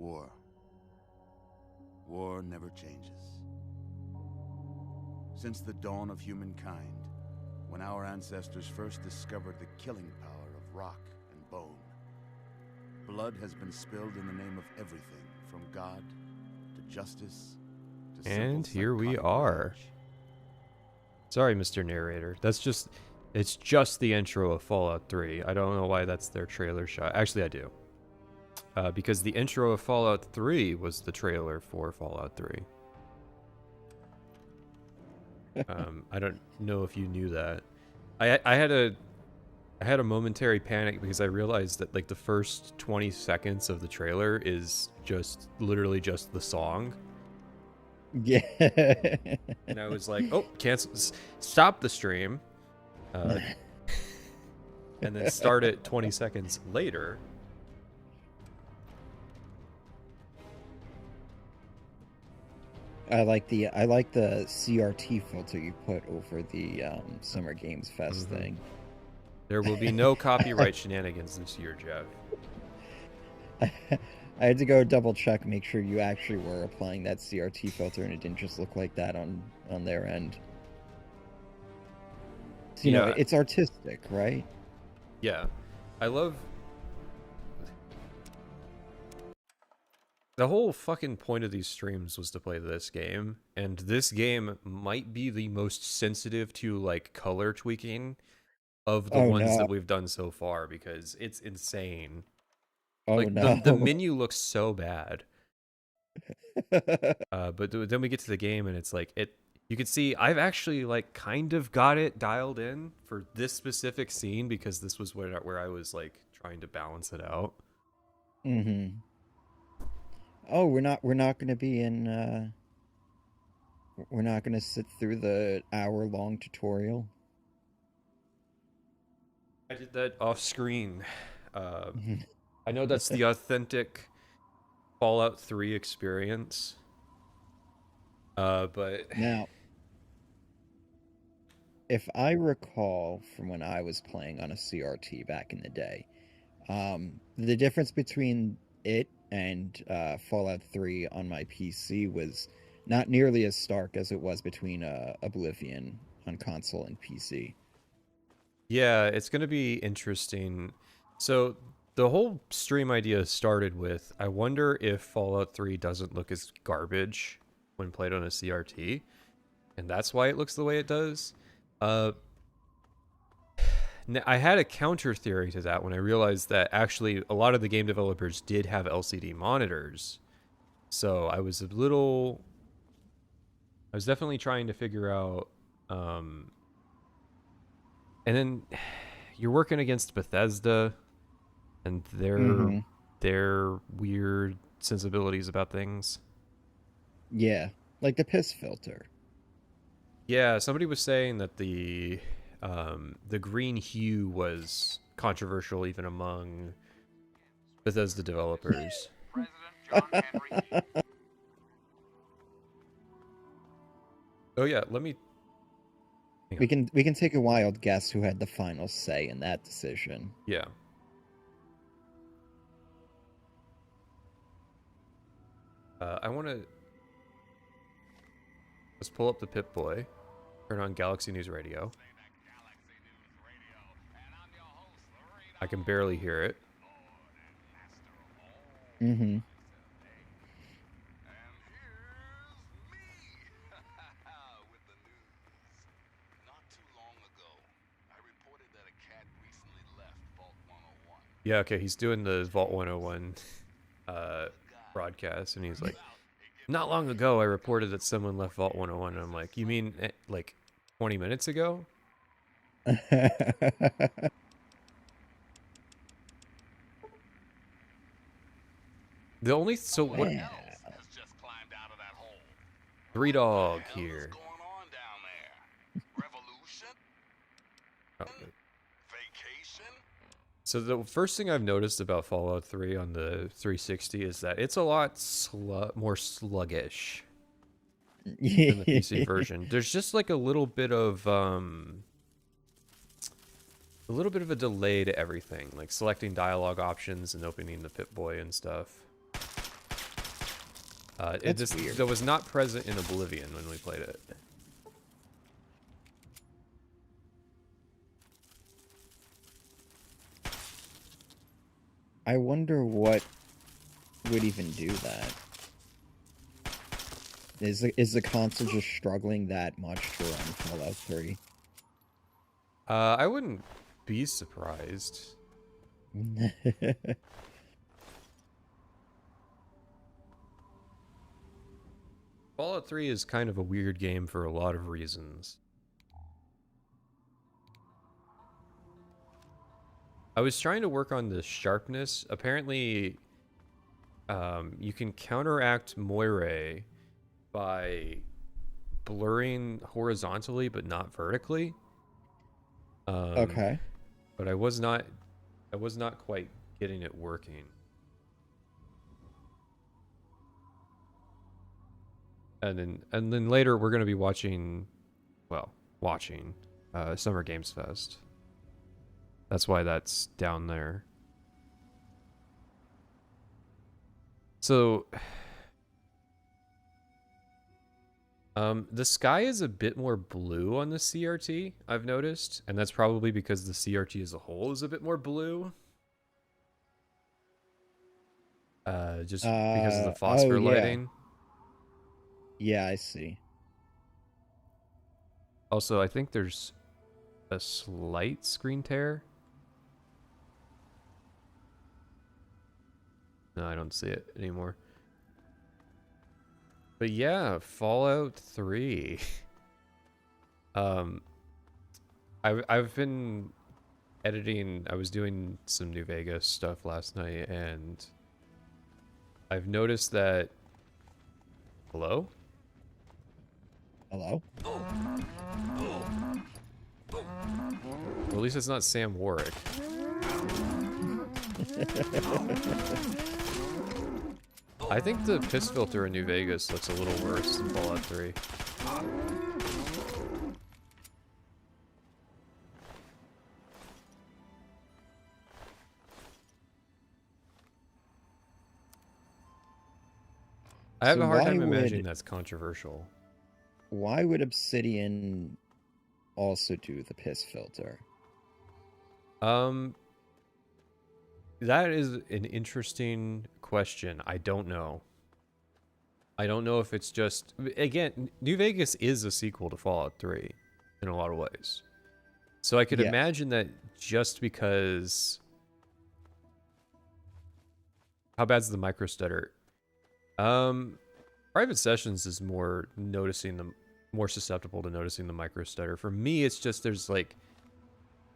war. War never changes. Since the dawn of humankind, when our ancestors first discovered the killing power of rock and bone, blood has been spilled in the name of everything, from God to justice to And simple here we psychotic are. rage. Sorry, Mr. Narrator. It's just the intro of Fallout 3. I don't know why that's their trailer shot. Actually, I do. Because the intro of Fallout 3 was the trailer for Fallout 3. I don't know if you knew that. I had a momentary panic because I realized that like the first 20 seconds of the trailer is just literally just the song. Yeah. And I was like, oh, cancel, stop the stream. And then start it 20 seconds later. I like the CRT filter you put over the Summer Games Fest thing. There will be no copyright shenanigans this year, Jeff. I had to go double check, make sure you actually were applying that CRT filter and it didn't just look like that on their end. So, you know, it's artistic, right? Yeah. I love... The whole fucking point of these streams was to play this game, and this game might be the most sensitive to, like, color tweaking of the ones that we've done so far, because it's insane. Oh, like, no. the menu looks so bad. But then we get to the game, and it's like, you can see I've actually, like, kind of got it dialed in for this specific scene, because this was where I was, like, trying to balance it out. Mm-hmm. Oh, we're not going to be in, we're not going to sit through the hour-long tutorial. I did that off screen. I know that's the authentic Fallout 3 experience. But now, if I recall from when I was playing on a CRT back in the day, the difference between it and Fallout 3 on my PC was not nearly as stark as it was between Oblivion on console and PC. Yeah, it's going to be interesting. So the whole stream idea started with, I wonder if Fallout 3 doesn't look as garbage when played on a CRT, and that's why it looks the way it does. I had a counter theory to that when I realized that actually a lot of the game developers did have LCD monitors. So I was definitely trying to figure out, and then you're working against Bethesda and their weird sensibilities about things. Yeah, like the piss filter. Yeah, somebody was saying that the green hue was controversial even among Bethesda developers. President John Henry. Oh yeah, let me. We can take a wild guess who had the final say in that decision. Yeah. I want to. Let's pull up the Pip-Boy. Turn on Galaxy News Radio. I can barely hear it. Mm-hmm. Yeah, okay, he's doing the Vault 101 broadcast, and he's like, not long ago I reported that someone left Vault 101, and I'm like, you mean like 20 minutes ago? The only, so what? Three Dog here. Oh, so the first thing I've noticed about Fallout 3 on the 360 is that it's a lot more sluggish than the PC version. There's just like a little bit of a delay to everything, like selecting dialogue options and opening the Pip-Boy and stuff. That's weird. That was not present in Oblivion when we played it. I wonder what would even do that. Is the console just struggling that much to run Fallout 3? I wouldn't be surprised. Fallout 3 is kind of a weird game for a lot of reasons. I was trying to work on the sharpness. Apparently, you can counteract moire by blurring horizontally but not vertically. Okay. But I was not quite getting it working. And then later we're going to be watching Summer Games Fest. That's why that's down there. So the sky is a bit more blue on the CRT, I've noticed, and that's probably because the CRT as a whole is a bit more blue. Just because of the phosphor lighting. Yeah, I see. Also, I think there's a slight screen tear. No, I don't see it anymore. But yeah, Fallout 3. I've been editing. I was doing some New Vegas stuff last night, and I've noticed that. Hello? Hello? Well, at least it's not Sam Warwick. I think the piss filter in New Vegas looks a little worse than Fallout 3. I have a hard time imagining that's controversial. Why would Obsidian also do the piss filter? That is an interesting question. I don't know. I don't know if it's just... Again, New Vegas is a sequel to Fallout 3 in a lot of ways. So I could imagine that just because... How bad's the micro stutter? Private Sessions is more susceptible to noticing the micro stutter. For me, it's just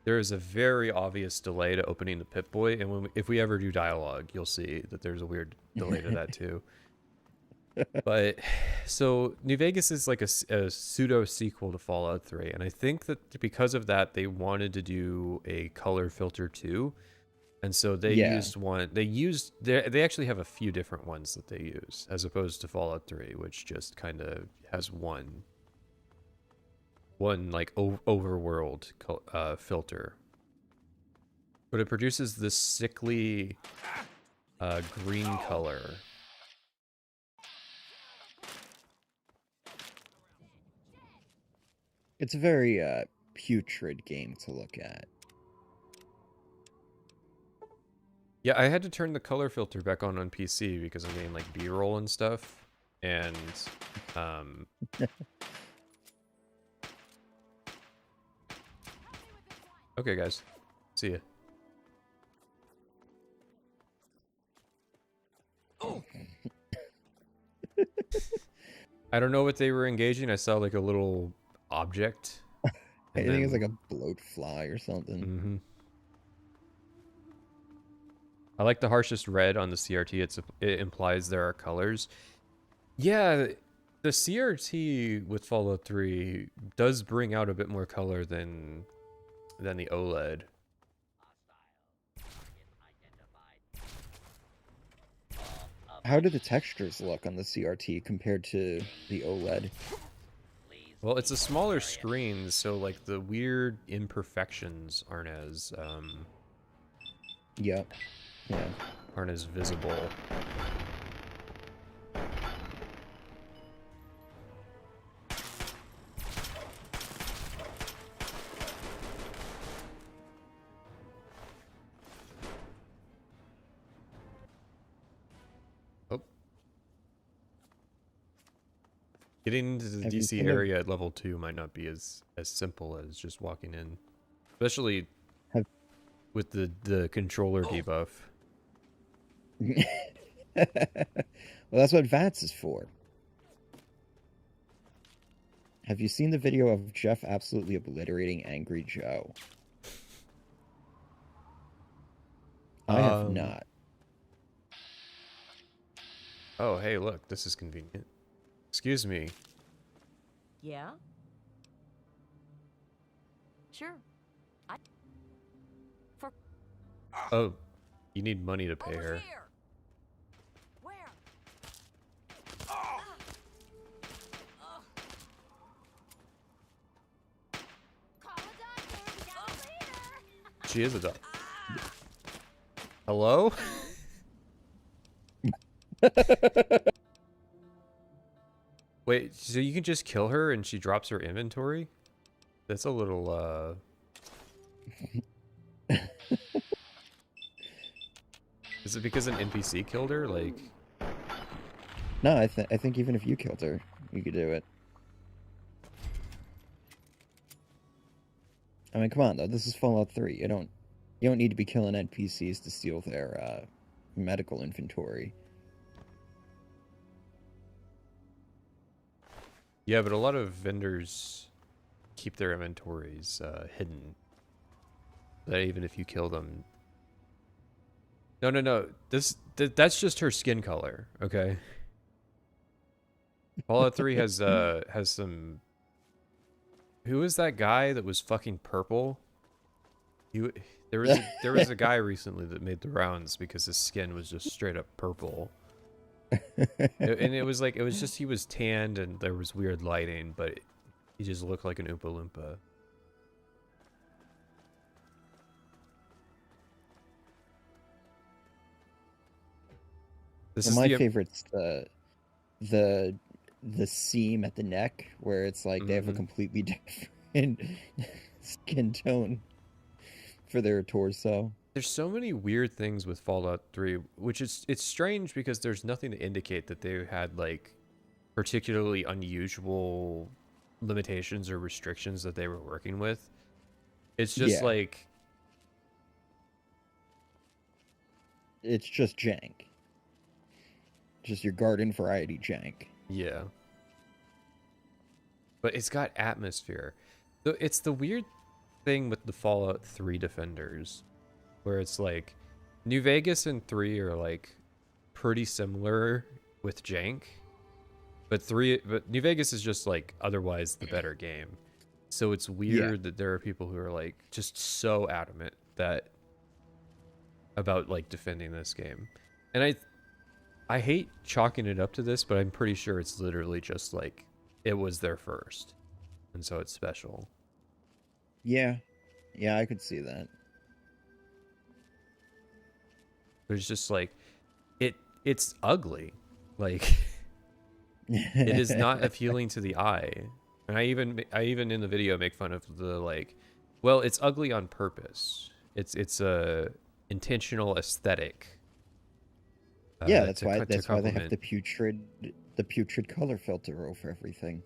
there is a very obvious delay to opening the Pip-Boy, and if we ever do dialogue, you'll see that there's a weird delay to that too. But so New Vegas is like a pseudo sequel to Fallout 3, and I think that because of that, they wanted to do a color filter too, and so they used one. They actually have a few different ones that they use, as opposed to Fallout 3, which just kind of has one like overworld filter, but it produces this sickly green color. It's a very putrid game to look at. Yeah, I had to turn the color filter back on PC because I'm getting like B-roll and stuff, and okay, guys. See ya. I don't know what they were engaging. I saw like a little object. I think it's like a bloat fly or something. Mm-hmm. I like the harshest red on the CRT. It implies there are colors. Yeah, the CRT with Fallout 3 does bring out a bit more color than the OLED. How do the textures look on the CRT compared to the OLED? Well, it's a smaller screen, so like the weird imperfections aren't as Yep. Yeah. aren't as visible. Getting into the Have you DC seen area at level 2 might not be as simple as just walking in, especially Have- with the controller debuff. Well, that's what VATS is for. Have you seen the video of Jeff absolutely obliterating Angry Joe? I have not. Oh, hey, look, this is convenient. Excuse me. Yeah? Sure. Oh, you need money to pay her. Here. Where? Call a doctor. We got a bleeder. She is a dog. Hello? Wait, so you can just kill her and she drops her inventory? That's a little, Is it because an NPC killed her? Like... No, I think even if you killed her, you could do it. I mean, come on though. This is Fallout 3. You don't need to be killing NPCs to steal their medical inventory. Yeah, but a lot of vendors keep their inventories hidden. That even if you kill them... No. That's just her skin color, okay? Fallout 3 has some... Who is that guy that was fucking purple? There was a guy recently that made the rounds because his skin was just straight up purple. And it was just he was tanned and there was weird lighting, but he just looked like an Oompa Loompa. This is My favorite's the seam at the neck where it's like they have a completely different skin tone for their torso. There's so many weird things with Fallout 3, which it's strange because there's nothing to indicate that they had like particularly unusual limitations or restrictions that they were working with. It's just like it's just jank. Just your garden variety jank. Yeah. But it's got atmosphere. It's the weird thing with the Fallout 3 defenders, where it's like New Vegas and 3 are like pretty similar with jank, but New Vegas is just like otherwise the better game. So it's weird that there are people who are like just so adamant that about like defending this game. And I hate chalking it up to this, but I'm pretty sure it's literally just like it was their first, and so it's special. Yeah, I could see that. There's just like it's ugly, like it is not appealing to the eye. And I even in the video make fun of the like, well, it's ugly on purpose. It's a intentional aesthetic. Yeah, that's why they have the putrid color filter over everything.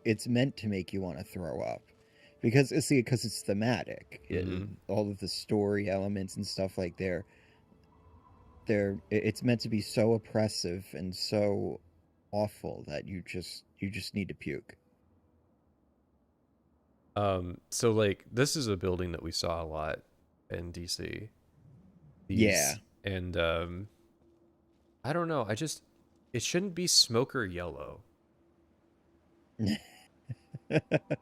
It's meant to make you want to throw up, because it's thematic. All of the story elements and stuff like it's meant to be so oppressive and so awful that you just need to puke. So like this is a building that we saw a lot in DC. And I don't know. It shouldn't be smoker yellow.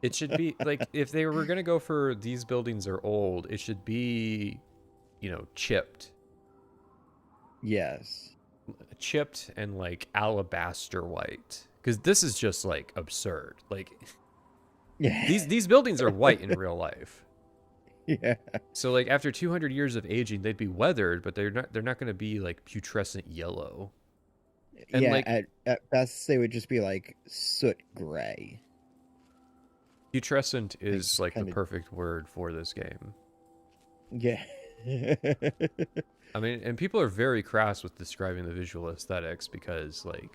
It should be like, if they were going to go for these buildings are old, it should be, chipped. Yes. Chipped and like alabaster white. Because this is just like absurd. Like, these buildings are white in real life. Yeah. So like after 200 years of aging, they'd be weathered, but they're not going to be like putrescent yellow. And like at best they would just be like soot gray. Putrescent is like the perfect word for this game. Yeah. I mean, and people are very crass with describing the visual aesthetics because like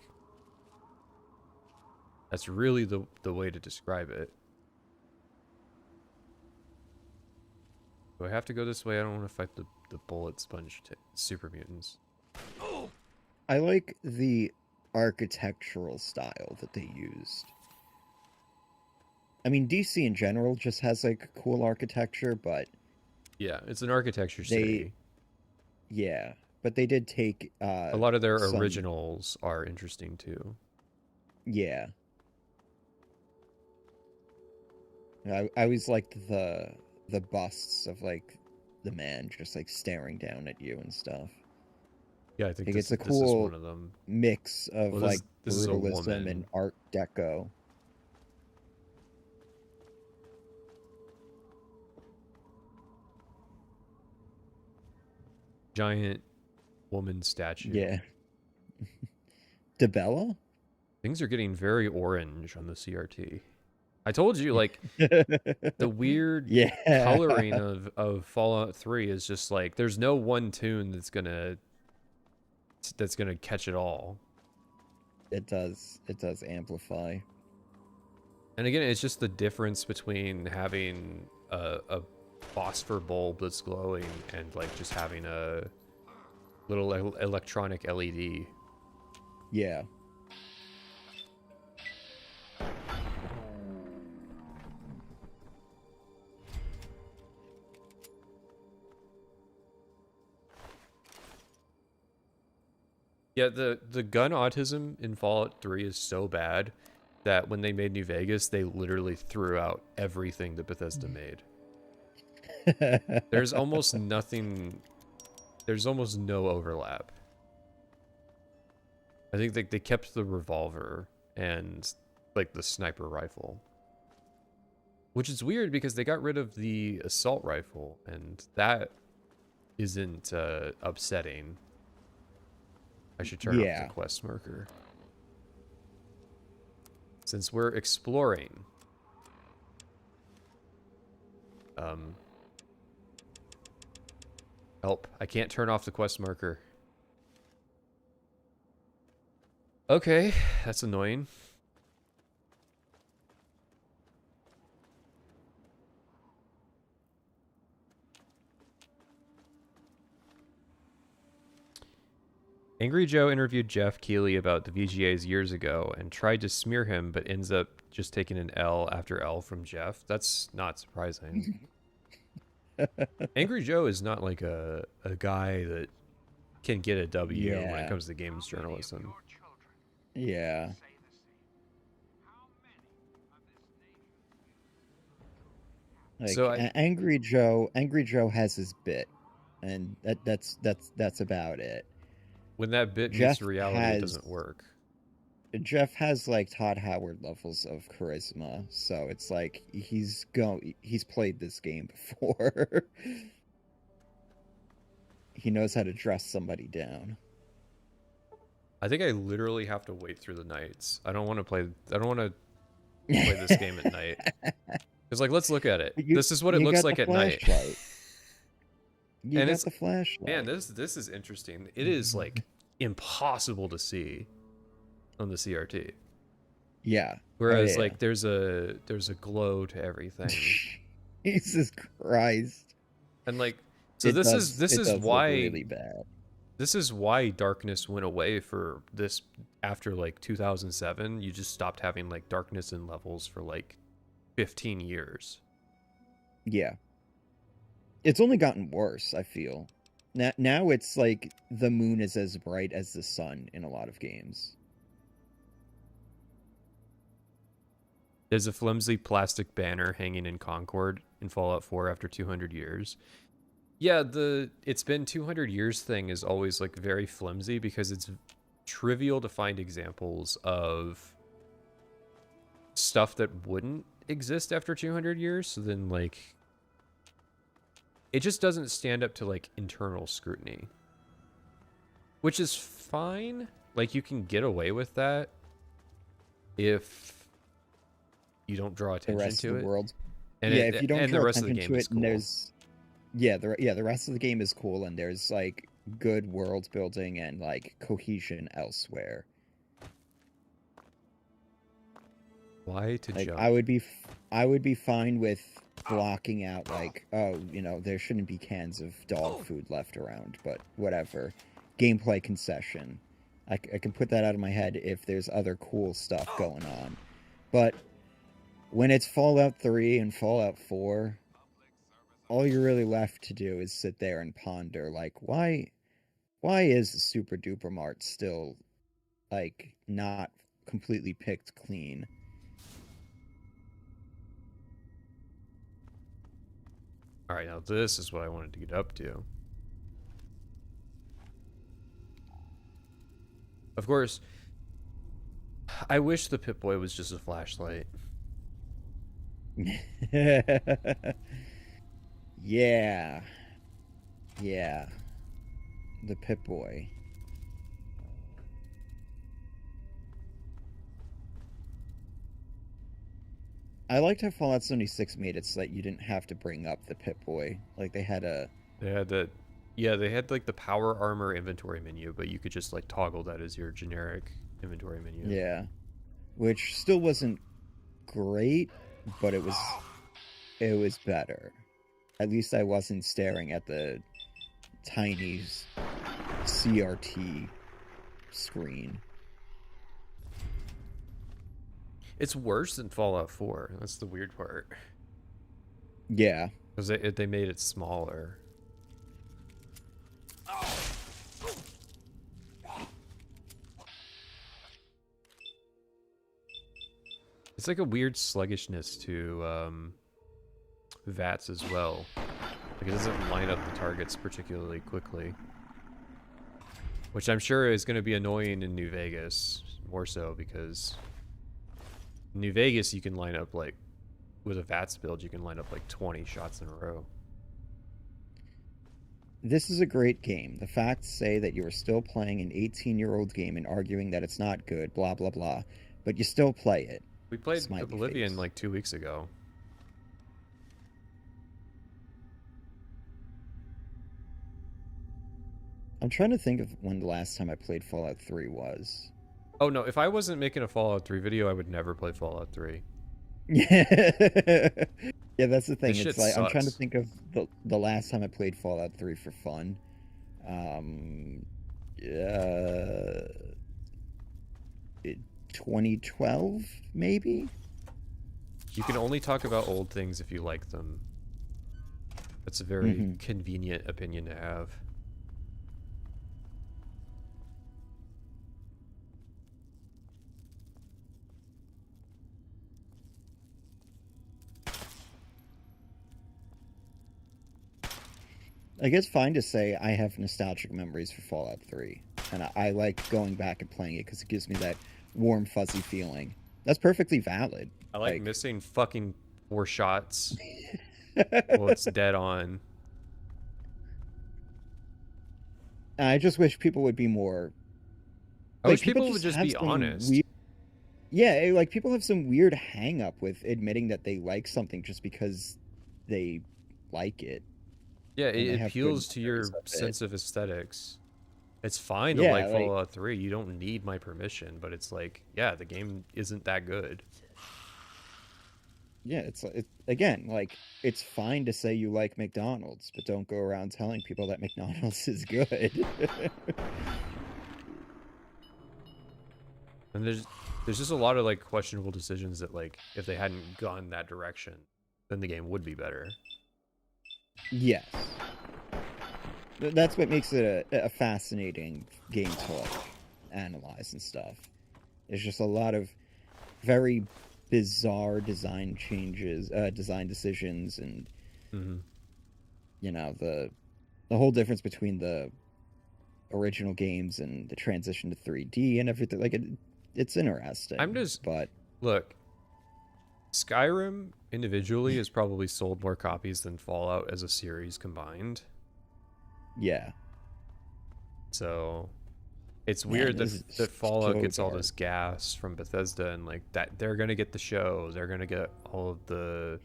That's really the way to describe it. Do I have to go this way? I don't want to fight the bullet sponge super mutants. I like the architectural style that they used. I mean, DC in general just has like cool architecture, but Yeah, it's an architecture city. yeah, but they did take A lot of their some, originals are interesting too. yeah. I always liked the busts of like the man just like staring down at you and stuff. Yeah, I think Like, this, it's a this is cool one of them. mix of Well, like this is a brutalism woman. and Art Deco. Giant woman statue. Yeah. DeBella? Things are getting very orange on the CRT. I told you, like, the weird Yeah. coloring of Fallout 3 is just like there's no one tune that's gonna catch it all. It does amplify. And again, it's just the difference between having a phosphor bulb that's glowing and like just having a little electronic LED. Yeah. Yeah, the gun autism in Fallout 3 is so bad that when they made New Vegas, they literally threw out everything that Bethesda made. There's almost nothing. There's almost no overlap. I think they kept the revolver and like the sniper rifle, which is weird because they got rid of the assault rifle, and that isn't upsetting. I should turn off the quest marker. Since we're exploring, help! I can't turn off the quest marker. Okay, that's annoying. Angry Joe interviewed Jeff Keighley about the VGAs years ago and tried to smear him, but ends up just taking an L after L from Jeff. That's not surprising. Angry Joe is not like a guy that can get a W when it comes to games journalism. Yeah. Like, So Angry Joe has his bit, and that's about it. When that bit meets reality, it doesn't work. Jeff has like Todd Howard levels of charisma, so it's like he's played this game before. He knows how to dress somebody down. I think I literally have to wait through the nights. I don't want to play this game at night. It's like, let's look at it. This is what it looks like at night. You got the flashlight. Man, this is interesting. It is like impossible to see on the CRT. Yeah. Whereas like there's a glow to everything. Jesus Christ. And like so this is why really bad. This is why darkness went away for this after like 2007. You just stopped having like darkness in levels for like 15 years. Yeah. It's only gotten worse, I feel. Now it's like the moon is as bright as the sun in a lot of games. There's a flimsy plastic banner hanging in Concord in Fallout 4 after 200 years. Yeah, the it's been 200 years thing is always like very flimsy because it's trivial to find examples of stuff that wouldn't exist after 200 years. So then like it just doesn't stand up to like internal scrutiny, which is fine. Like you can get away with that if you don't draw attention the rest to of it. The world. And yeah, if you don't draw attention to it, cool. and there's the rest of the game is cool, and there's like good world building and like cohesion elsewhere. Why to Like jump? I would be fine with blocking out like, oh, there shouldn't be cans of dog food left around, but whatever. Gameplay concession. I can put that out of my head if there's other cool stuff going on. But when it's Fallout 3 and Fallout 4, all you're really left to do is sit there and ponder, like, why is the Super Duper Mart still, like, not completely picked clean? All right, now this is what I wanted to get up to. Of course, I wish the Pip-Boy was just a flashlight. Yeah. Yeah. The Pip-Boy. I liked how Fallout 76 made it so that you didn't have to bring up the Pip-Boy. Like, they had They had like the power armor inventory menu, but you could just like toggle that as your generic inventory menu. Yeah. Which still wasn't great, but it was better. At least I wasn't staring at the tiny CRT screen. It's worse than Fallout 4. That's the weird part. Yeah. Because they made it smaller. It's like a weird sluggishness to VATS as well. Like it doesn't line up the targets particularly quickly. Which I'm sure is going to be annoying in New Vegas. More so because in New Vegas you can line up like, with a VATS build, you can line up like 20 shots in a row. This is a great game. The facts say that you are still playing an 18-year-old game and arguing that it's not good, blah, blah, blah. But you still play it. We played Smiley Oblivion face. like 2 weeks ago. I'm trying to think of when the last time I played Fallout 3 was. Oh no, if I wasn't making a Fallout 3 video, I would never play Fallout 3. Yeah, that's the thing. This It's shit like I'm trying to sucks. think of the last time I played Fallout 3 for fun. 2012 maybe. You can only talk about old things if you like them. That's a very convenient opinion to have. I guess fine to say I have nostalgic memories for Fallout 3, and I like going back and playing it because it gives me that warm, fuzzy feeling. That's perfectly valid. I like missing fucking 4 shots while it's dead on. I just wish people would be more. I wish people would just just have be some honest. Yeah, like people have some weird hang up with admitting that they like something just because they like it. Yeah, and they it have appeals good to your memories of it. sense of aesthetics. It's fine to Yeah, like like- Fallout 3. You don't need my permission, but it's like, yeah, the game isn't that good. Yeah, again, like it's fine to say you like McDonald's, but don't go around telling people that McDonald's is good. And there's just a lot of like questionable decisions that like if they hadn't gone that direction, then the game would be better. Yes. That's what makes it a fascinating game to like analyze and stuff. There's just a lot of very bizarre design changes, design decisions, and the whole difference between the original games and the transition to 3D and everything. Like it's interesting. But Look, Skyrim individually has probably sold more copies than Fallout as a series combined. yeah. So it's Man, weird this is that Fallout so gets all dark. this gas from Bethesda and like that they're gonna get the show, they're gonna get all of the,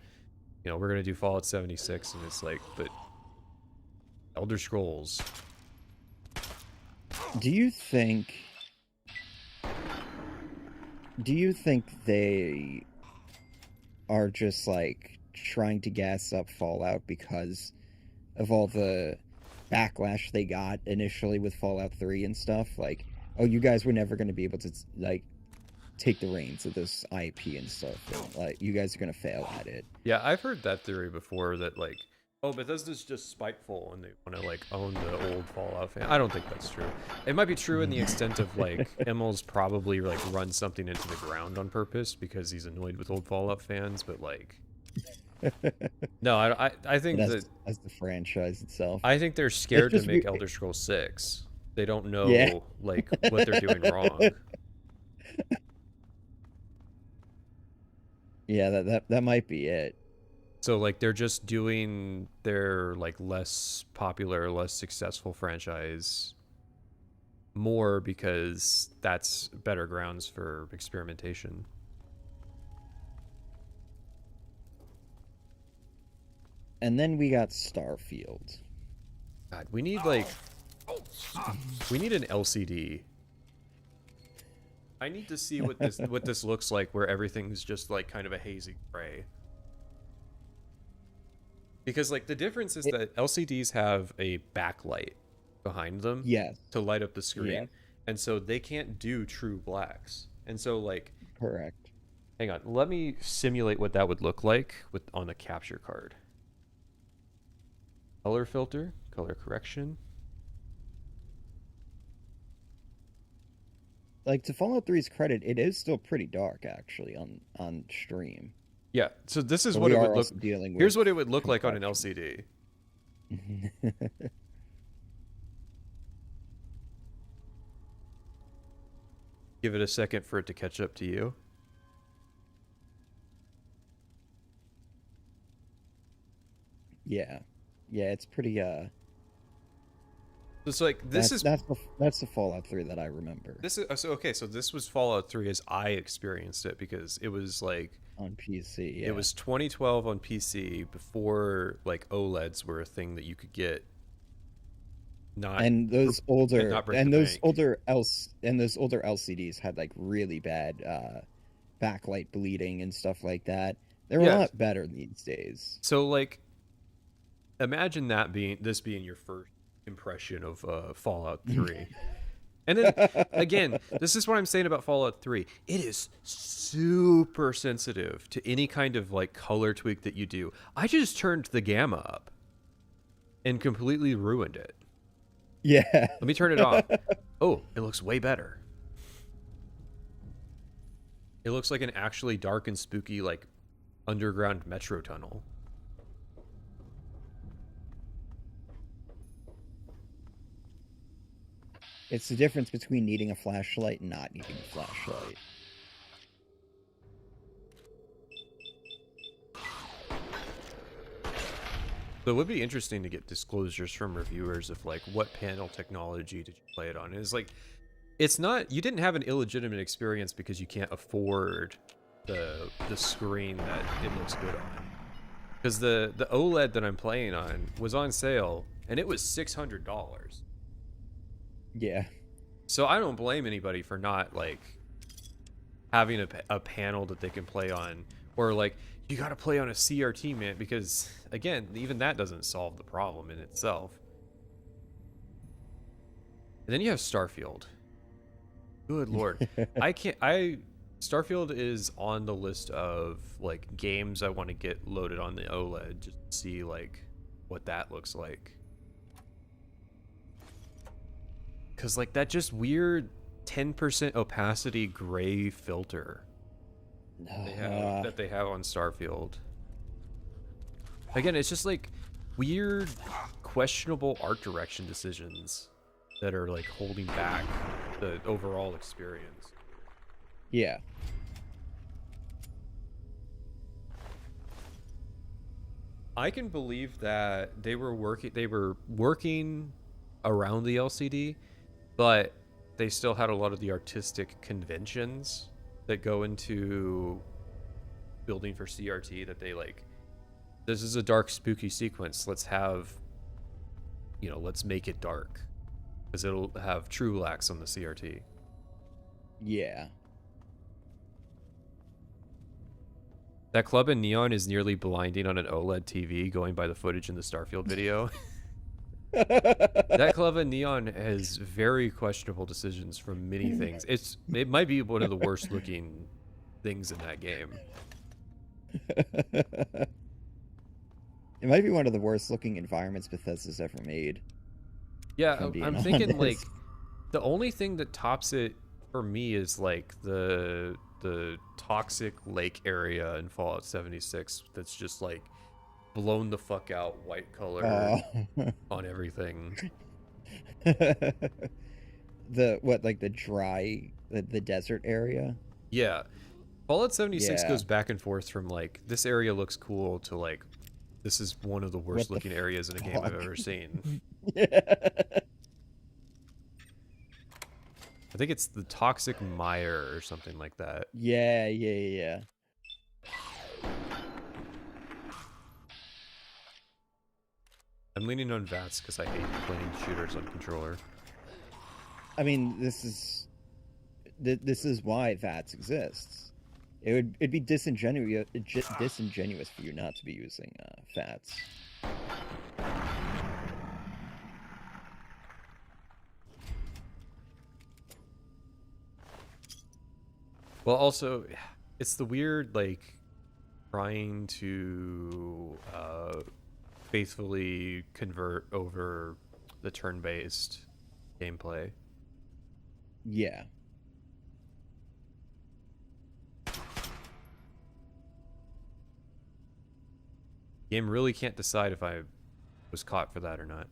we're gonna do Fallout 76, and it's like, but Elder Scrolls. Do you think do you think they are just like trying to gas up Fallout because of all the backlash they got initially with Fallout 3 and stuff? Like, oh, you guys were never going to be able to like take the reins of this IP and stuff. And, like, you guys are going to fail at it. Yeah, I've heard that theory before that like, oh, Bethesda's just spiteful and they want to like own the old Fallout fan. I don't think that's true. It might be true in the extent of like Emil's probably like run something into the ground on purpose because he's annoyed with old Fallout fans, but like, no, I think that as the franchise itself. I think they're scared to just make we- Elder Scrolls 6. They don't know Yeah. like what they're doing wrong. Yeah, that might be it. So like they're just doing their like less popular, less successful franchise more because that's better grounds for experimentation. And then we got Starfield. God, we need an LCD. I need to see what this looks like where everything's just like kind of a hazy gray. Because like the difference is that LCDs have a backlight behind them Yes, to light up the screen. Yeah. And so they can't do true blacks. And so like correct. hang on, let me simulate what that would look like on a capture card. Color filter, color correction. Like, to Fallout 3's credit, it is still pretty dark actually on stream. Yeah, so this is But what we it are would also look. dealing with Here's what it would look like on an compression. LCD. Give it a second for it to catch up to you. Yeah, it's pretty. It's like this is that's the Fallout 3 that I remember this is so okay. So this was Fallout 3 as I experienced it because it was like on PC. Yeah. it was 2012 on PC before like OLEDs were a thing that you could get. Not and those older not break and the those bank. older LCDs had like really bad backlight bleeding and stuff like that. They're Yeah. a lot better these days. So like, imagine that being your first impression of Fallout 3. And then again, this is what I'm saying about Fallout 3. It is super sensitive to any kind of like color tweak that you do. I just turned the gamma up and completely ruined it. Yeah. Let me turn it off. Oh, it looks way better. It looks like an actually dark and spooky like underground metro tunnel. It's the difference between needing a flashlight and not needing a flashlight. So it would be interesting to get disclosures from reviewers of like what panel technology did you play it on. And it's like, it's not, you didn't have an illegitimate experience because you can't afford the screen that it looks good on. Because the OLED that I'm playing on was on sale and it was $600. Yeah. So I don't blame anybody for not like having a panel that they can play on, or like you got to play on a CRT, man, because again, even that doesn't solve the problem in itself. And then you have Starfield. Good lord. Starfield is on the list of like games I want to get loaded on the OLED just to see like what that looks like. Cause like that just weird 10% opacity gray filter that they have on Starfield. Again, it's just like weird, questionable art direction decisions that are like holding back the overall experience. Yeah. I can believe that they were working around the LCD, but they still had a lot of the artistic conventions that go into building for CRT that they like, this is a dark, spooky sequence. Let's make it dark because it'll have true lax on the CRT. Yeah. That club in neon is nearly blinding on an OLED TV going by the footage in the Starfield video. That club in neon has very questionable decisions from many things. It might be one of the worst looking things in that game. It might be one of the worst looking environments Bethesda's ever made. Yeah, I'm thinking like honest. the only thing that tops it for me is like the toxic lake area in Fallout 76 that's just like blown the fuck out white color on everything. The dry the desert area? Yeah. Fallout 76 Yeah. goes back and forth from like this area looks cool to like this is one of the worst What the looking areas in a game I've fuck? ever seen. Yeah. I think it's the toxic mire or something like that. Yeah. I'm leaning on VATS because I hate playing shooters on controller. I mean, this is why VATS exists. It'd be disingenuous for you not to be using VATS. Well, also, it's the weird, like, trying to faithfully convert over the turn-based gameplay. Yeah. Game really can't decide if I was caught for that or not.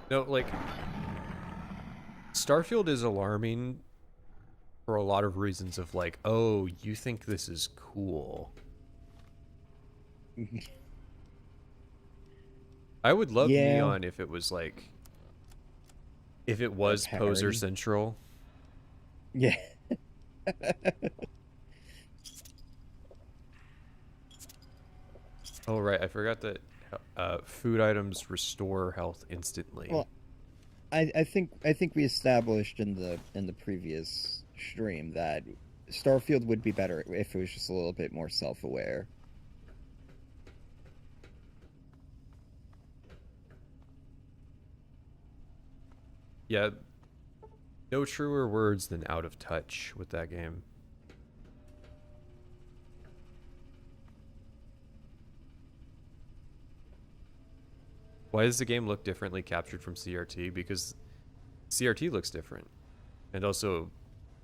No, like, Starfield is alarming for a lot of reasons of like, oh, you think this is cool. I would love Yeah. Neon if it was like, if it was Poser parody. Central. Yeah. Oh, right, I forgot that food items restore health instantly. Well, I think we established in the previous stream that Starfield would be better if it was just a little bit more self-aware. Yeah, no truer words than out of touch with that game. Why does the game look differently captured from CRT? Because CRT looks different. And also,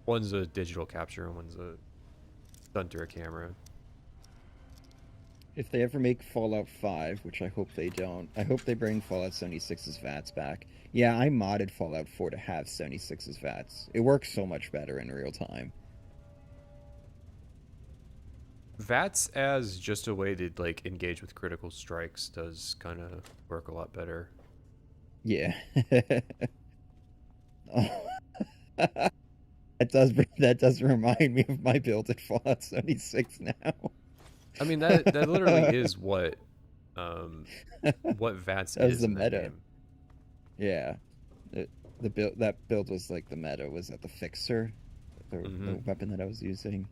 one's a digital capture and one's done through a camera. If they ever make Fallout 5, which I hope they don't, I hope they bring Fallout 76's VATS back. Yeah, I modded Fallout 4 to have 76's VATS. It works so much better in real time. VATS as just a way to like engage with critical strikes does kind of work a lot better. Yeah. Oh. That does remind me of my build at Fallout 76 now. I mean that literally is what VATS That was is the in that meta. game. Yeah. That build was like the meta. Was that the fixer? The weapon that I was using?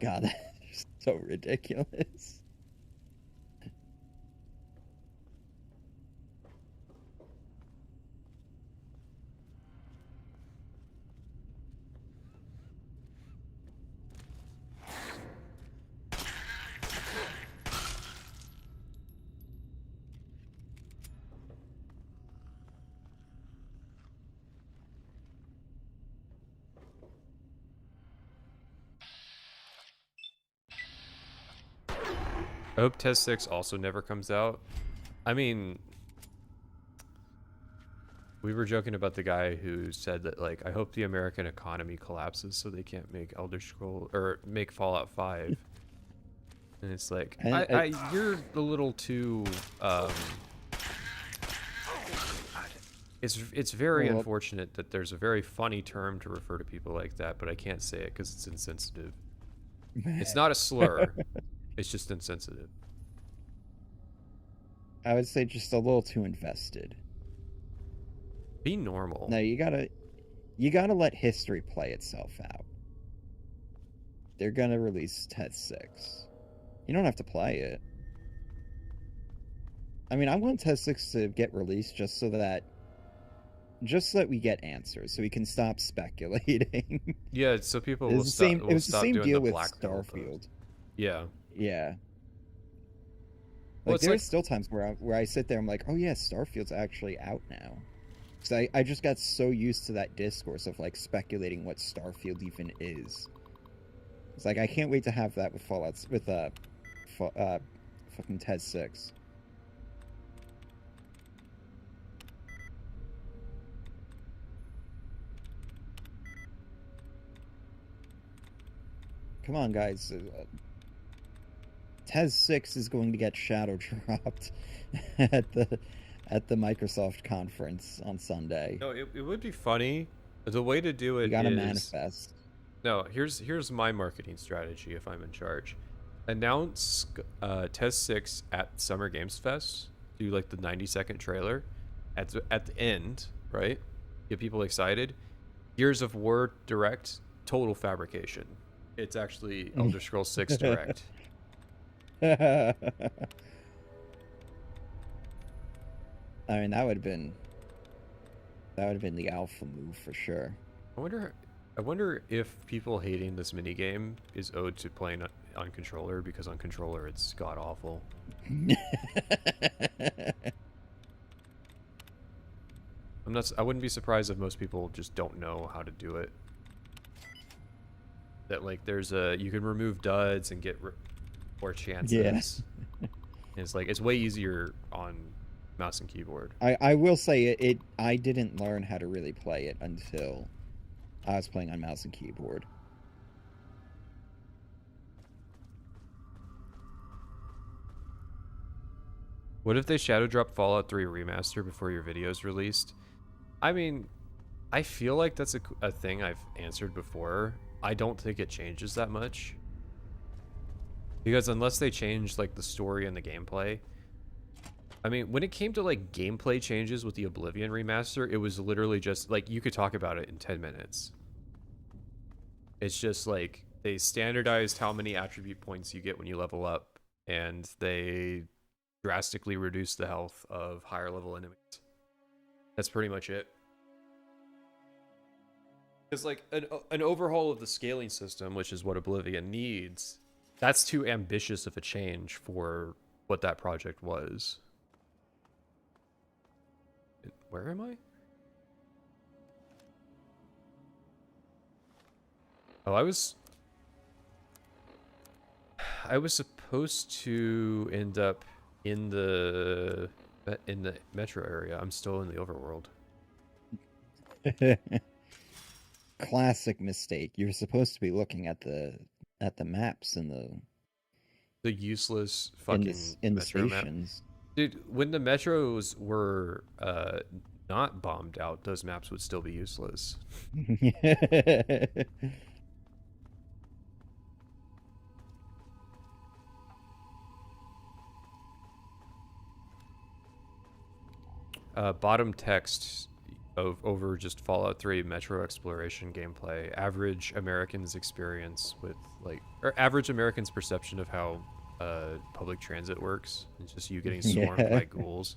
God, that's so ridiculous. I hope Test 6 also never comes out. I mean, we were joking about the guy who said that, like, I hope the American economy collapses so they can't make Elder Scroll or make Fallout 5. And it's like, you're a little too. It's very unfortunate that there's a very funny term to refer to people like that, but I can't say it because it's insensitive. It's not a slur. It's just insensitive. I would say just a little too invested. Be normal. No, you gotta let history play itself out. They're gonna release Ted 6. You don't have to play it. I mean, I want Ted 6 to get released just so that we get answers, so we can stop speculating. Yeah, so people It will was the stop, same. It was the stop same doing deal the with black pill Starfield. post. Yeah. Yeah. Well, Like it's there's like- still times where I sit there, I'm like, oh yeah, Starfield's actually out now. Because I just got so used to that discourse of like speculating what Starfield even is. It's like I can't wait to have that with fucking Ted 6. Come on, guys. Ted 6 is going to get shadow dropped at the Microsoft conference on Sunday. No, it would be funny. The way to do it You gotta is manifest. no. Here's my marketing strategy if I'm in charge. Announce Tez 6 at Summer Games Fest. Do like the 90-second trailer at the end, right? Get people excited. Gears of War Direct, total fabrication. It's actually Elder Scrolls 6 Direct. I mean, that would have been the alpha move for sure. I wonder if people hating this minigame is owed to playing on controller, because on controller it's god awful. I wouldn't be surprised if most people just don't know how to do it. That like you can remove duds and get more chances. Yeah. And it's like it's way easier on mouse and keyboard. I will say I didn't learn how to really play it until I was playing on mouse and keyboard. What if they shadow drop Fallout 3 remaster before your video is released? I mean, I feel like that's a thing I've answered before. I don't think it changes that much. Because unless they change like the story and the gameplay. I mean, when it came to like gameplay changes with the Oblivion remaster, it was literally just like you could talk about it in 10 minutes. It's just like they standardized how many attribute points you get when you level up, and they drastically reduced the health of higher level enemies. That's pretty much it. Because like an overhaul of the scaling system, which is what Oblivion needs, that's too ambitious of a change for what that project was. Where am I? Oh, I was supposed to end up in the metro area. I'm still in the overworld. Classic mistake. You're supposed to be looking at the maps in The useless fucking in the metro map. stations. Dude, when the metros were not bombed out, those maps would still be useless. Bottom text over just Fallout 3 metro exploration gameplay. Average Americans' experience with or average Americans' perception of how public transit works. It's just you getting swarmed by ghouls.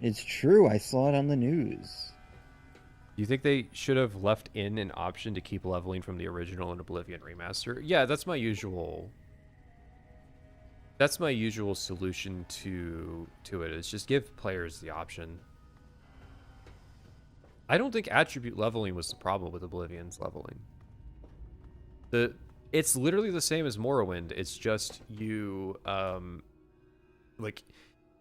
It's true. I saw it on the news. Do you think they should have left in an option to keep leveling from the original and Oblivion remaster? Yeah, that's my usual solution to it, is just give players the option. I don't think attribute leveling was the problem with Oblivion's leveling. It's literally the same as Morrowind. It's just you like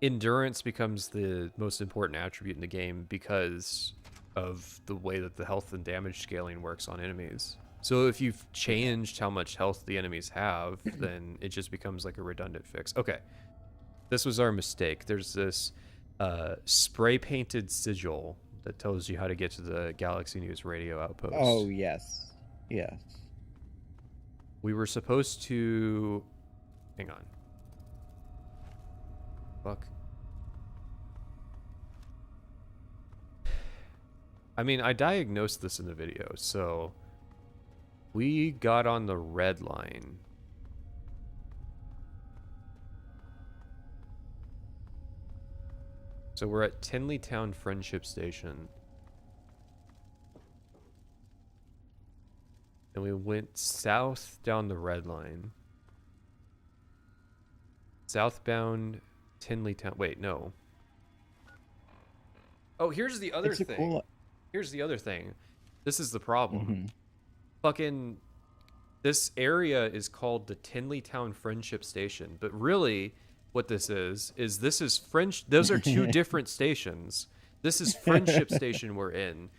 endurance becomes the most important attribute in the game because of the way that the health and damage scaling works on enemies. So if you've changed how much health the enemies have, then it just becomes like a redundant fix. Okay, this was our mistake. There's this spray painted sigil that tells you how to get to the Galaxy News radio outpost. Oh, yes. Yes. We were supposed to... Hang on. Fuck. I mean, I diagnosed this in the video, so... We got on the red line. So we're at Tinleytown Friendship Station. And we went south down the red line. Southbound Tinleytown. Wait, no. Oh, here's the other It's a thing. cool- Here's the other thing. This is the problem. Mhm. Fucking this area is called the Tinleytown Friendship Station, but really what this is this is French. Those are two different stations. This is Friendship Station we're in.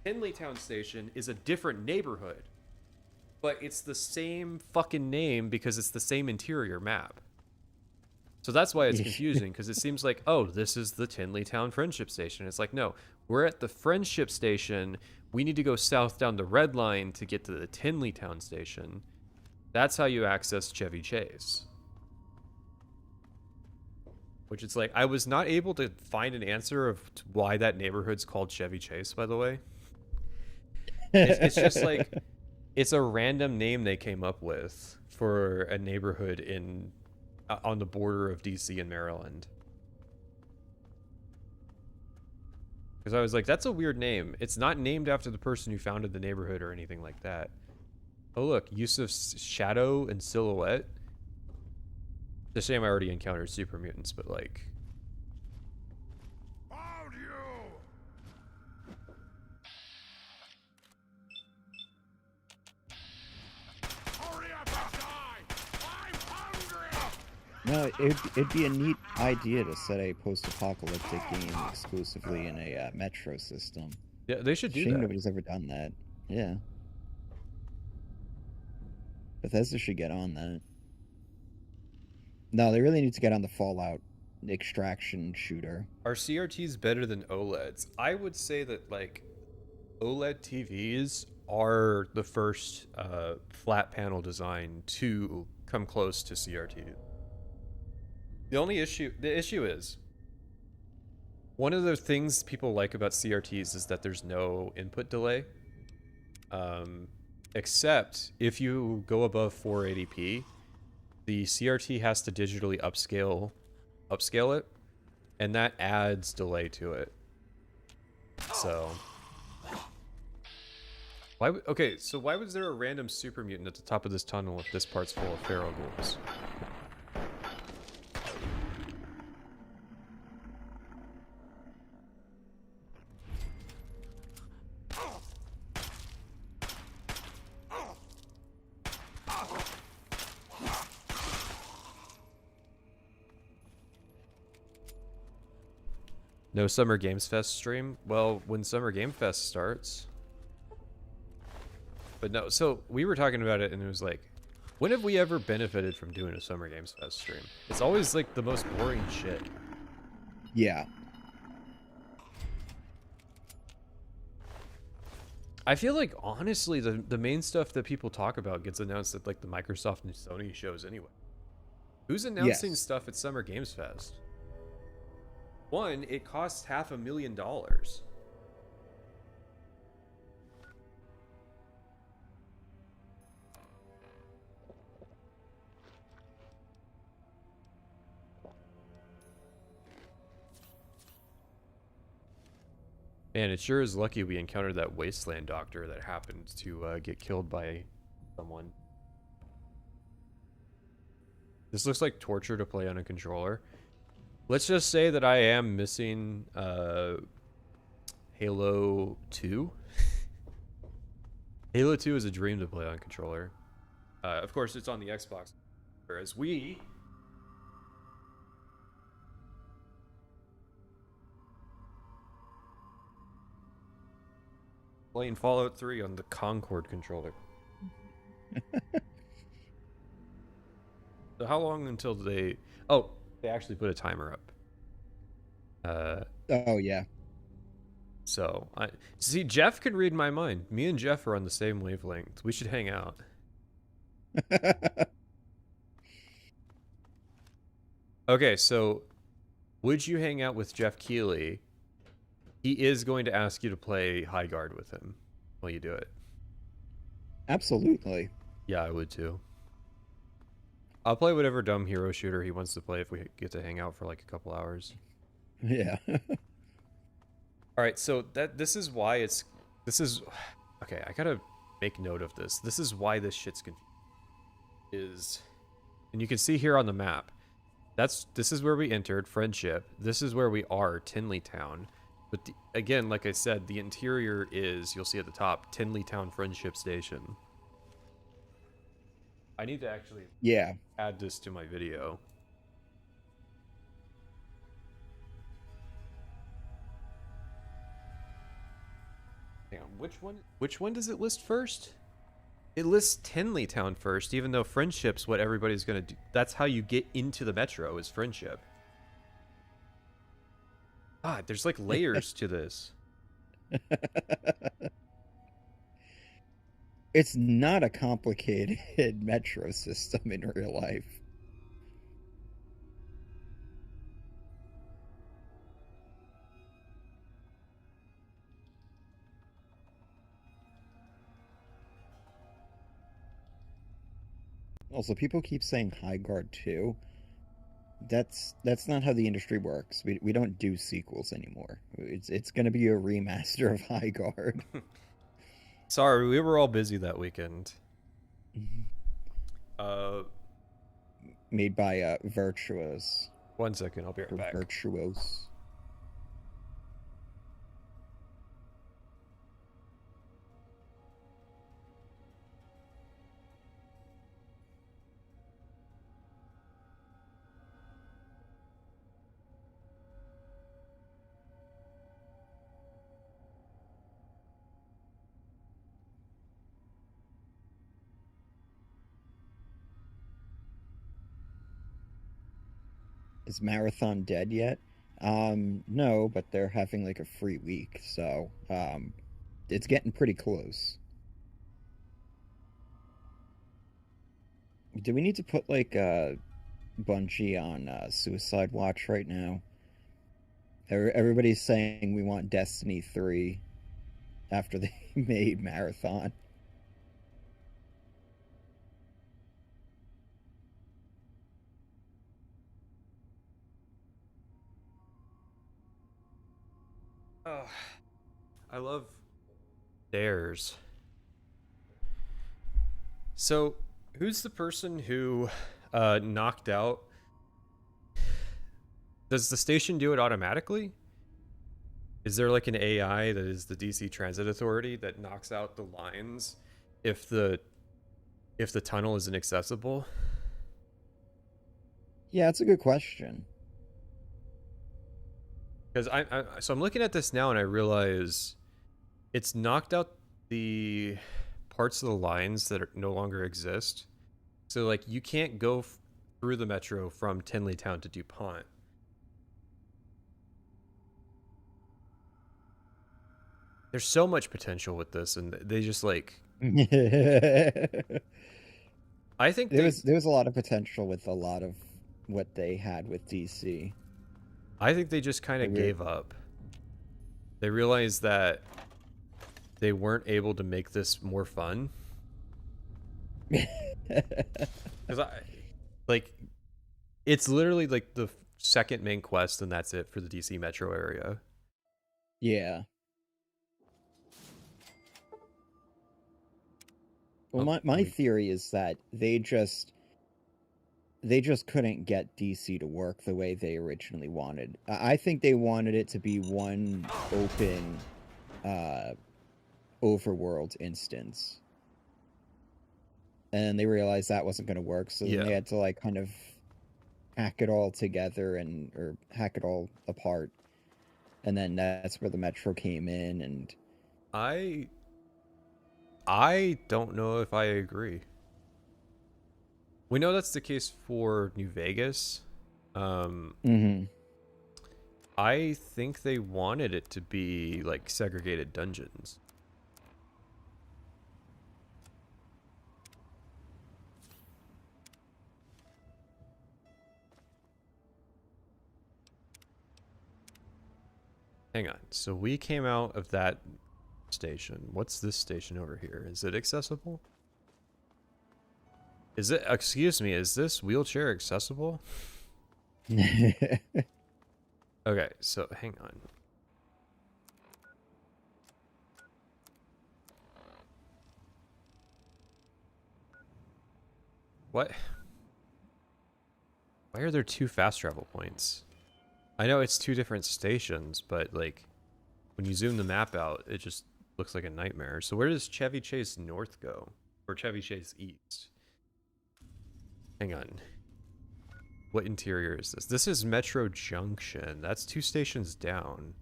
Tinleytown Station is a different neighborhood, but it's the same fucking name because it's the same interior map. So that's why it's confusing, because it seems like, oh, this is the Tinleytown Friendship Station. It's like, no, we're at the Friendship Station. We need to go south down the red line to get to the Tinleytown Station. That's how you access Chevy Chase. Which it's like, I was not able to find an answer of why that neighborhood's called Chevy Chase, by the way. It's just like, it's a random name they came up with for a neighborhood in on the border of DC and Maryland. Because I was like, that's a weird name. It's not named after the person who founded the neighborhood or anything like that. Oh look, use of shadow and silhouette. It's a shame I already encountered super mutants, but like... Found you! Hurry up and die! I'm hungry! No, it'd be a neat idea to set a post-apocalyptic game exclusively in a metro system. Yeah, they should do Shame that. nobody's ever done that. Yeah. Bethesda should get on that. No, they really need to get on the Fallout extraction shooter. Are CRTs better than OLEDs? I would say that, like, OLED TVs are the first flat panel design to come close to CRT. The issue is, one of the things people like about CRTs is that there's no input delay. Except if you go above 480p, the CRT has to digitally upscale it, and that adds delay to it. So why was there a random super mutant at the top of this tunnel if this part's full of feral ghouls? No Summer Games Fest stream? Well, when Summer Game Fest starts. But no, so we were talking about it and it was like, when have we ever benefited from doing a Summer Games Fest stream? It's always like the most boring shit. Yeah. I feel like, honestly, the main stuff that people talk about gets announced at like the Microsoft and Sony shows anyway. Who's announcing Yes. stuff at Summer Games Fest? One, it costs $500,000. Man, it sure is lucky we encountered that wasteland doctor that happened to get killed by someone. This looks like torture to play on a controller. Let's just say that I am missing Halo 2. Halo 2 is a dream to play on controller. Of course, it's on the Xbox. Whereas we... playing Fallout 3 on the Concord controller. So how long until they... Oh, they actually put a timer up. Oh, yeah. So I see Jeff could read my mind. Me and Jeff are on the same wavelength. We should hang out. Okay, so would you hang out with Jeff Keighley? He is going to ask you to play High Guard with him while you do it. Absolutely. Yeah, I would too. I'll play whatever dumb hero shooter he wants to play if we get to hang out for like a couple hours. Yeah. All right, so this is why okay, I gotta make note of this. This is why this shit's confusing. And you can see here on the map, this is where we entered Friendship. This is where we are, Tinley Town. But again, like I said, the interior is, you'll see at the top, Tinley Town Friendship Station. I need to actually add this to my video. Hang on, which one does it list first? It lists Tinley Town first, even though Friendship's what everybody's gonna do. That's how you get into the metro, is Friendship. God, there's like layers to this. It's not a complicated metro system in real life. Also, people keep saying High Guard 2. That's not how the industry works. We don't do sequels anymore. It's going to be a remaster of High Guard. Sorry, we were all busy that weekend. Made by Virtuos. 1 second, I'll be right back. Virtuos. Is Marathon dead yet? No, but they're having like a free week, so it's getting pretty close. Do we need to put like Bungie on Suicide Watch right now? Everybody's saying we want Destiny 3 after they made Marathon. Oh, I love stairs. So, who's the person who knocked out? Does the station do it automatically? Is there like an AI that is the DC Transit Authority that knocks out the lines if the tunnel is inaccessible? Yeah, that's a good question. Because so I'm looking at this now and I realize it's knocked out the parts of the lines that no longer exist. So like you can't go through the metro from Tinley Town to DuPont. There's so much potential with this, and they just like. I think there was a lot of potential with a lot of what they had with DC. I think they just kind of gave up. They realized that they weren't able to make this more fun. Because it's literally like the second main quest, and that's it for the DC metro area. Yeah. Well, my theory is that they just couldn't get DC to work the way they originally wanted. I think they wanted it to be one open overworld instance. And they realized that wasn't going to work, so then they had to like kind of hack it all together or hack it all apart. And then that's where the Metro came in, and I don't know if I agree. We know that's the case for New Vegas. I think they wanted it to be like segregated dungeons. Hang on. So we came out of that station. What's this station over here? Is it accessible? Is it, excuse me, is this wheelchair accessible? Okay, so hang on. What? Why are there 2 fast travel points? I know it's 2 different stations, but like when you zoom the map out, it just looks like a nightmare. So where does Chevy Chase North go? Or Chevy Chase East? Hang on. What interior is this? This is Metro Junction. That's 2 stations down.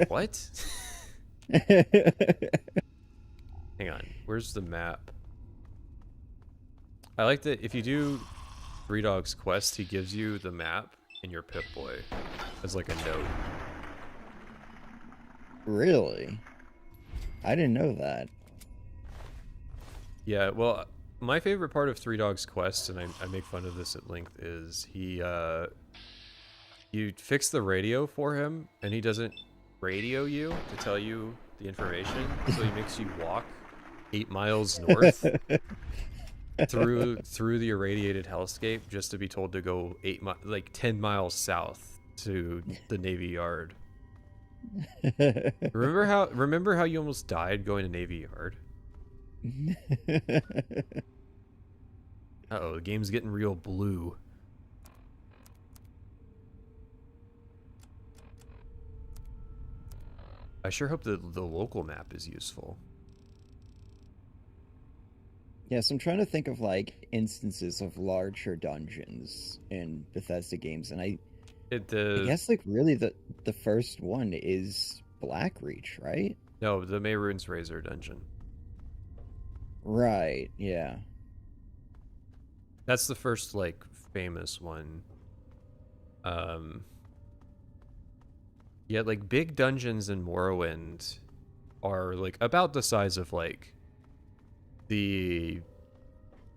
What? Hang on. Where's the map? I like that if you do Three Dogs Quest, he gives you the map in your Pip-Boy as like a note. Really? I didn't know that. Yeah, well, my favorite part of Three Dogs Quest, and I make fun of this at length, is you fix the radio for him, and he doesn't radio you to tell you the information, so he makes you walk 8 miles north through the irradiated hellscape just to be told to go 10 miles south to the Navy Yard. Remember how you almost died going to Navy Yard? Uh-oh, the game's getting real blue. I sure hope that the local map is useful. Yes, I'm trying to think of like instances of larger dungeons in Bethesda games, and I guess like really the first one is Blackreach, right? No, the Mehrunes Razor dungeon. Right, yeah. That's the first like famous one. Yeah, like big dungeons in Morrowind are like about the size of like the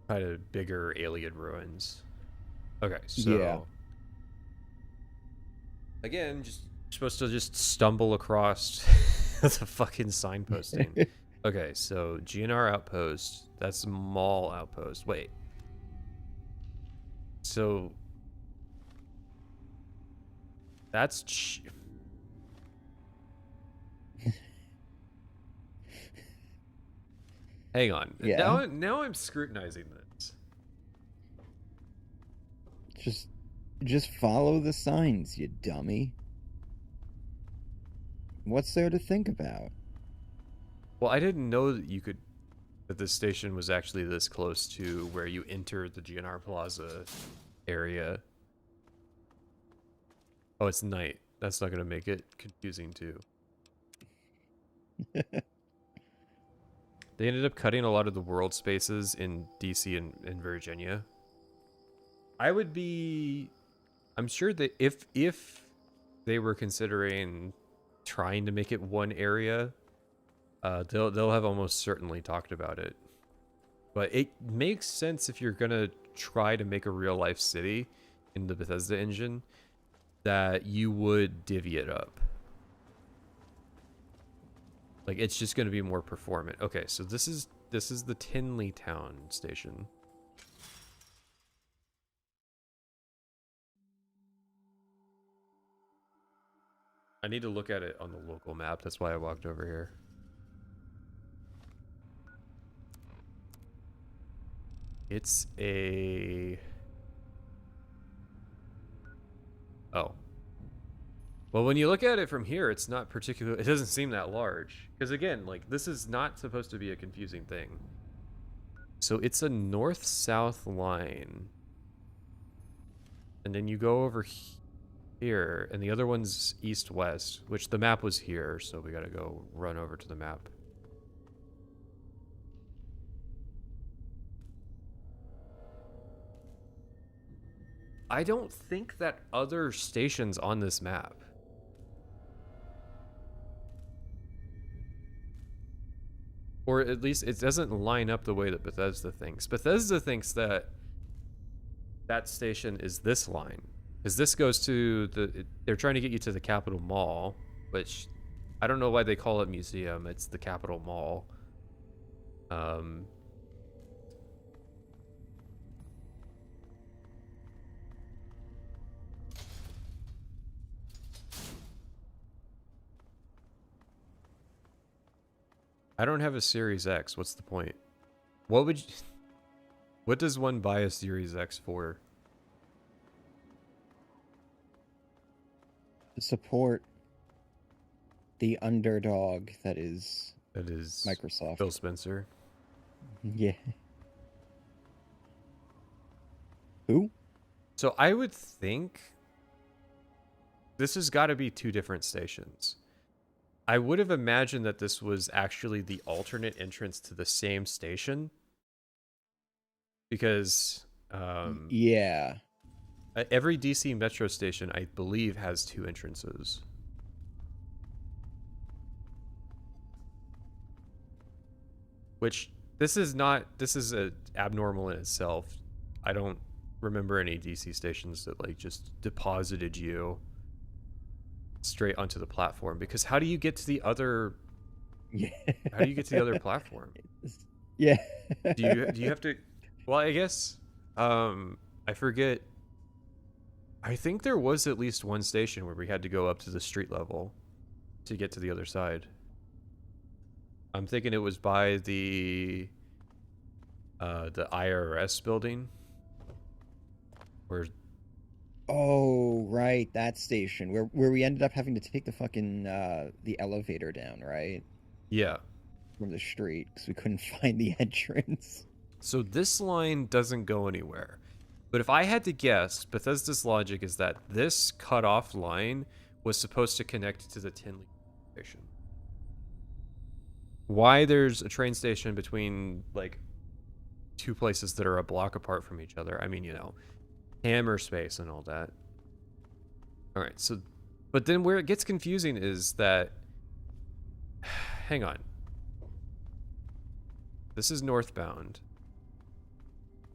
kind of bigger alien ruins. Okay, so Yeah. Again, just supposed to just stumble across the fucking signposting. Okay, so GNR outpost. That's mall outpost. Wait. So that's hang on. Yeah. Now I'm scrutinizing this. Just follow the signs, you dummy. What's there to think about? Well, I didn't know that this station was actually this close to where you enter the GNR Plaza area. Oh, it's night. That's not going to make it confusing too. They ended up cutting a lot of the world spaces in DC and Virginia. I'm sure that if they were considering trying to make it one area, they'll have almost certainly talked about it. But it makes sense if you're gonna try to make a real life city in the Bethesda engine that you would divvy it up. Like it's just gonna be more performant. Okay, so this is the Tinley Town station. I need to look at it on the local map. That's why I walked over here. It's a... Oh. Well, when you look at it from here, it's not particular. It doesn't seem that large. Because again, like, this is not supposed to be a confusing thing. So it's a north-south line. And then you go over here, and the other one's east-west, which the map was here, so we gotta go run over to the map. I don't think that other stations on this map. Or at least it doesn't line up the way that Bethesda thinks. Bethesda thinks that that station is this line. Because this goes to they're trying to get you to the Capitol Mall, which I don't know why they call it museum. It's the Capitol Mall. I don't have a Series X. What's the point? What does one buy a Series X for? To support the underdog that is Microsoft. Phil Spencer. Yeah. Who? So I would think this has got to be two different stations. I would have imagined that this was actually the alternate entrance to the same station. Because yeah. Every DC Metro station, I believe, has two entrances. Which, this is abnormal in itself. I don't remember any DC stations that, like, just deposited you straight onto the platform. Because how do you get to the other... Yeah. How do you get to the other platform? Yeah. Do you have to... Well, I guess... I forget... I think there was at least one station where we had to go up to the street level to get to the other side. I'm thinking it was by the IRS building. Where... Oh, right, that station where we ended up having to take the fucking the elevator down, right? Yeah. From the street because we couldn't find the entrance. So this line doesn't go anywhere. But if I had to guess, Bethesda's logic is that this cutoff line was supposed to connect to the Tinley station. Why there's a train station between, like, two places that are a block apart from each other? I mean, you know, hammer space and all that. All right, so, but then where it gets confusing is that, hang on. This is northbound.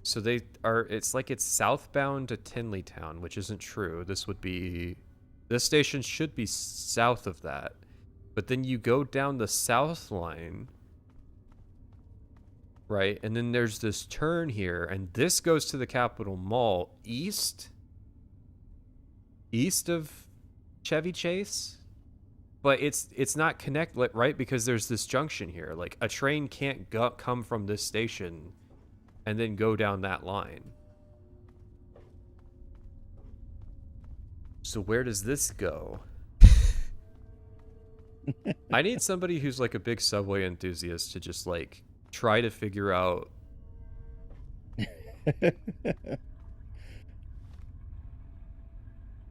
So it's like it's southbound to Tinleytown, which isn't true. This station should be south of that. But then you go down the south line, right? And then there's this turn here, and this goes to the Capitol Mall east of Chevy Chase. But it's not right? Because there's this junction here. Like, a train can't come from this station and then go down that line. So where does this go? I need somebody who's like a big subway enthusiast to just like try to figure out.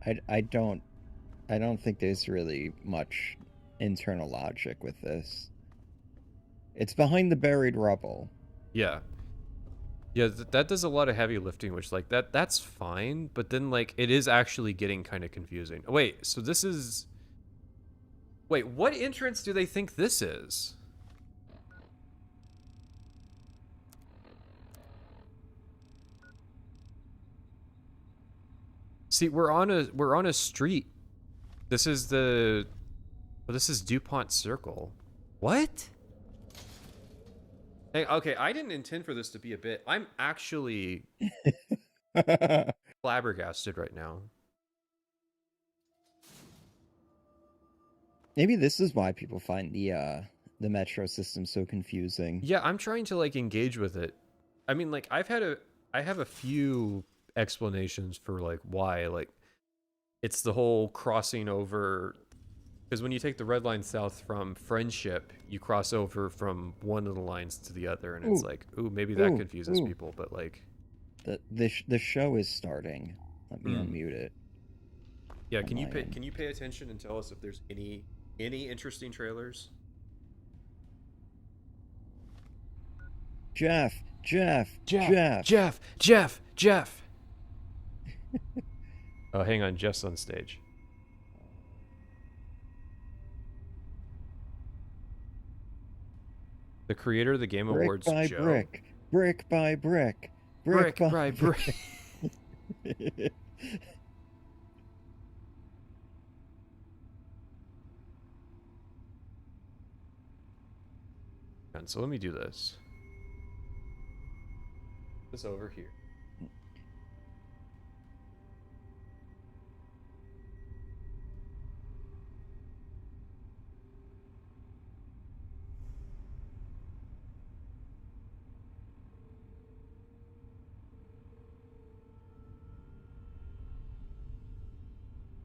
I don't think there's really much internal logic with this. It's behind the buried rubble. Yeah. Yeah, that does a lot of heavy lifting, which, like, that's fine, but then, like, it is actually getting kind of confusing. Wait, so this is... Wait, what entrance do they think this is? See, we're on a street. This is this is DuPont Circle. What? Hey, okay, I didn't intend for this to be a bit. I'm actually flabbergasted right now. Maybe this is why people find the metro system so confusing. Yeah, I'm trying to like engage with it. I mean, like I have a few explanations for like why, like it's the whole crossing over. Because when you take the red line south from Friendship, you cross over from one of the lines to the other, and it's like, ooh, maybe that confuses people. But like, the show is starting. Let me unmute it. Yeah, can you pay attention and tell us if there's any interesting trailers? Jeff. Oh, hang on, Jeff's on stage. The creator of the Game Brick Awards, by Joe. brick by brick, brick Brick by by brick. brick. So let me do this. This over here.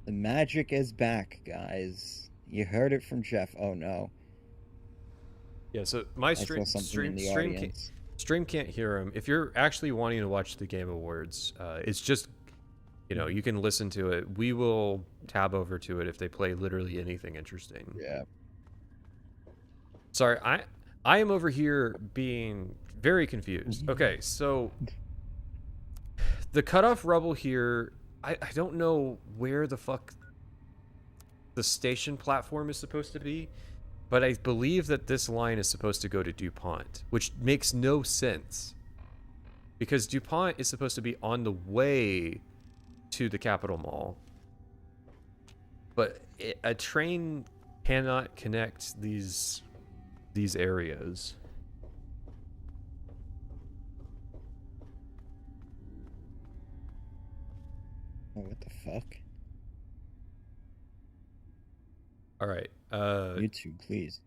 The magic is back, guys. You heard it from Jeff. Oh no, Yeah, so my I saw something in the audience. stream can't hear him. If you're actually wanting to watch the Game Awards, it's just, you can listen to it. We will tab over to it if they play literally anything interesting. Yeah. Sorry, I am over here being very confused. Okay, so the cutoff rubble here, I don't know where the fuck the station platform is supposed to be, but I believe that this line is supposed to go to DuPont, which makes no sense. Because DuPont is supposed to be on the way to the Capitol Mall. But a train cannot connect these areas. Oh, what the fuck? All right. YouTube, please.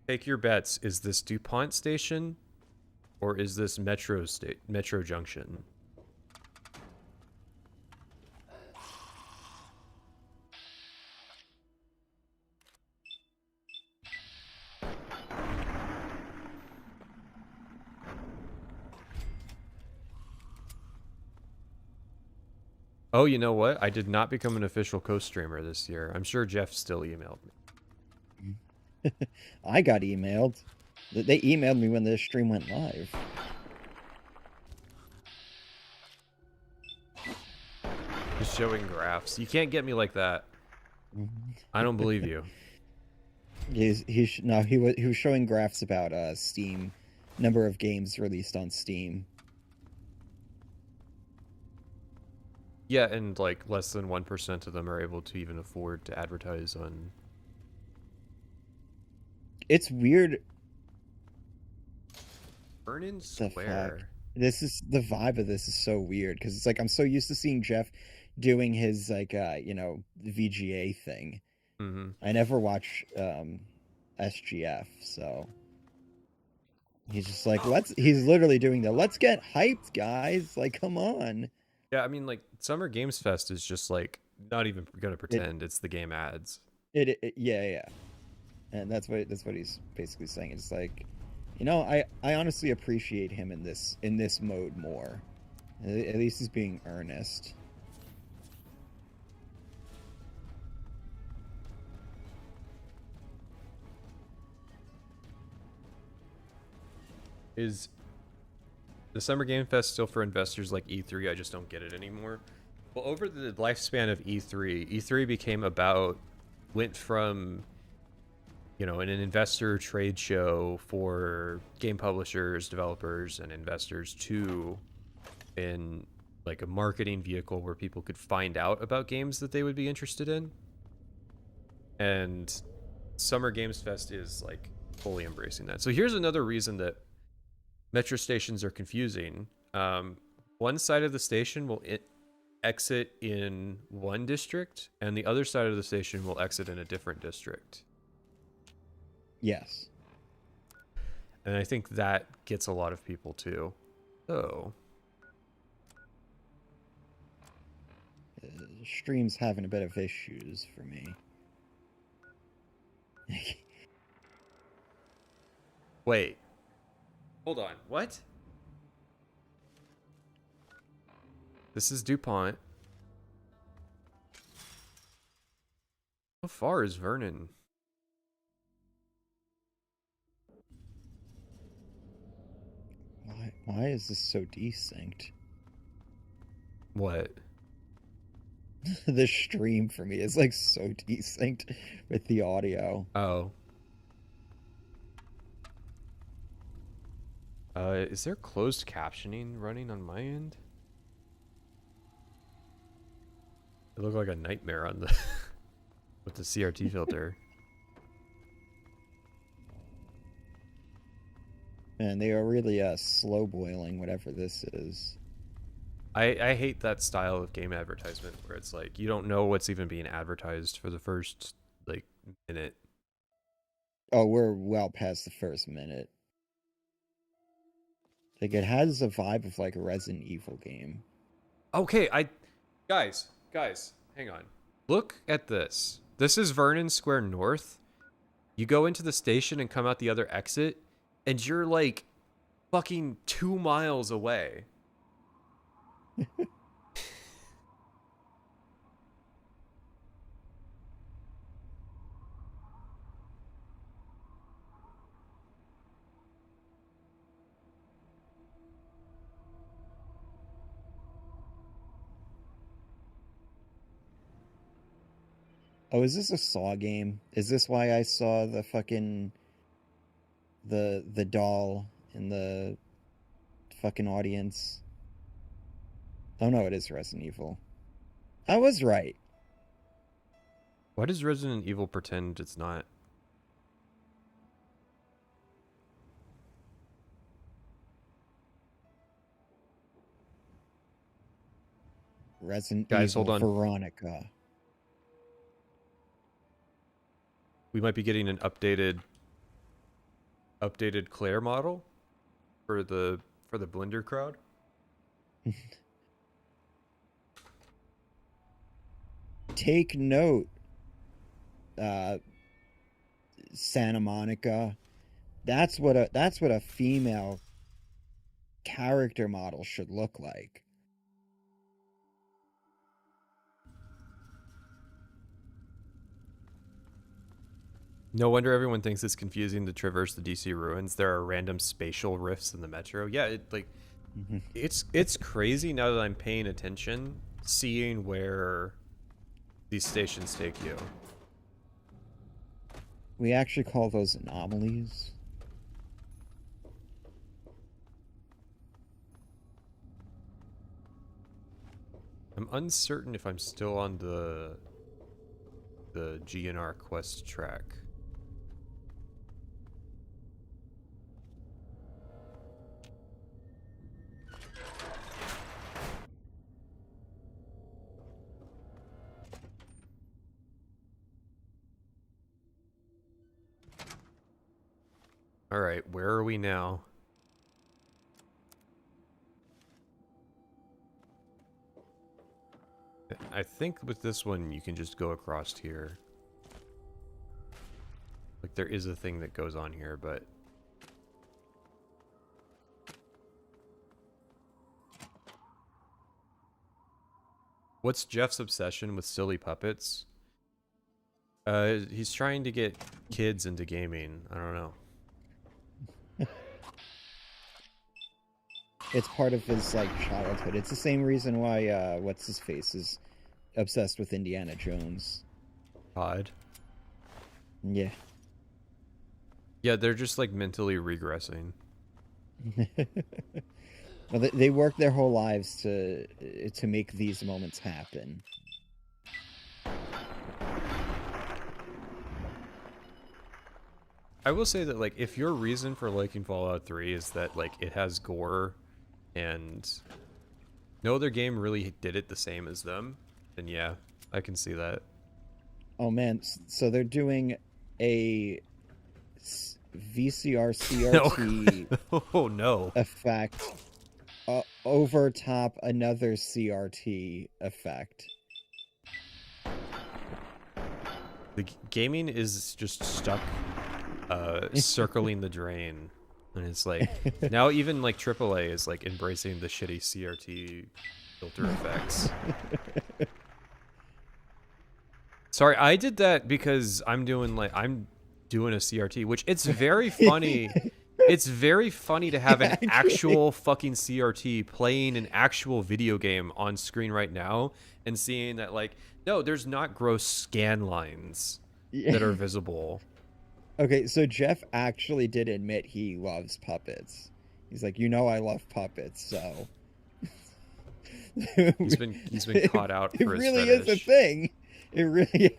Take your bets. Is this DuPont station or is this Metro Junction? Oh, you know what? I did not become an official co-streamer this year. I'm sure Jeff still emailed me. I got emailed. They emailed me when the stream went live. Just showing graphs. You can't get me like that. I don't believe you. He was showing graphs about Steam, number of games released on Steam. Yeah, and like less than 1% of them are able to even afford to advertise on. It's weird. Vernon Square. This is the vibe of this is so weird because it's like I'm so used to seeing Jeff doing his like VGA thing. Mm-hmm. I never watch SGF, so he's just like he's literally doing the let's get hyped, guys. Like, come on. Yeah, I mean, like Summer Games Fest is just like not even gonna pretend it's the game ads. Yeah, and that's what he's basically saying. It's like, I honestly appreciate him in this mode more. At least he's being earnest. Is the Summer Game Fest still for investors like E3? I just don't get it anymore. Well, over the lifespan of E3 went from, an investor trade show for game publishers, developers, and investors to in like a marketing vehicle where people could find out about games that they would be interested in. And Summer Games Fest is like fully embracing that. So here's another reason that metro stations are confusing. One side of the station will exit in one district, and the other side of the station will exit in a different district. Yes. And I think that gets a lot of people too. Oh. Stream's having a bit of issues for me. Wait. Hold on. What? This is DuPont. How far is Vernon? Why is this so desynced? What? The stream for me is like so desynced with the audio. Oh. Is there closed captioning running on my end? It looked like a nightmare on the with the CRT filter. And they are really slow boiling whatever this is. I hate that style of game advertisement where it's like you don't know what's even being advertised for the first like minute. Oh, we're well past the first minute. Like it has a vibe of like a Resident Evil game. Okay, guys, hang on. Look at this. This is Vernon Square North. You go into the station and come out the other exit, and you're like fucking 2 miles away. Oh, is this a Saw game? Is this why I saw the fucking the doll in the fucking audience? Oh no, it is Resident Evil. I was right. Why does Resident Evil pretend it's not? Resident Guys, Evil hold on. Veronica. We might be getting an updated Claire model for the Blender crowd. Take note, Santa Monica. That's what a female character model should look like. No wonder everyone thinks it's confusing to traverse the DC ruins. There are random spatial rifts in the metro. Yeah, it's crazy now that I'm paying attention, seeing where these stations take you. We actually call those anomalies. I'm uncertain if I'm still on the GNR quest track. All right, where are we now? I think with this one, you can just go across here. Like, there is a thing that goes on here, but... What's Jeff's obsession with silly puppets? He's trying to get kids into gaming. I don't know. It's part of his like childhood. It's the same reason why what's his face is obsessed with Indiana Jones. Odd. Yeah. Yeah, they're just like mentally regressing. Well, they work their whole lives to make these moments happen. I will say that, like, if your reason for liking Fallout 3 is that, like, it has gore and no other game really did it the same as them, then yeah, I can see that. Oh man, so they're doing a VCR CRT Oh no. effect over top another CRT effect. The gaming is just stuck circling the drain. And it's like, now even like AAA is like embracing the shitty CRT filter effects. Sorry, I did that because I'm doing a CRT, which it's very funny It's very funny to have an Actually. actual fucking CRT playing an actual video game on screen right now and seeing that, like, no, there's not gross scan lines that are visible. Okay, so Jeff actually did admit he loves puppets. He's like, I love puppets, so He's been caught out for it his really fetish. is a thing. It really.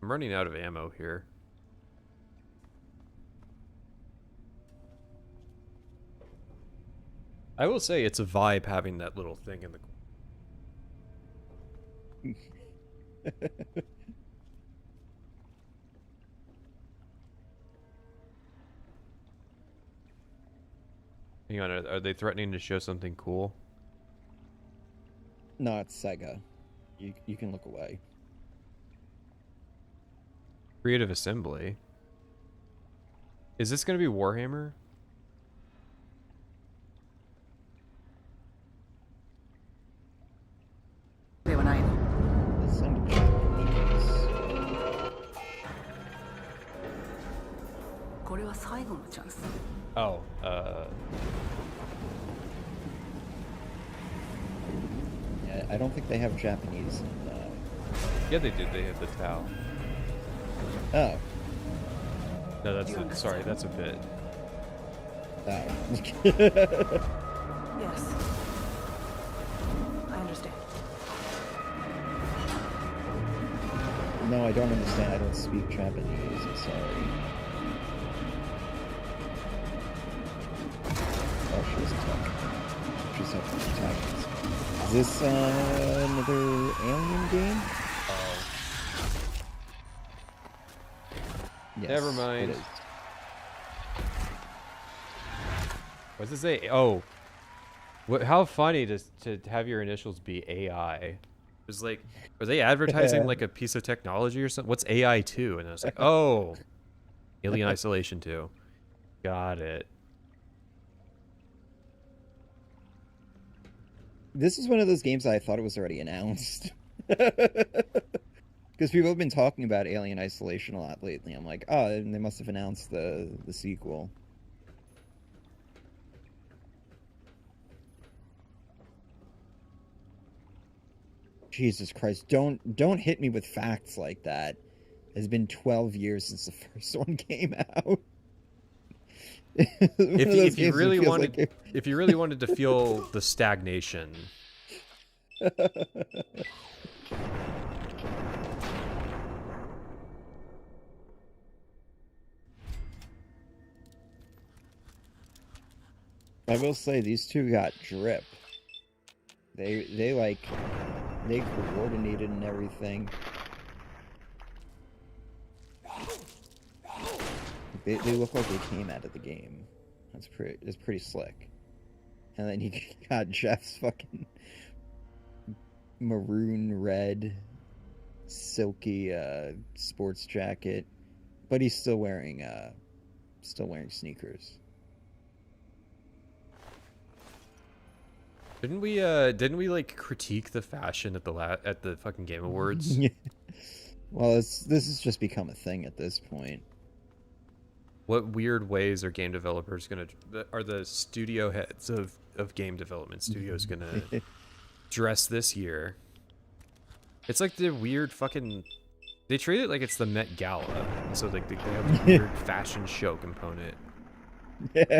I'm running out of ammo here. I will say it's a vibe having that little thing in the. Hang on, are they threatening to show something cool? No, it's Sega. You can look away. Creative Assembly. Is this going to be Warhammer? Let's send it Japanese. これは最後のチャンス。 Oh, Yeah, I don't think they have Japanese. yeah, they did. They had the Tau. Oh. No, that's a, sorry, that's a bit. Oh. Yes. I understand. No, I don't understand. I don't speak Japanese. I'm sorry. Oh, she doesn't talk. She's not protagonists. Is this another Alien game? Yes, Never mind. it is. What's this say? Oh, what? How funny to have your initials be AI. It was like, are they advertising like a piece of technology or something? What's AI 2? And I was like, oh, Alien Isolation 2. Got it. This is one of those games that I thought it was already announced. Because people have been talking about Alien Isolation a lot lately. I'm like, oh, they must have announced the sequel. Jesus Christ, don't hit me with facts like that. It's been 12 years since the first one came out. If you really wanted, if you really wanted to feel the stagnation. I will say these two got drip. They coordinated and everything. They look like they came out of the game. It's pretty slick. And then you got Jeff's fucking maroon red silky sports jacket, but he's still wearing sneakers. Didn't we like critique the fashion at the fucking Game Awards? Yeah. Well, this has just become a thing at this point. What weird ways are game developers are the studio heads of game development studios gonna dress this year? It's like the weird fucking, they treat it like it's the Met Gala, and so like they have this weird fashion show component. Yeah.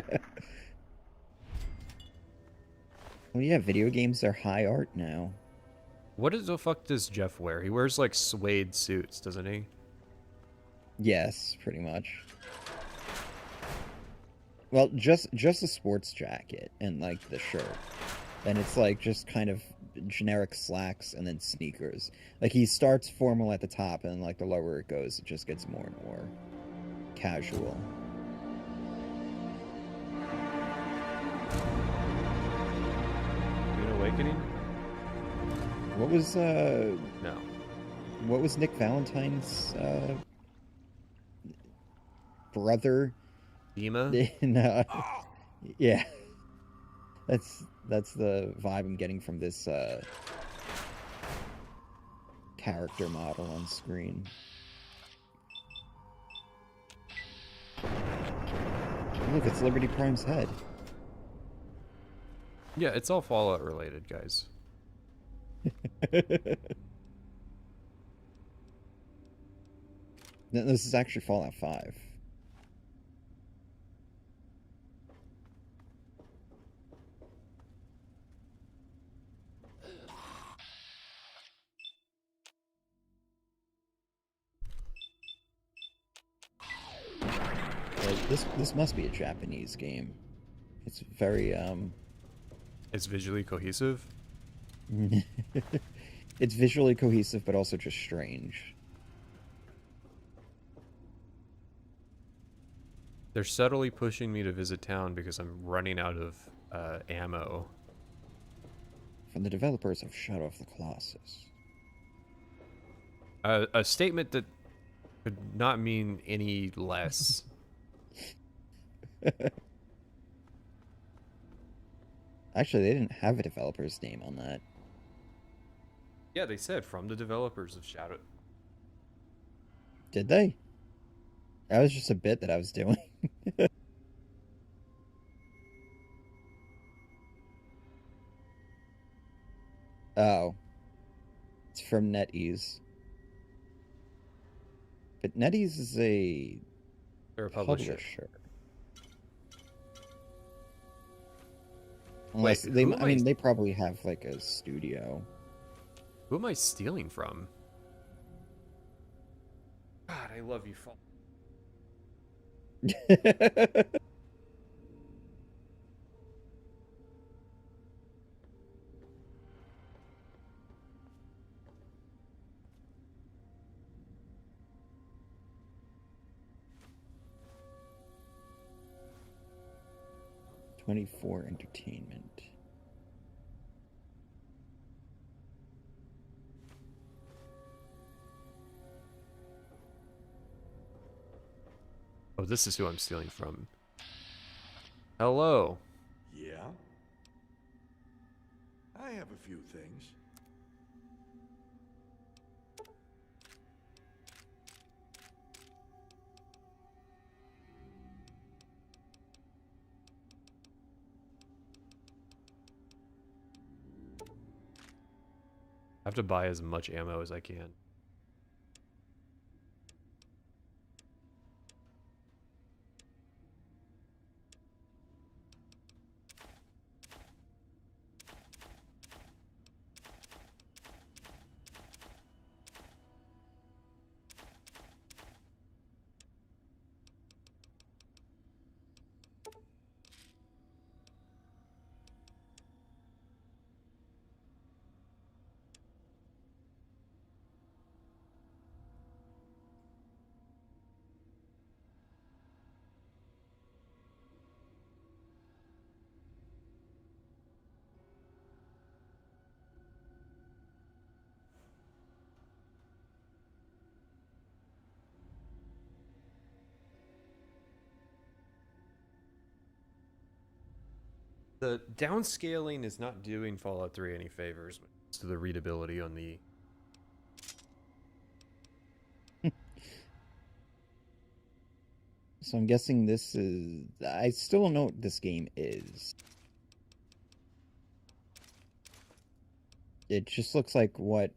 Well, yeah, video games are high art now. What the fuck does Jeff wear? He wears like suede suits, doesn't he? Yes, pretty much. Well, just a sports jacket and like the shirt. And it's like just kind of generic slacks and then sneakers. Like he starts formal at the top and like the lower it goes, it just gets more and more casual. Dune Awakening? What was No. what was Nick Valentine's brother? Dima? No. Yeah. That's the vibe I'm getting from this character model on screen. Look, it's Liberty Prime's head. Yeah, it's all Fallout related, guys. No, this is actually Fallout 5. This must be a Japanese game. It's very It's visually cohesive. it's visually cohesive, but also just strange. They're subtly pushing me to visit town because I'm running out of ammo. From the developers of Shadow of the Colossus. A statement that could not mean any less. Actually, they didn't have a developer's name on that. Yeah, they said from the developers of Shadow. Did they? That was just a bit that I was doing. Oh. It's from NetEase. But NetEase is a They're a publisher. publisher. Unless Wait, they, who am I mean, they probably have like a studio. Who am I stealing from? God, I love you, Fall. '24 Entertainment. Oh, this is who I'm stealing from. Hello. Yeah? I have a few things. I have to buy as much ammo as I can. The downscaling is not doing Fallout 3 any favors when it comes to the readability on the... So I'm guessing this is... I still don't know what this game is. It just looks like what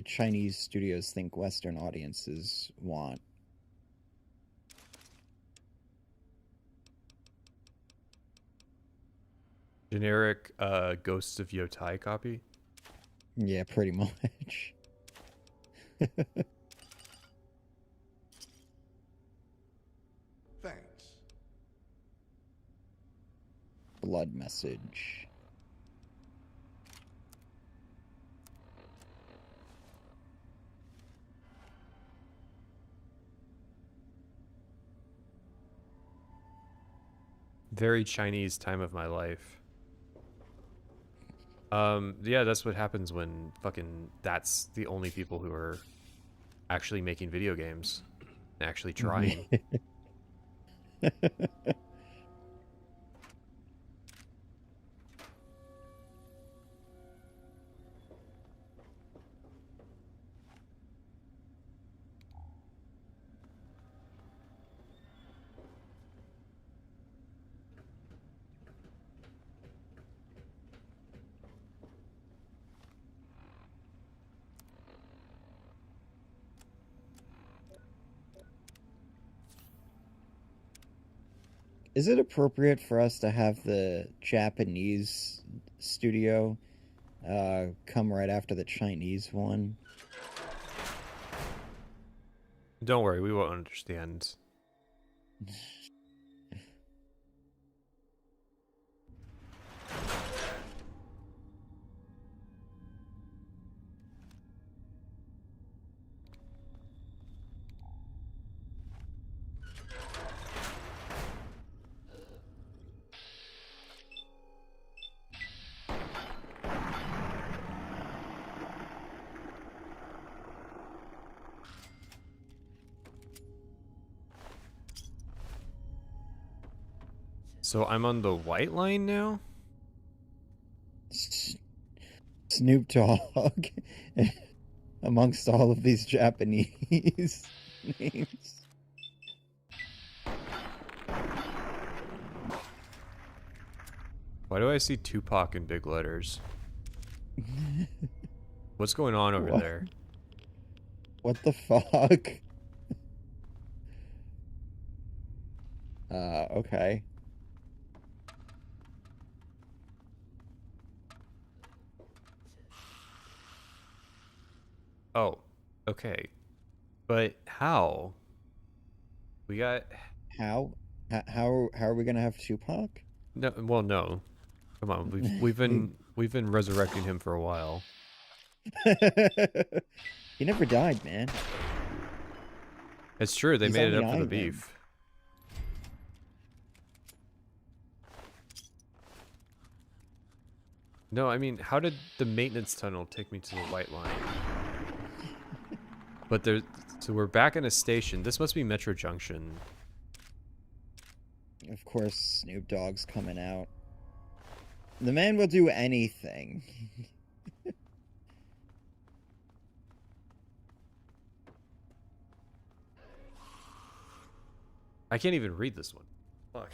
Chinese studios think Western audiences want. Generic Ghosts of Yotai copy? Yeah, pretty much. Thanks. Blood message. Very Chinese time of my life. Yeah, that's what happens when fucking that's the only people who are actually making video games. Actually trying. Is it appropriate for us to have the Japanese studio come right after the Chinese one? Don't worry, we won't understand. So I'm on the white line now? Snoop Dogg amongst all of these Japanese names. Why do I see Tupac in big letters? What's going on over What? there? What the fuck? Okay. Oh, okay. But how? We got How? How are we gonna have Tupac? no. Well, no. Come on, we've been resurrecting him for a while. He never died, man. It's true. They He's made on it the up for the island. beef. No, I mean, how did the maintenance tunnel take me to the white line? But there, so we're back in a station. This must be Metro Junction. Of course, Snoop Dogg's coming out. The man will do anything. I can't even read this one. Fuck.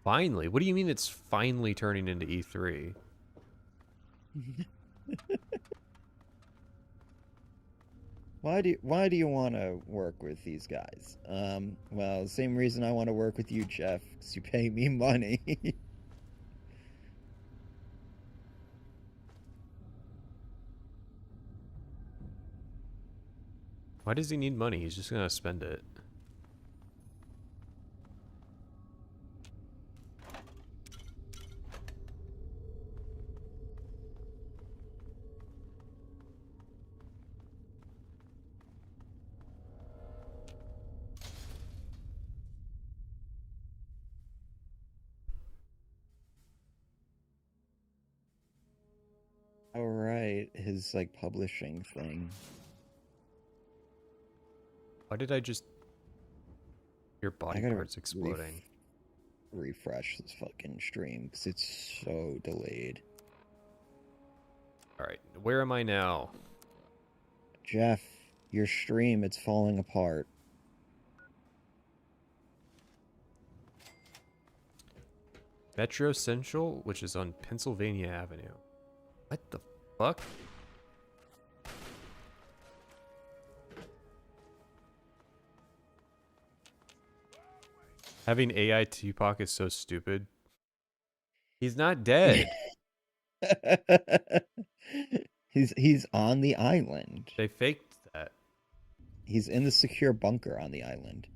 Finally? What do you mean it's finally turning into E3? Why do you want to work with these guys? Well, same reason I want to work with you, Jeff, because you pay me money. Why does he need money? He's just gonna spend it. All right, his like publishing thing. Why did I just... Your body I gotta parts exploding. Refresh this fucking stream because it's so delayed. Alright, where am I now? Jeff, your stream, it's falling apart. Metro Central, which is on Pennsylvania Avenue. What the fuck? Having AI Tupac is so stupid. He's not dead. He's on the island. They faked that. He's in the secure bunker on the island.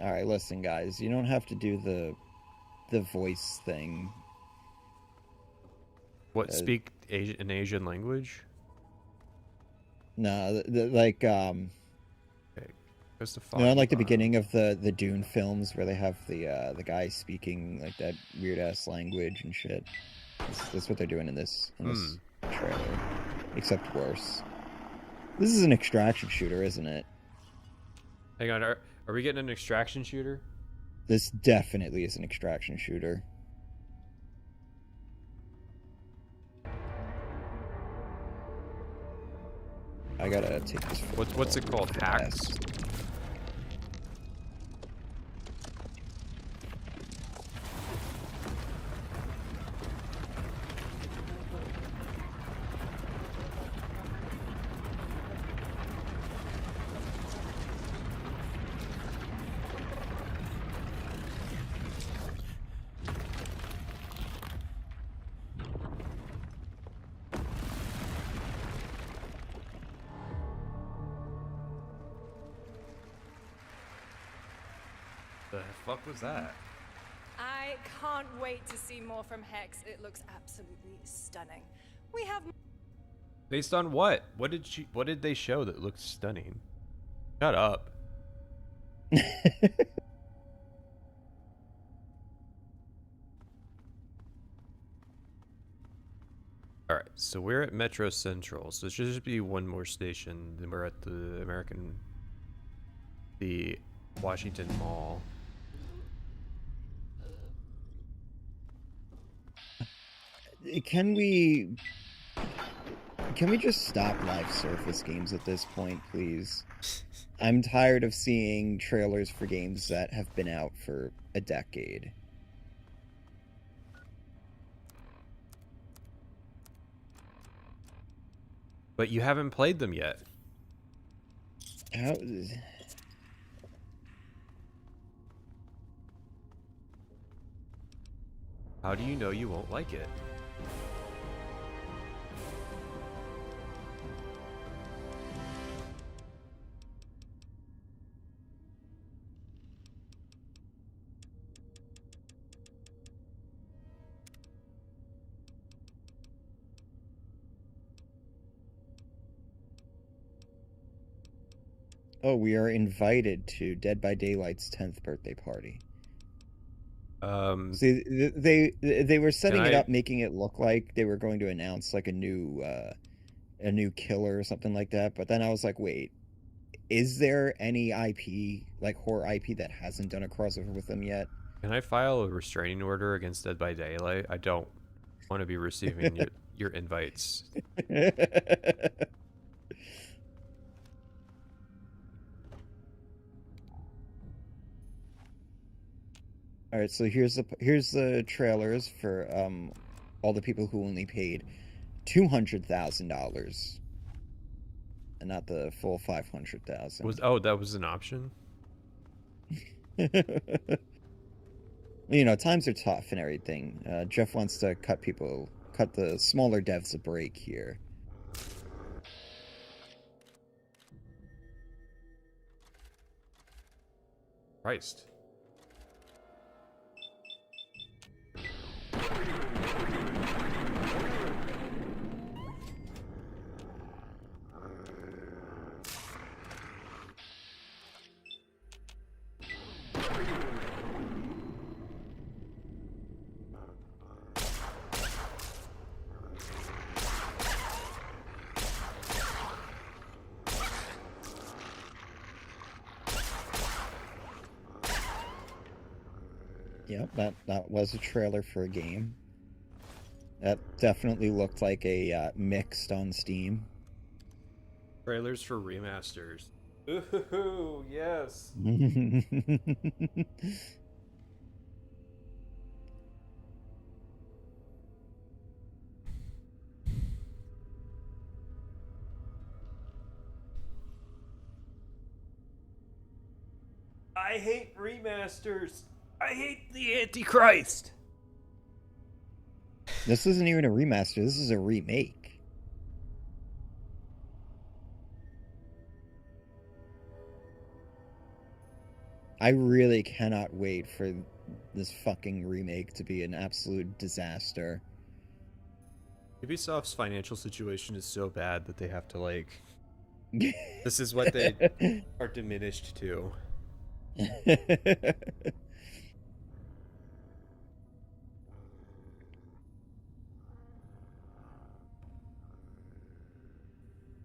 All right, listen, guys. You don't have to do the voice thing. What, speak an Asian language? No, like Okay. Goes to you know, like the fine. beginning of the Dune films where they have the guy speaking like that weird ass language and shit. That's what they're doing in this trailer, except worse. This is an extraction shooter, isn't it? Hang on, are we getting an extraction shooter? This definitely is an extraction shooter. I gotta take this. What's it called? Hacks? The fuck was that? I can't wait to see more from Hex. It looks absolutely stunning. We have Based on what? What did they show that looked stunning? Shut up. Alright, so we're at Metro Central, so it should just be one more station. Then we're at the Washington Mall. Can we just stop live surface games at this point, please? I'm tired of seeing trailers for games that have been out for a decade. But you haven't played them yet. How... How do you know you won't like it? Oh, we are invited to Dead by Daylight's 10th birthday party. See, they were setting it up, making it look like they were going to announce like a new killer or something like that. But then I was like, wait, is there any IP, like horror IP, that hasn't done a crossover with them yet? Can I file a restraining order against Dead by Daylight? I don't want to be receiving your invites. All right, so here's the trailers for all the people who only paid $200,000, and not the full 500,000. That was an option? You know, times are tough and everything. Jeff wants to cut the smaller devs a break here. Christ. Yep, that was a trailer for a game. That definitely looked like a mixed on Steam. Trailers for remasters. Ooh, yes. I hate remasters. I hate the Antichrist. This isn't even a remaster. This is a remake. I really cannot wait for this fucking remake to be an absolute disaster. Ubisoft's financial situation is so bad that they have to, like... This is what they are diminished to.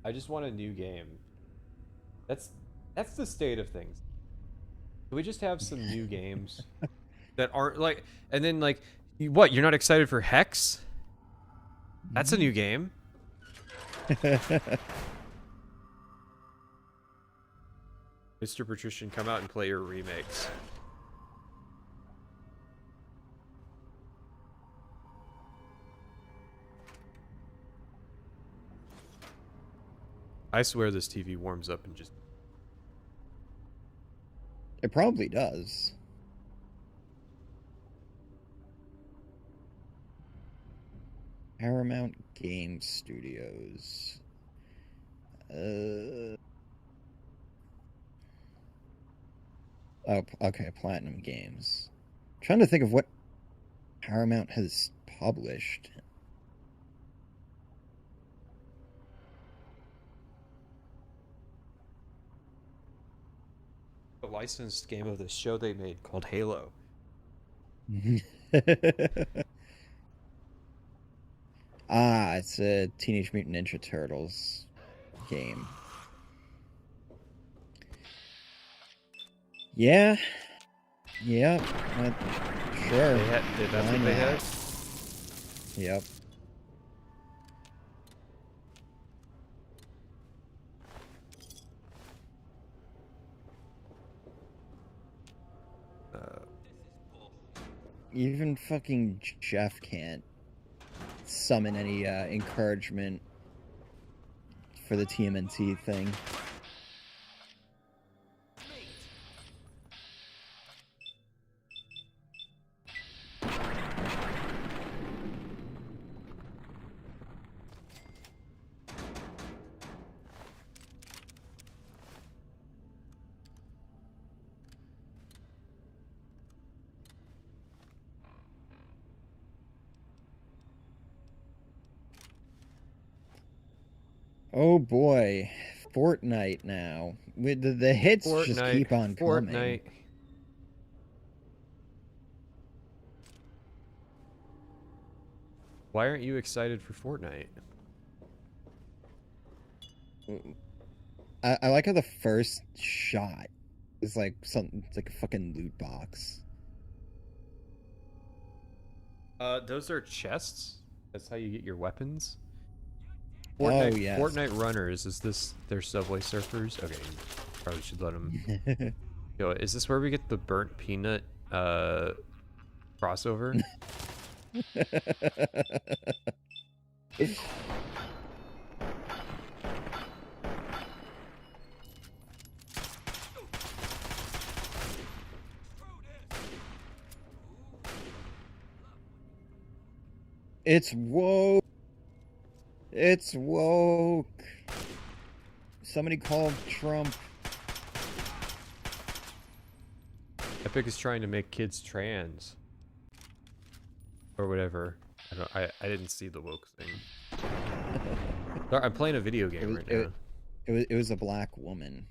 I just want a new game. That's the state of things. Can we just have some new games that aren't like, and then like, what? You're not excited for Hex? That's a new game. Mr. Patrician, come out and play your remakes. I swear this TV warms up and just... It probably does. Paramount Game Studios. Oh, okay, Platinum Games. Trying to think of what Paramount has published. A licensed game of the show they made called Halo. It's a Teenage Mutant Ninja Turtles game. Yeah. Yeah. Sure. That's what they had? Yep. Even fucking Jeff can't summon any encouragement for the TMNT thing. Oh boy, Fortnite now. With the hits just keep on coming. Fortnite. Why aren't you excited for Fortnite? I like how the first shot is like something. It's like a fucking loot box. Those are chests. That's how you get your weapons. Fortnite, Oh, yes. Fortnite runners. Is this their Subway Surfers? Okay, probably should let them. Yo, is this where we get the burnt peanut crossover? It's woke. It's woke. Somebody called Trump. Epic is trying to make kids trans. Or whatever. I didn't see the woke thing. Sorry, I'm playing a video game right now. It was a black woman.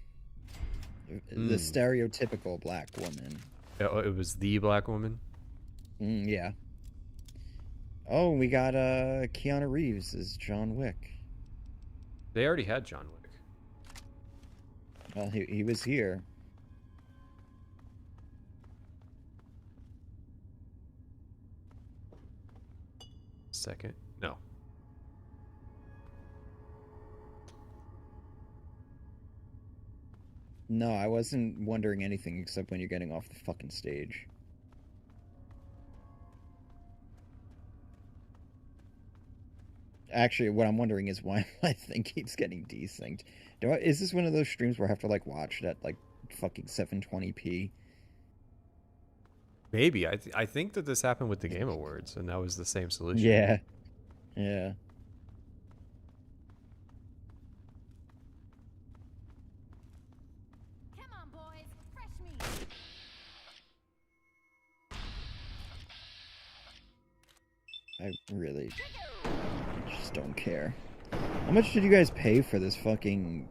The stereotypical black woman. It was the black woman? Yeah. Oh, we got Keanu Reeves as John Wick. They already had John Wick. Well, he was here. Second? No. No, I wasn't wondering anything except when you're getting off the fucking stage. Actually, what I'm wondering is why my thing keeps getting desynced. Is this one of those streams where I have to like watch it at like fucking 720p? Maybe. I think that this happened with the Game Awards, and that was the same solution. Yeah. Yeah. Come on, boys. Fresh meat. I really just don't care. How much did you guys pay for this fucking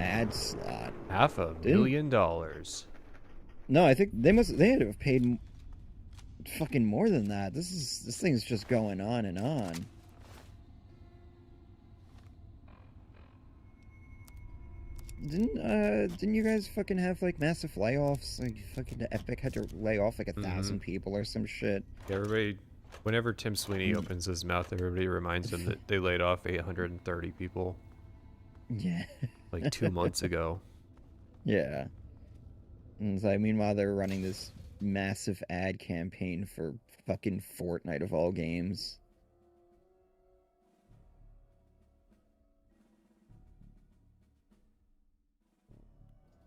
ad slot? $500 million. No, I think they had to have paid fucking more than that. This thing's just going on and on. Didn't you guys fucking have like massive layoffs? Like fucking Epic had to lay off like 1,000 people or some shit. Everybody, whenever Tim Sweeney opens his mouth, everybody reminds him that they laid off 830 people Yeah. like 2 months ago. Yeah. And it's like, meanwhile, they're running this massive ad campaign for fucking Fortnite of all games.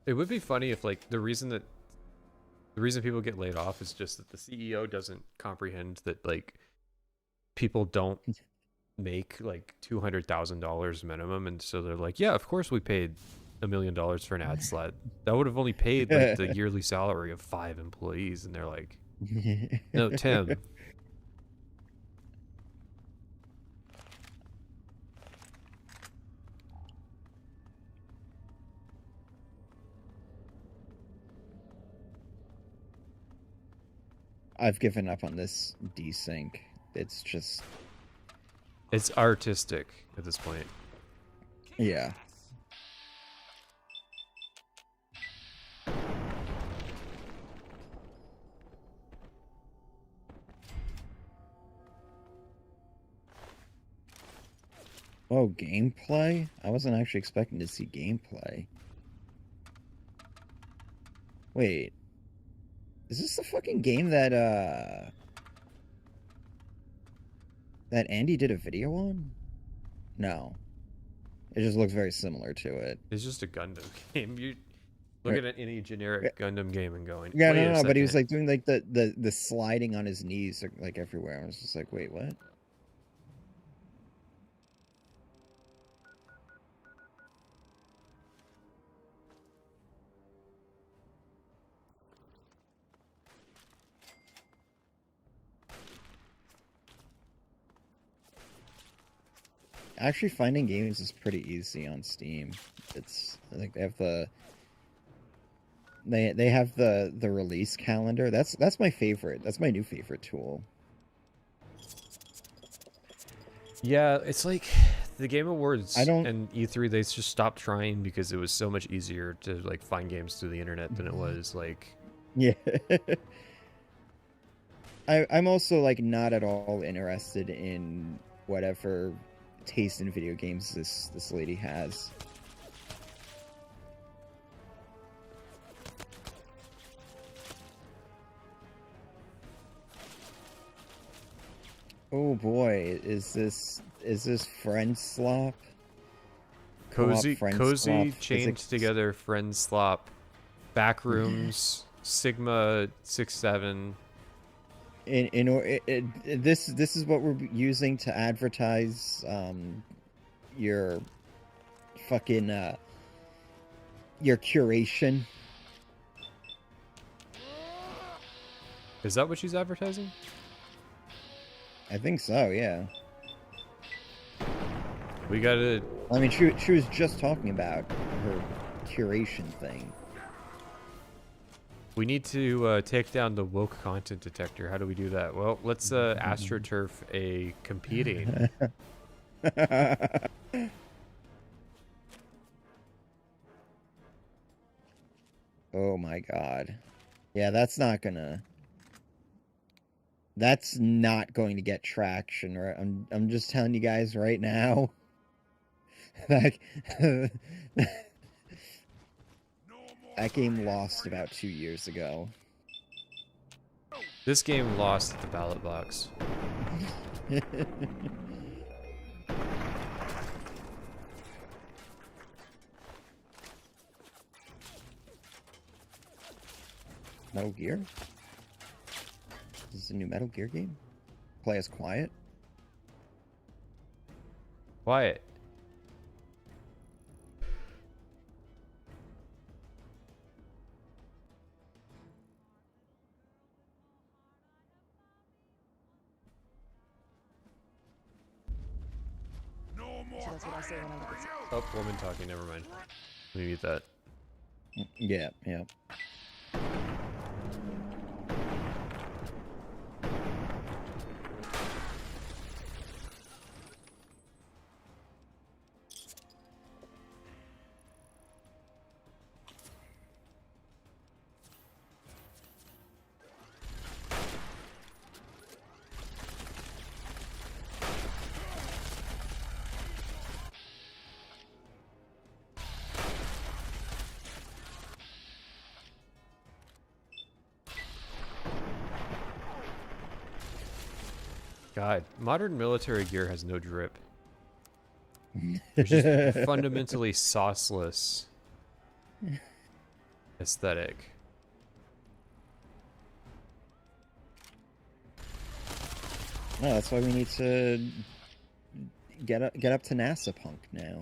It would be funny if like the reason people get laid off is just that the CEO doesn't comprehend that like people don't make like $200,000 minimum, and so they're like, yeah, of course we paid $1 million for an ad slot. That would have only paid like the yearly salary of 5 employees, and they're like, no, Tim. I've given up on this desync. It's just... It's artistic at this point. Yeah. Oh, gameplay? I wasn't actually expecting to see gameplay. Wait. Is this the fucking game that Andy did a video on? No. It just looks very similar to it. It's just a Gundam game. You look at any generic Gundam game and going, Yeah, wait a no, but he was second. like doing like the sliding on his knees like everywhere. I was just like, wait, what? Actually, finding games is pretty easy on Steam. It's like they have the release calendar. That's my favorite. That's my new favorite tool. Yeah, it's like the Game Awards I don't- and E3, they just stopped trying because it was so much easier to like find games through the internet than it was like... Yeah. I'm also like not at all interested in whatever taste in video games this lady has. Oh boy, is this friend slop? Cozy, friend cozy swap chained physics. together friend slop, backrooms, Sigma 6-7. This is what we're using to advertise your fucking your curation. Is that what she's advertising? I think so, yeah. We gotta... I mean, she was just talking about her curation thing. We need to take down the woke content detector. How do we do that? Well, let's AstroTurf a competing. Oh my god. Yeah, that's not going to get traction, right? I'm just telling you guys right now. Like that game lost about 2 years ago. This game lost at the ballot box. Metal Gear? Is this a new Metal Gear game? Play as Quiet? Quiet. So that's what I say when I look at Oh, woman talking. Never mind. Let me mute that. Yeah, yeah. God, modern military gear has no drip. It's just fundamentally sauceless aesthetic. No, that's why we need to get up to NASA punk now.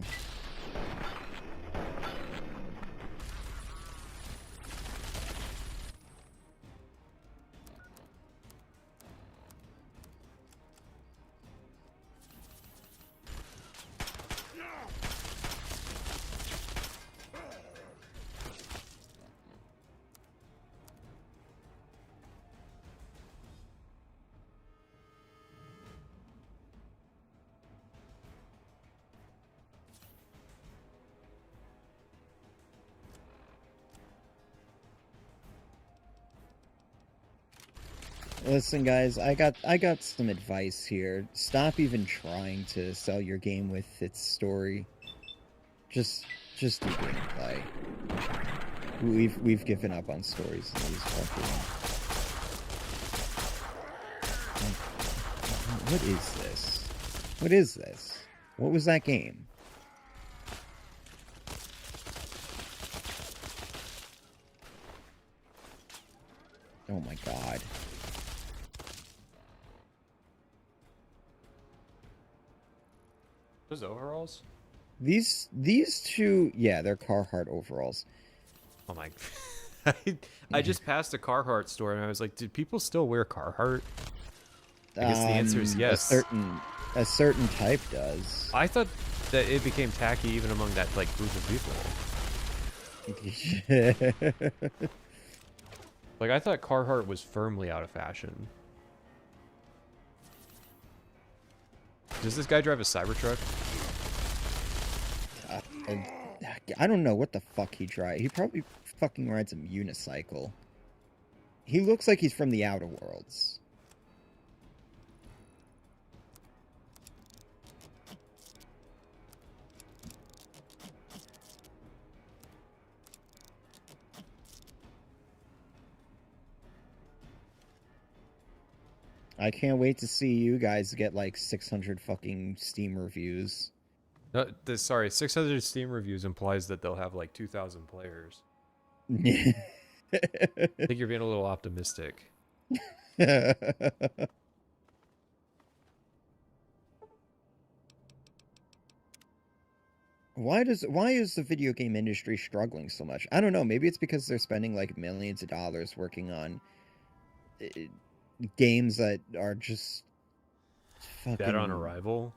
Listen, guys, I got some advice here. Stop even trying to sell your game with its story. Just do gameplay. We've given up on stories in these fucking. What is this? What is this? What was that game? Oh my god. Those overalls? These two, yeah, they're Carhartt overalls. Oh my! I just passed a Carhartt store and I was like, "Did people still wear Carhartt?" I guess the answer is yes. A certain type does. I thought that it became tacky even among that like group of people. Like I thought Carhartt was firmly out of fashion. Does this guy drive a Cybertruck? I don't know what the fuck he drives. He probably fucking rides a unicycle. He looks like he's from the Outer Worlds. I can't wait to see you guys get like 600 fucking Steam reviews. Sorry, 600 Steam reviews implies that they'll have like 2,000 players. I think you're being a little optimistic. Why is the video game industry struggling so much? I don't know. Maybe it's because they're spending like millions of dollars working on games that are just fucking dead on arrival.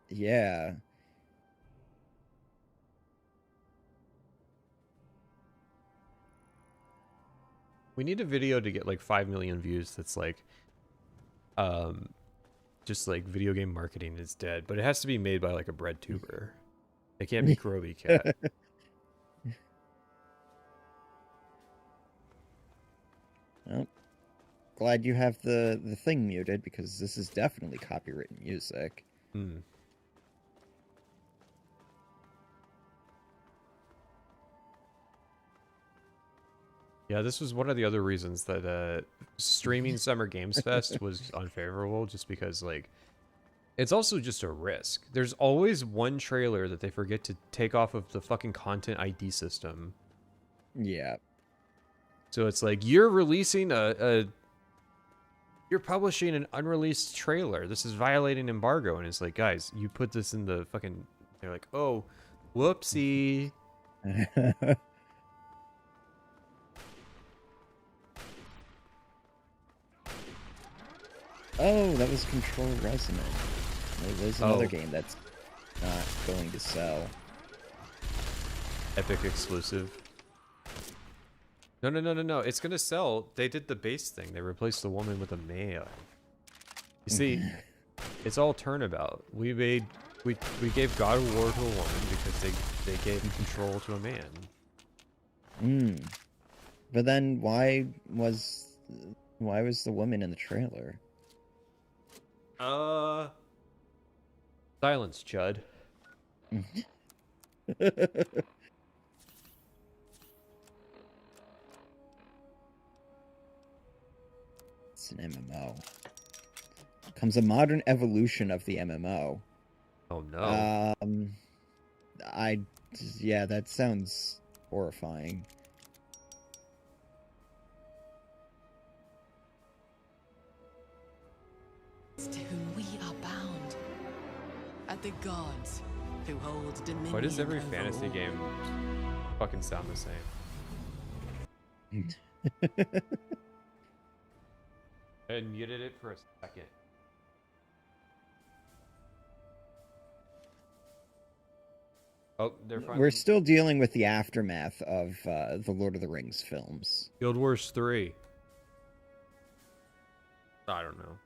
Yeah. We need a video to get like 5 million views that's like just like video game marketing is dead, but it has to be made by like a bread tuber. It can't be Kroby Cat. Well, glad you have the thing muted because this is definitely copywritten music. Hmm. Yeah, this was one of the other reasons that streaming Summer Games Fest was unfavorable, just because like it's also just a risk. There's always one trailer that they forget to take off of the fucking content ID system. Yeah. So it's like you're releasing you're publishing an unreleased trailer. This is violating embargo, and it's like, guys, you put this in the fucking. They're like, oh, whoopsie. Oh, that was Control Resonant. There's another Oh. game that's not going to sell. Epic exclusive. No. It's gonna sell. They did the base thing. They replaced the woman with a male. You see, it's all turnabout. We gave God of War to a woman because they gave control to a man. But then why was the woman in the trailer? Silence, Chud. It's an MMO. becomes a modern evolution of the MMO. Oh no. Yeah, that sounds horrifying. To whom we are bound. At the gods who hold dominion. Why does every over fantasy all. game fucking sound the same? I muted it for a second. Oh, they're finally... We're still dealing with the aftermath of the Lord of the Rings films. Guild Wars 3. I don't know.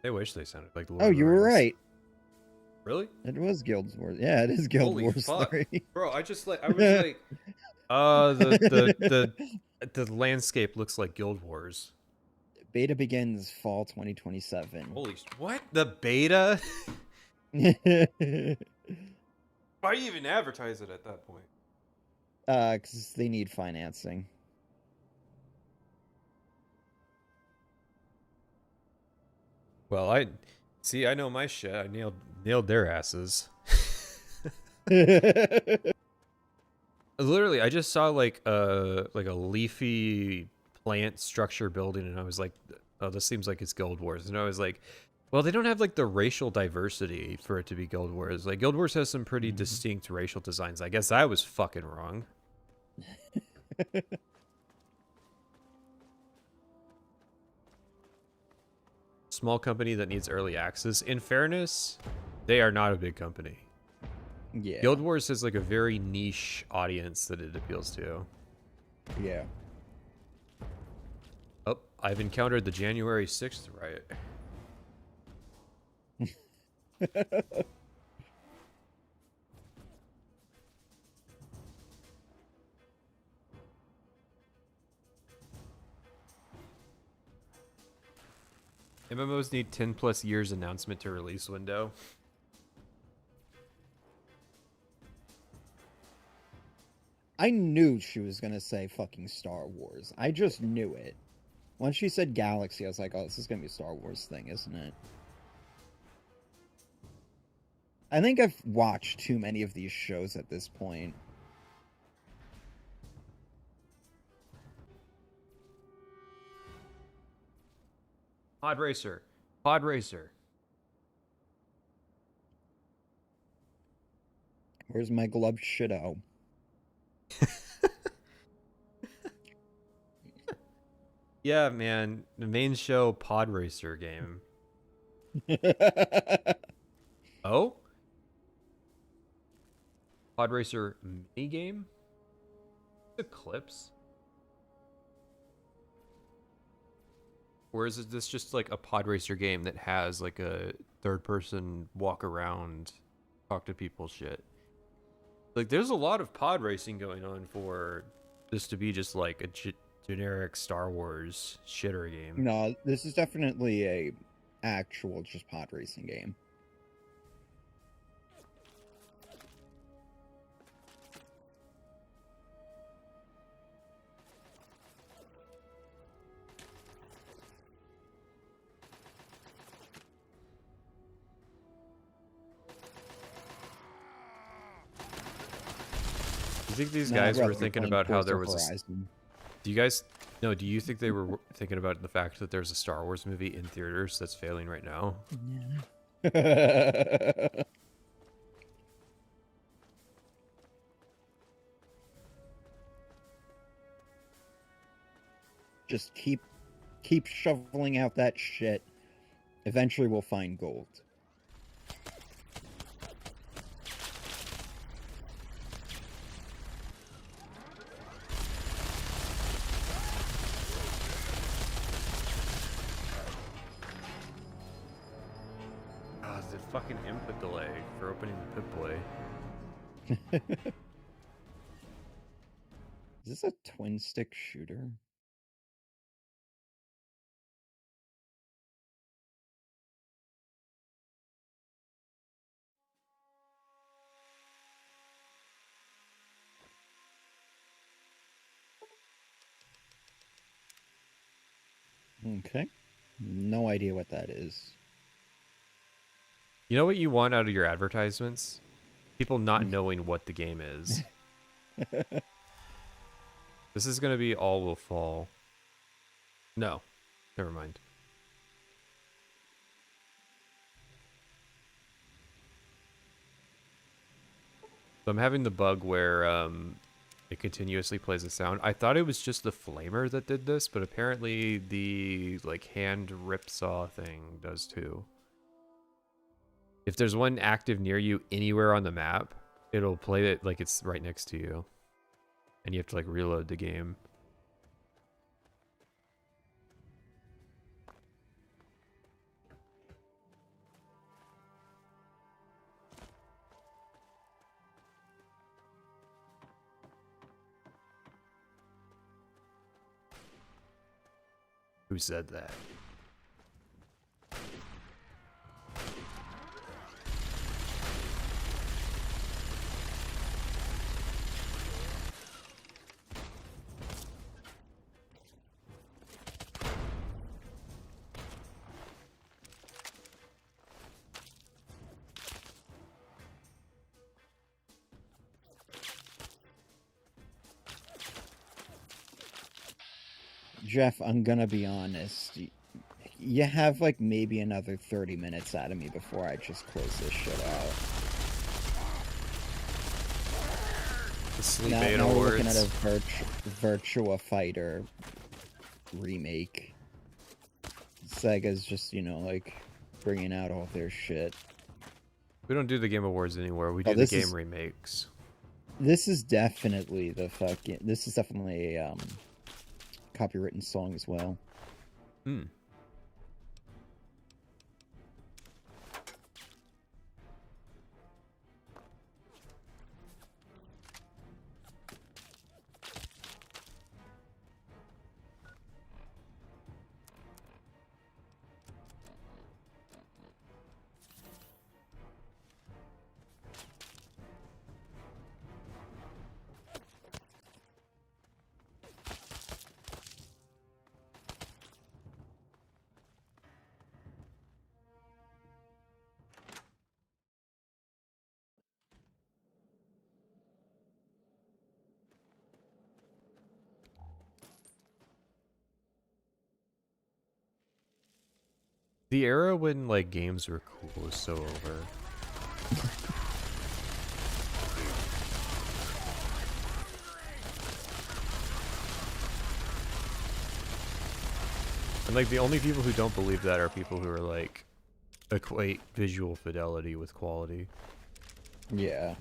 I wish they sounded like the Lord Oh, of the you were Rings. right. Really? It was Guild Wars. Yeah, it is Guild Holy Wars fuck. 3. Bro, I was like, the landscape looks like Guild Wars. Beta begins fall 2027. Holy what? The beta? Why do you even advertise it at that point? Because they need financing. Well, I know my shit. I nailed their asses. Literally, I just saw like a leafy plant structure building, and I was like, "Oh, this seems like it's Guild Wars." And I was like, "Well, they don't have like the racial diversity for it to be Guild Wars. Like Guild Wars has some pretty distinct racial designs." I guess I was fucking wrong. Small company that needs early access. In fairness, they are not a big company. Yeah. Guild Wars has like a very niche audience that it appeals to. Yeah. Oh, I've encountered the January 6th riot. MMOs need 10 plus years announcement to release window. I knew she was gonna say fucking Star Wars. I just knew it. Once she said Galaxy, I was like, oh, this is gonna be a Star Wars thing, isn't it? I think I've watched too many of these shows at this point. Pod Racer. Pod Racer. Where's my gloved shitto? Yeah, man. The main show Pod Racer game. Oh? Pod Racer mini game? Eclipse? Or is this just like a Pod Racer game that has like a third person walk around, talk to people shit? Like there's a lot of pod racing going on for this to be just like a generic Star Wars shitter game. No, this is definitely a actual just pod racing game. Do you think these No, guys I'd were rather be thinking playing about how Forza there was Horizon. Do you guys no, do you think they were thinking about the fact that there's a Star Wars movie in theaters that's failing right now? Just keep shoveling out that shit. Eventually we'll find gold. Ah, the fucking input delay for opening the Pip-Boy. Is this a twin stick shooter? Okay. No idea what that is. You know what you want out of your advertisements? People not knowing what the game is. This is going to be All Will Fall. No. Never mind. So I'm having the bug where it continuously plays a sound. I thought it was just the flamer that did this, but apparently the like hand ripsaw thing does too. If there's one active near you anywhere on the map, it'll play it like it's right next to you. And you have to like reload the game. Who said that? Jeff, I'm gonna be honest. You have like maybe another 30 minutes out of me before I just close this shit out. The Sleep Now, 8 now we're Awards. looking at a Virtua Fighter remake. Sega's just, you know, like bringing out all their shit. We don't do the Game Awards anymore. We Oh, do the this game is- remakes. This is definitely the fucking. This is definitely a copywritten song as well. Hmm. The era when like games were cool is so over. And like the only people who don't believe that are people who are like equate visual fidelity with quality. Yeah.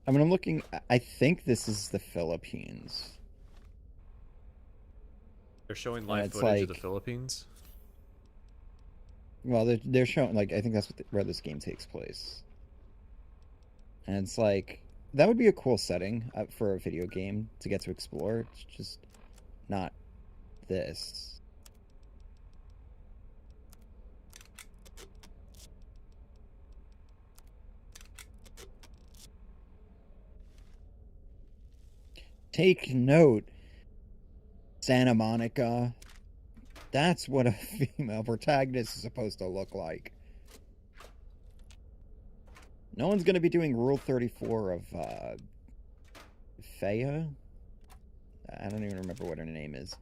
I mean, I'm looking. I think this is the Philippines. They're showing live it's footage of the like- Philippines. Well, they're showing like I think that's where this game takes place. And it's like that would be a cool setting for a video game to get to explore. It's just not this. Take note, Santa Monica. That's what a female protagonist is supposed to look like. No one's going to be doing Rule 34 of Faya. I don't even remember what her name is.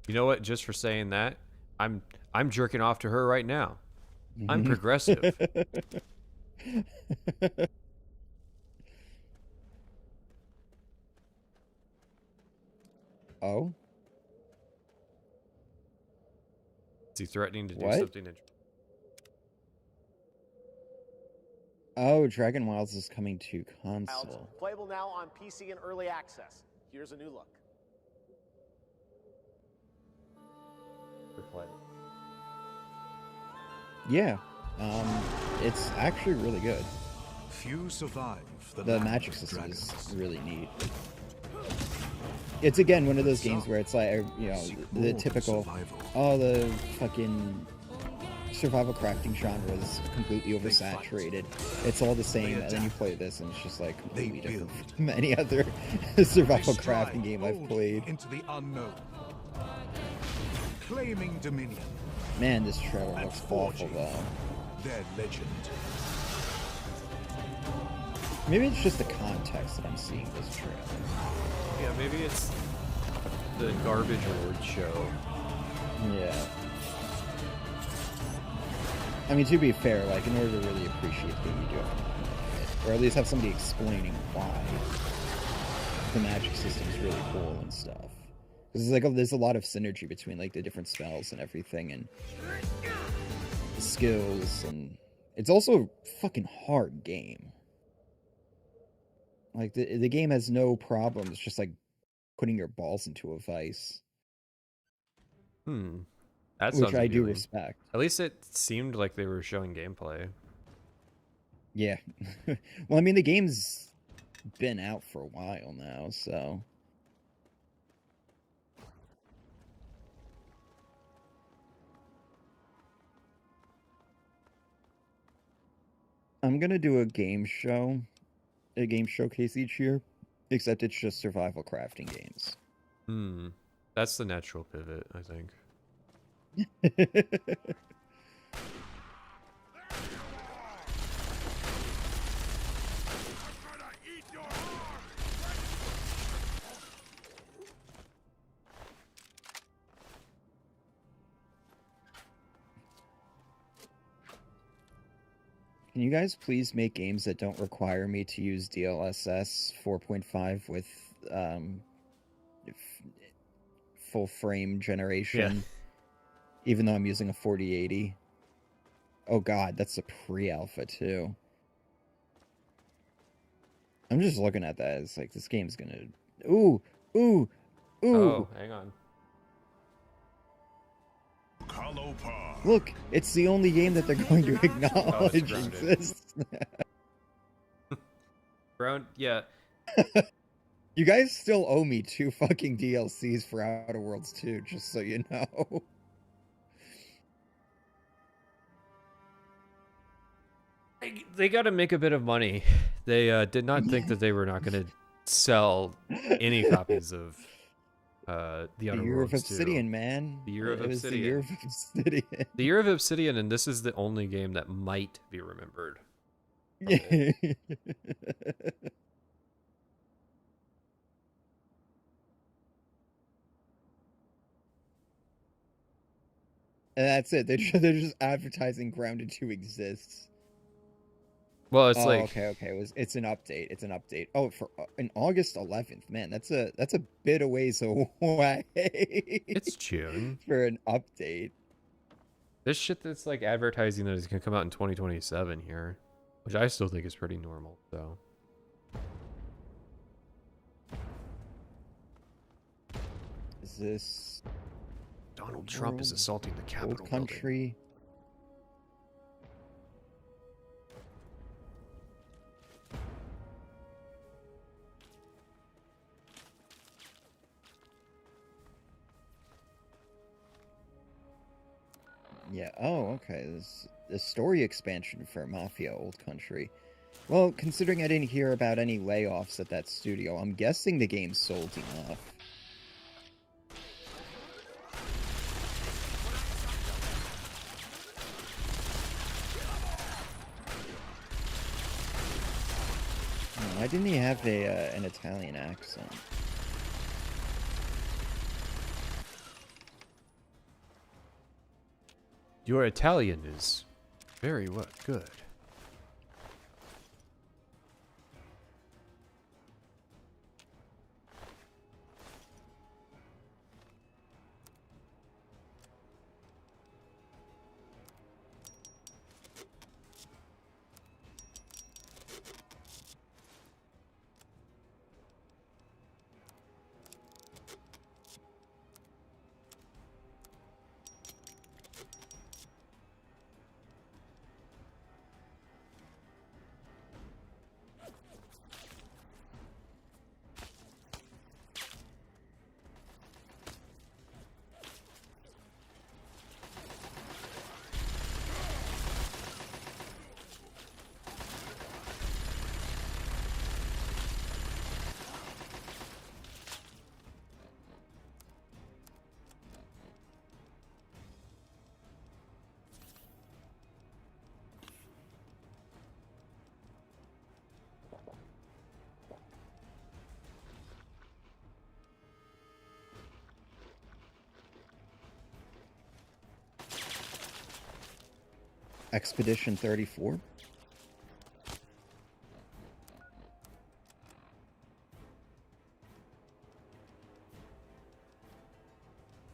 You know what? Just for saying that, I'm jerking off to her right now. I'm progressive. Oh? Is he threatening to do What? something? Oh, Dragon Wilds is coming to console. Playable now on PC and early access. Here's a new look. Yeah. It's actually really good. Few survive The land magic of system is dragons. really neat. It's again one of those games where it's like, you know, Seek the more than typical, survival. oh, the fucking survival crafting genre is completely oversaturated. It's all the same, and then you play this, and it's just like completely different from any other survival They stride crafting game I've boldly played. into the unknown, claiming dominion. Man, this trailer And looks awful forging though. their legend. Maybe it's just the context that I'm seeing this trailer. Yeah, maybe it's the garbage award show. Yeah. I mean, to be fair, like, in order to really appreciate the game, you do have to play it. Or at least have somebody explaining why the magic system is really cool and stuff. Because like, there's a lot of synergy between, like, the different spells and everything, and the skills, and it's also a fucking hard game. Like, the game has no problems just, like, putting your balls into a vice. That Which sounds I do appealing. respect. At least it seemed like they were showing gameplay. Yeah. Well, I mean, the game's been out for a while now, so... I'm gonna do a game showcase each year, except it's just survival crafting games. That's the natural pivot, I think. Can you guys please make games that don't require me to use DLSS 4.5 with full frame generation, even though I'm using a 4080? Oh god, that's a pre-alpha too. I'm just looking at that as like, this game's gonna... Ooh! Oh, hang on. Look, it's the only game that they're going to acknowledge grounded. exists. Yeah. You guys still owe me 2 fucking DLCs for Outer Worlds 2, just so you know. They got to make a bit of money. They did not think that they were not going to sell any copies of the Outer Year of Worlds 2. Obsidian, man. The Year of It was the Obsidian. Year of Obsidian. The Year of Obsidian, and this is the only game that might be remembered. And that's it. They're just advertising Grounded 2 exists. Well, it's okay. It's an update. It's an update. Oh, for in August 11th, man. That's a bit of ways away. It's June for an update. This shit that's like advertising that is gonna come out in 2027 here, which I still think is pretty normal. So. Is this Donald Trump is assaulting the Capitol old country? Yeah. Oh, okay. This the story expansion for Mafia Old Country. Well, considering I didn't hear about any layoffs at that studio, I'm guessing the game sold enough. Why didn't he have an Italian accent? Your Italian is very good. Expedition 34.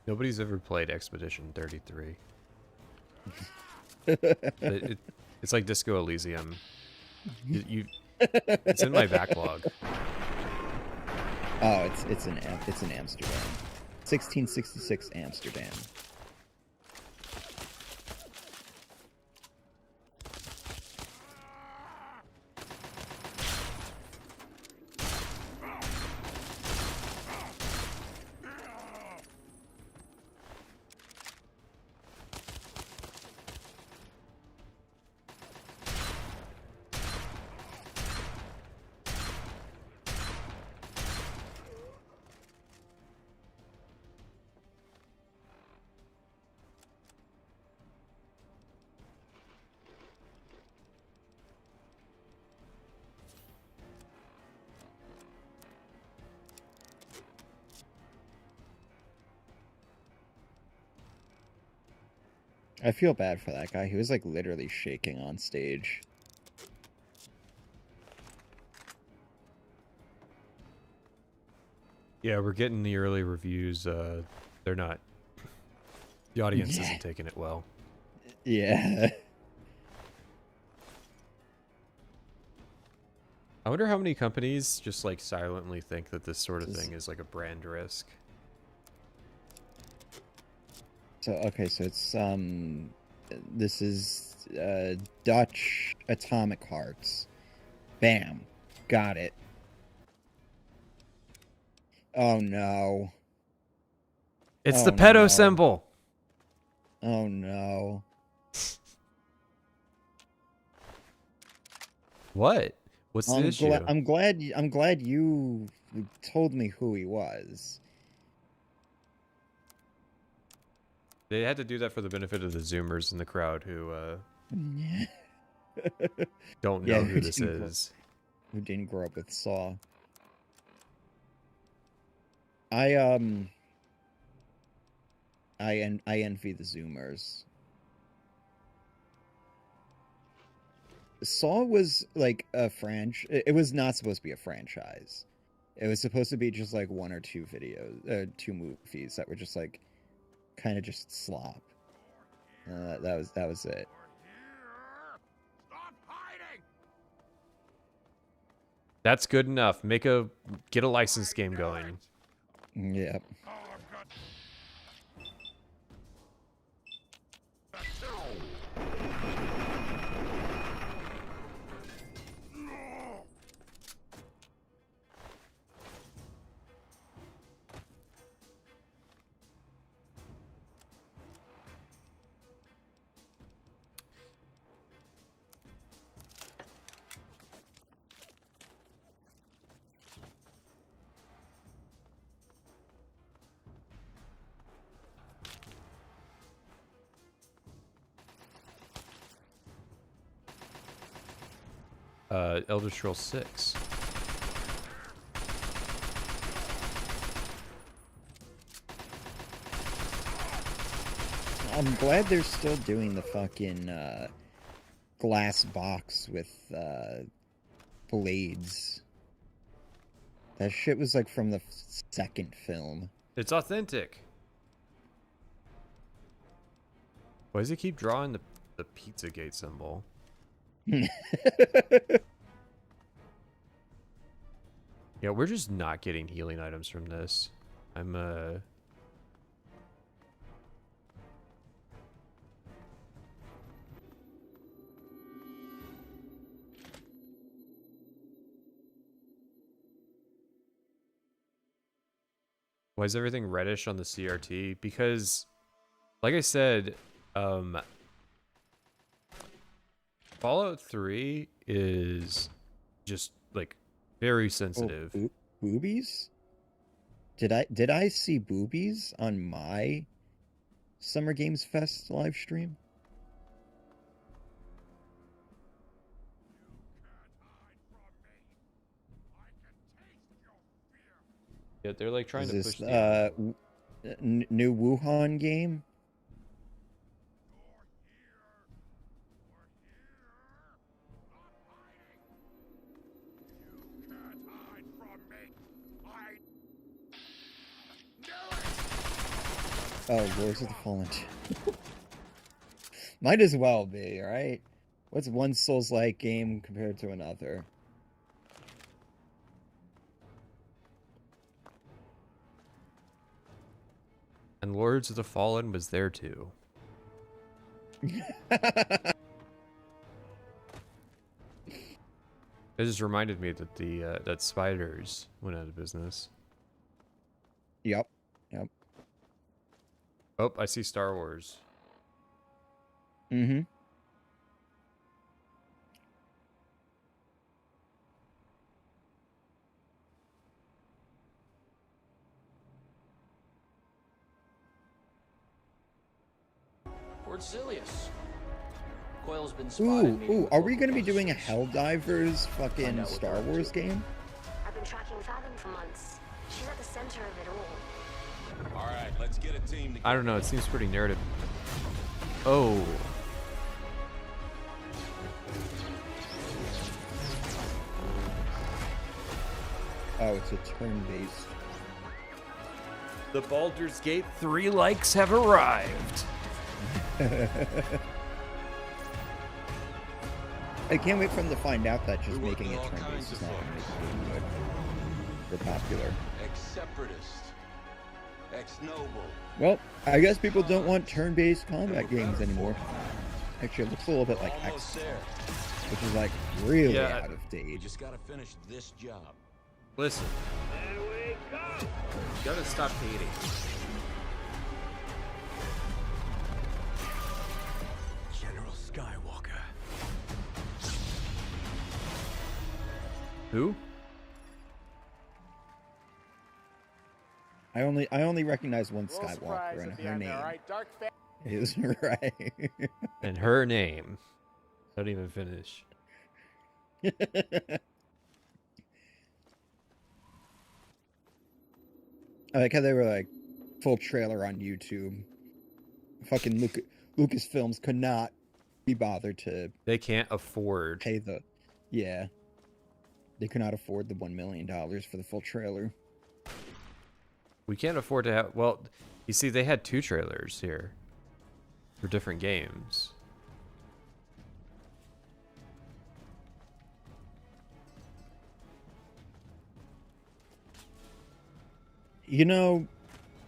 Nobody's ever played Expedition 33. It's like Disco Elysium. It's in my backlog. Oh, it's in Amsterdam. 1666 Amsterdam. I feel bad for that guy. He was like literally shaking on stage. Yeah, we're getting the early reviews. They're not. The audience isn't taking it well. Yeah. I wonder how many companies just like silently think that this sort of thing is like a brand risk. So okay, so it's this is Dutch Atomic Hearts. Bam. Got it. Oh no. It's the pedo no. symbol. Oh no. What? What's the issue? I'm glad you told me who he was. They had to do that for the benefit of the Zoomers in the crowd who don't know who this is. Who didn't grow up with Saw. I envy the Zoomers. Saw was like a it was not supposed to be a franchise. It was supposed to be just like one or two videos, two movies that were just like kind of just slop. That was it. That's good enough. Get a licensed game going. Yep. Elder Scrolls 6. I'm glad they're still doing the fucking glass box with blades. That shit was like from the second film. It's authentic. Why does he keep drawing the Pizzagate symbol? Yeah, we're just not getting healing items from this. Why is everything reddish on the CRT? Because, like I said, Fallout 3 is just like very sensitive. Oh, boobies? Did I see boobies on my Summer Games Fest live stream? Yeah, they're like trying to Is push this new Wuhan game? Oh, Lords of the Fallen. Might as well be, right? What's one Souls-like game compared to another? And Lords of the Fallen was there too. It just reminded me that the that spiders went out of business. Yep. Yep. Oh, I see Star Wars. Mm-hmm. Cilius. Coil's been spotted meeting Ooh, with are we local gonna be doing a gangsters. Helldivers Find fucking out what Star they're up Wars to. game? I've been tracking Fathom for months. She's at the center of it all. All right, let's get a team together. I don't know. It seems pretty narrative. Oh. Oh, it's a turn-based. The Baldur's Gate 3 likes have arrived. I can't wait for them to find out that just making it turn-based is not gonna make the game good. Or popular. Ex-separatist. Ex-noble. Well, I guess people don't want turn-based combat games anymore. Actually, it looks a little bit like Almost X, there. which is like really Yeah. out of We date. just gotta finish this job. Listen. You gotta stop hating. General Skywalker. Who? I only recognize one Little surprise Skywalker, and at the her end name there, all right? Dark fa- is right. And her name. Don't even finish. I like how they were like full trailer on YouTube. Fucking Lucasfilms could not be bothered to They can't afford. pay the. Yeah. They could not afford the $1 million for the full trailer. We can't afford to have. Well, you see, they had 2 trailers here for different games. You know,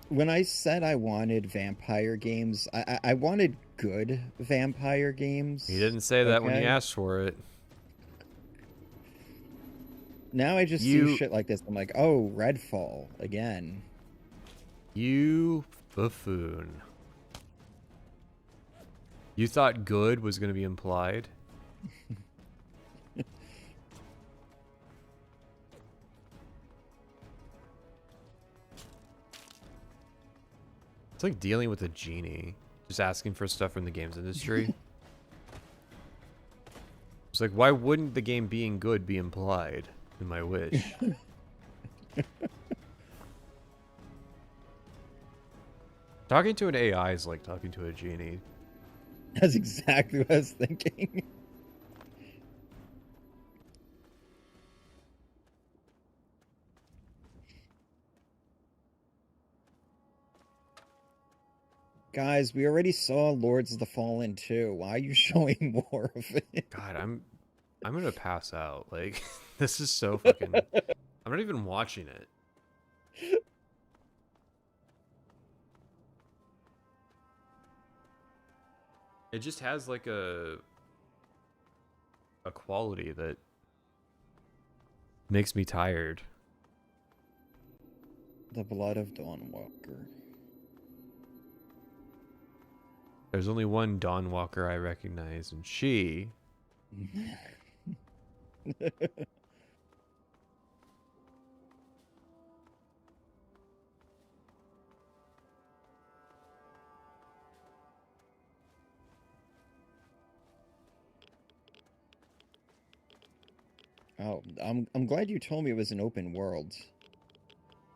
when I said I wanted vampire games, I wanted good vampire games. You didn't say that when you okay? asked for it. Now I just see shit like this. I'm like, oh, Redfall again. You buffoon. You thought good was going to be implied? It's like dealing with a genie. Just asking for stuff from the games industry. It's like, why wouldn't the game being good be implied in my wish? Talking to an AI is like talking to a genie. That's exactly what I was thinking. Guys, we already saw Lords of the Fallen 2. Why are you showing more of it? God, I'm gonna pass out. Like, this is so fucking. I'm not even watching it. It just has like a quality that makes me tired. The Blood of Dawnwalker. There's only one Dawnwalker I recognize, and she. Oh, I'm glad you told me it was an open world.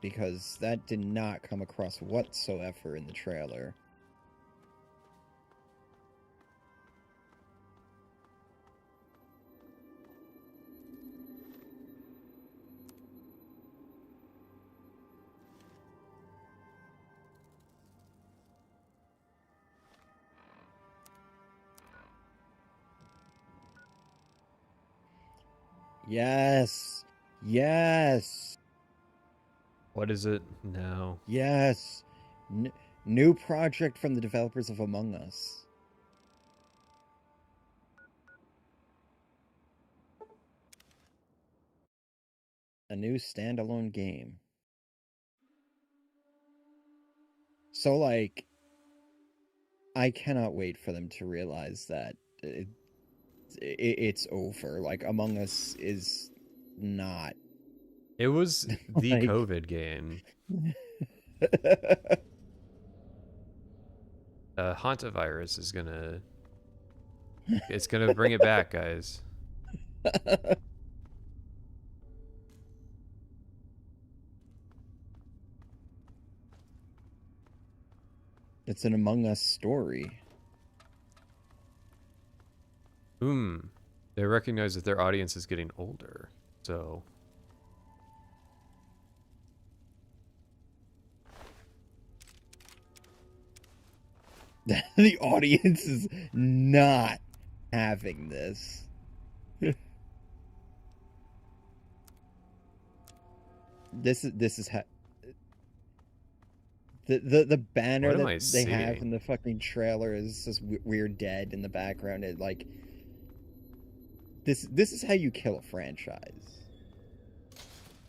Because that did not come across whatsoever in the trailer. Yes. Yes. What is it now? Yes. New project from the developers of Among Us. A new standalone game. So, like, I cannot wait for them to realize that it's over. Like, Among Us is not. It was the Like... COVID game. Hantavirus is gonna... It's gonna bring it back, guys. It's an Among Us story. They recognize that their audience is getting older, so... The audience is not having this. This is how the banner that they have in the fucking trailer is just "We're dead" in the background. It like this is how you kill a franchise.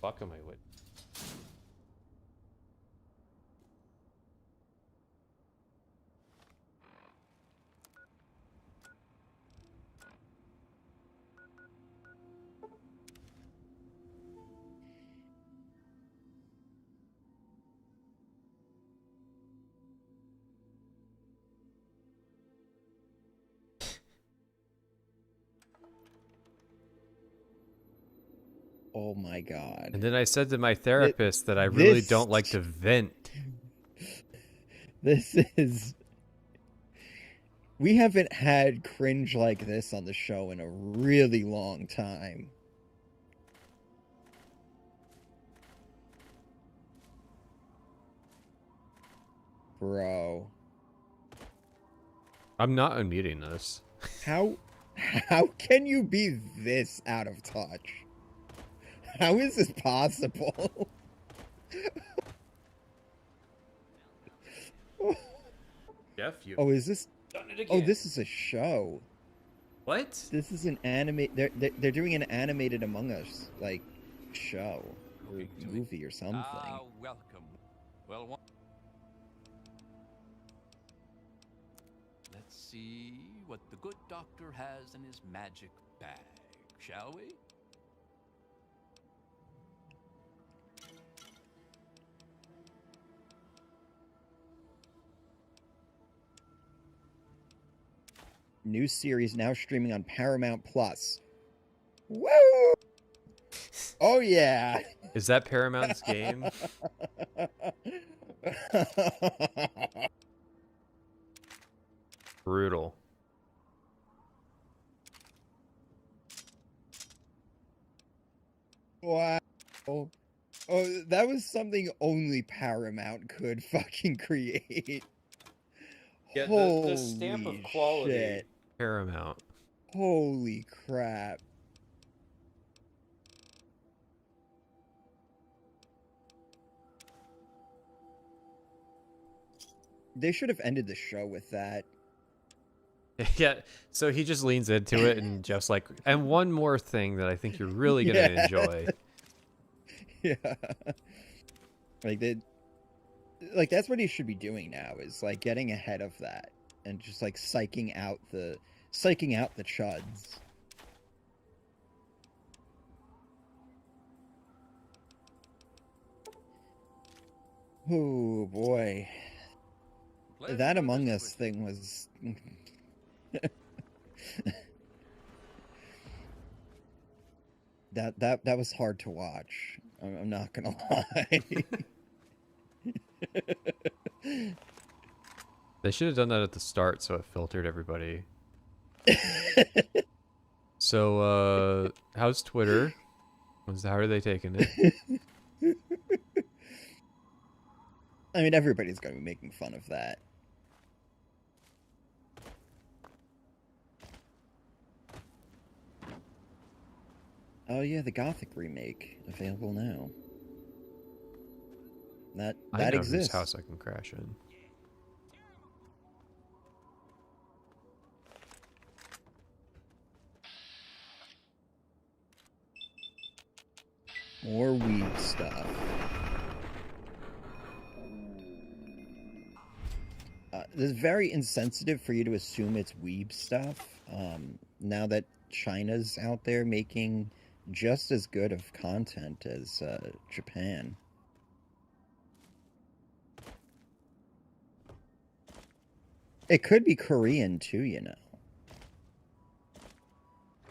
Fuck am I with? Oh my god. And then I said to my therapist that I really don't like to vent. This is... We haven't had cringe like this on the show in a really long time. Bro. I'm not unmuting this. How can you be this out of touch? How is this possible? Jeff, you... Oh, is this... Done it again. Oh, this is a show. What? This is an anime... They're doing an animated Among Us, like, show. Or movie or something. Welcome. Well, let's see what the good doctor has in his magic bag, shall we? New series now streaming on Paramount Plus. Woo! Oh yeah. Is that Paramount's game? Brutal. Wow. Oh, that was something only Paramount could fucking create. Yeah, the stamp of quality. Shit. Paramount. Holy crap. They should have ended the show with that. Yeah, so he just leans into it and Jeff's like, and one more thing that I think you're really going to enjoy. Yeah. Like that's what he should be doing now, is like getting ahead of that and just like psyching out the chuds. Oh boy. That Among Us thing was that was hard to watch. I'm not gonna lie. They should have done that at the start so it filtered everybody. So, how's Twitter? How are they taking it? I mean, everybody's gonna be making fun of that. Oh yeah, the Gothic remake available now. That I know exists. whose house I can crash in. More weed stuff. This is very insensitive for you to assume it's weeb stuff. Now that China's out there making just as good of content as Japan. It could be Korean too, you know.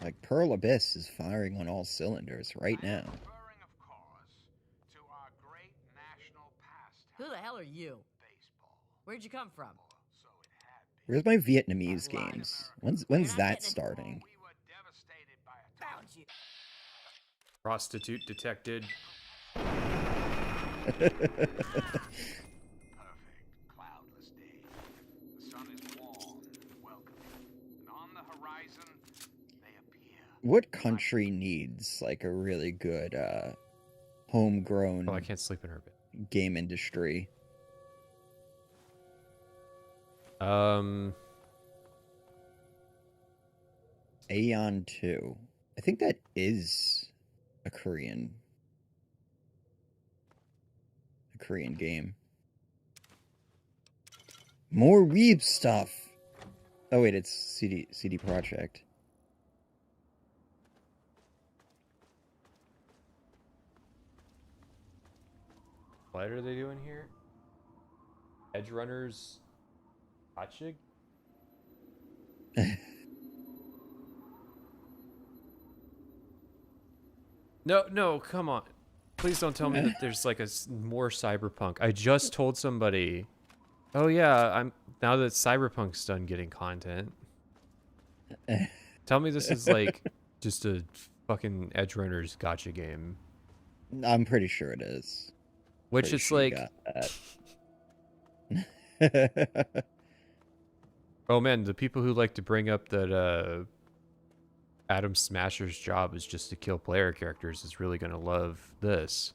Like Pearl Abyss is firing on all cylinders right now. Who the hell are you? Where'd you come from? Where's my Vietnamese games? When's that starting? Found you. Prostitute detected. What country needs like a really good homegrown Oh, I can't sleep in her bed. game industry? Aeon Aeon 2. I think that is a Korean game. More weeb stuff. Oh wait, it's CD Projekt. What are they doing here? Edge runners. Hotchig? No, come on. Please don't tell me that there's like more cyberpunk. I just told somebody, oh yeah, now that cyberpunk's done getting content. Tell me this is like just a fucking Edge Runners gotcha game. I'm pretty sure it is. Which Pretty it's sure you like got that. oh man, the people who like to bring up that Adam Smasher's job is just to kill player characters is really gonna love this.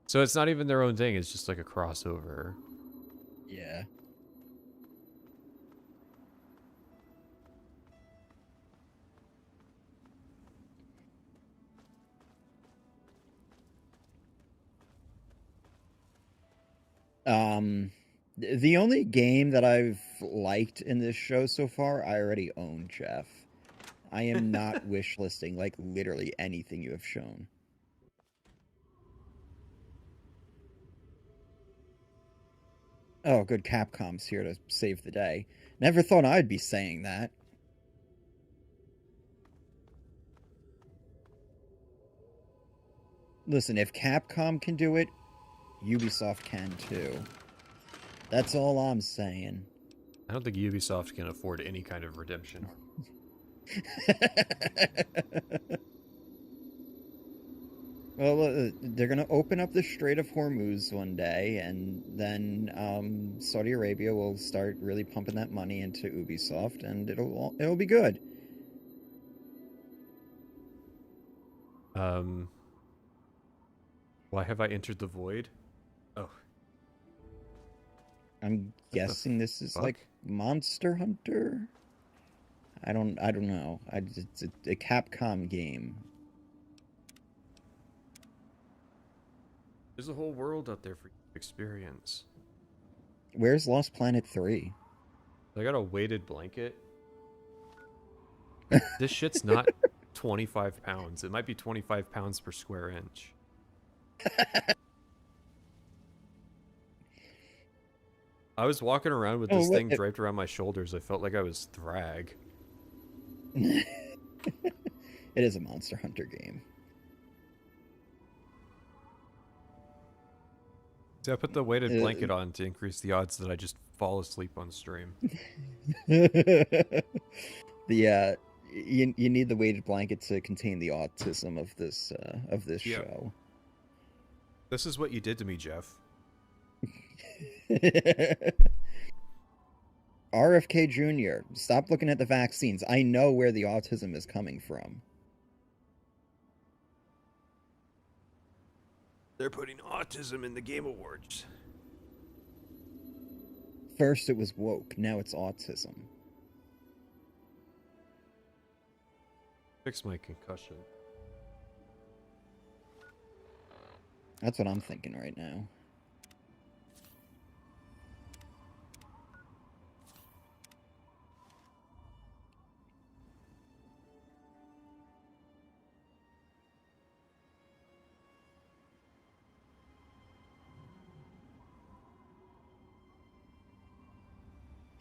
So it's not even their own thing, it's just like a crossover. Yeah. The only game that I've liked in this show so far, I already own, Jeff. I am not wish listing like literally anything you have shown. Oh, good, Capcom's here to save the day. Never thought I'd be saying that. Listen, if Capcom can do it, Ubisoft can too. That's all I'm saying. I don't think Ubisoft can afford any kind of redemption. Well, they're going to open up the Strait of Hormuz one day, and then Saudi Arabia will start really pumping that money into Ubisoft, and it'll be good. Why have I entered the void? Oh. I'm guessing this is like Monster Hunter. I don't know. It's a Capcom game. There's a whole world out there for experience. Where's Lost Planet 3? I got a weighted blanket. This shit's not 25 pounds. It might be 25 pounds per square inch. I was walking around with this thing draped around my shoulders. I felt like I was Thrag. It is a Monster Hunter game. See, I put the weighted blanket on to increase the odds that I just fall asleep on stream. You need the weighted blanket to contain the autism of this show. This is what you did to me, Jeff. RFK Jr., stop looking at the vaccines. I know where the autism is coming from. They're putting autism in the Game Awards. First it was woke, now it's autism. Fix my concussion. That's what I'm thinking right now.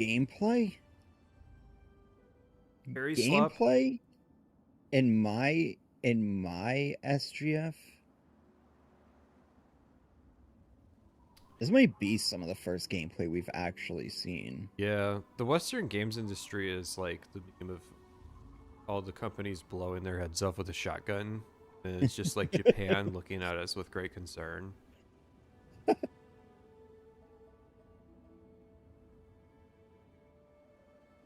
Gameplay? Very slop. Gameplay? In my SGF? This might be some of the first gameplay we've actually seen. Yeah, the Western games industry is like the meme of all the companies blowing their heads off with a shotgun. And it's just like Japan looking at us with great concern.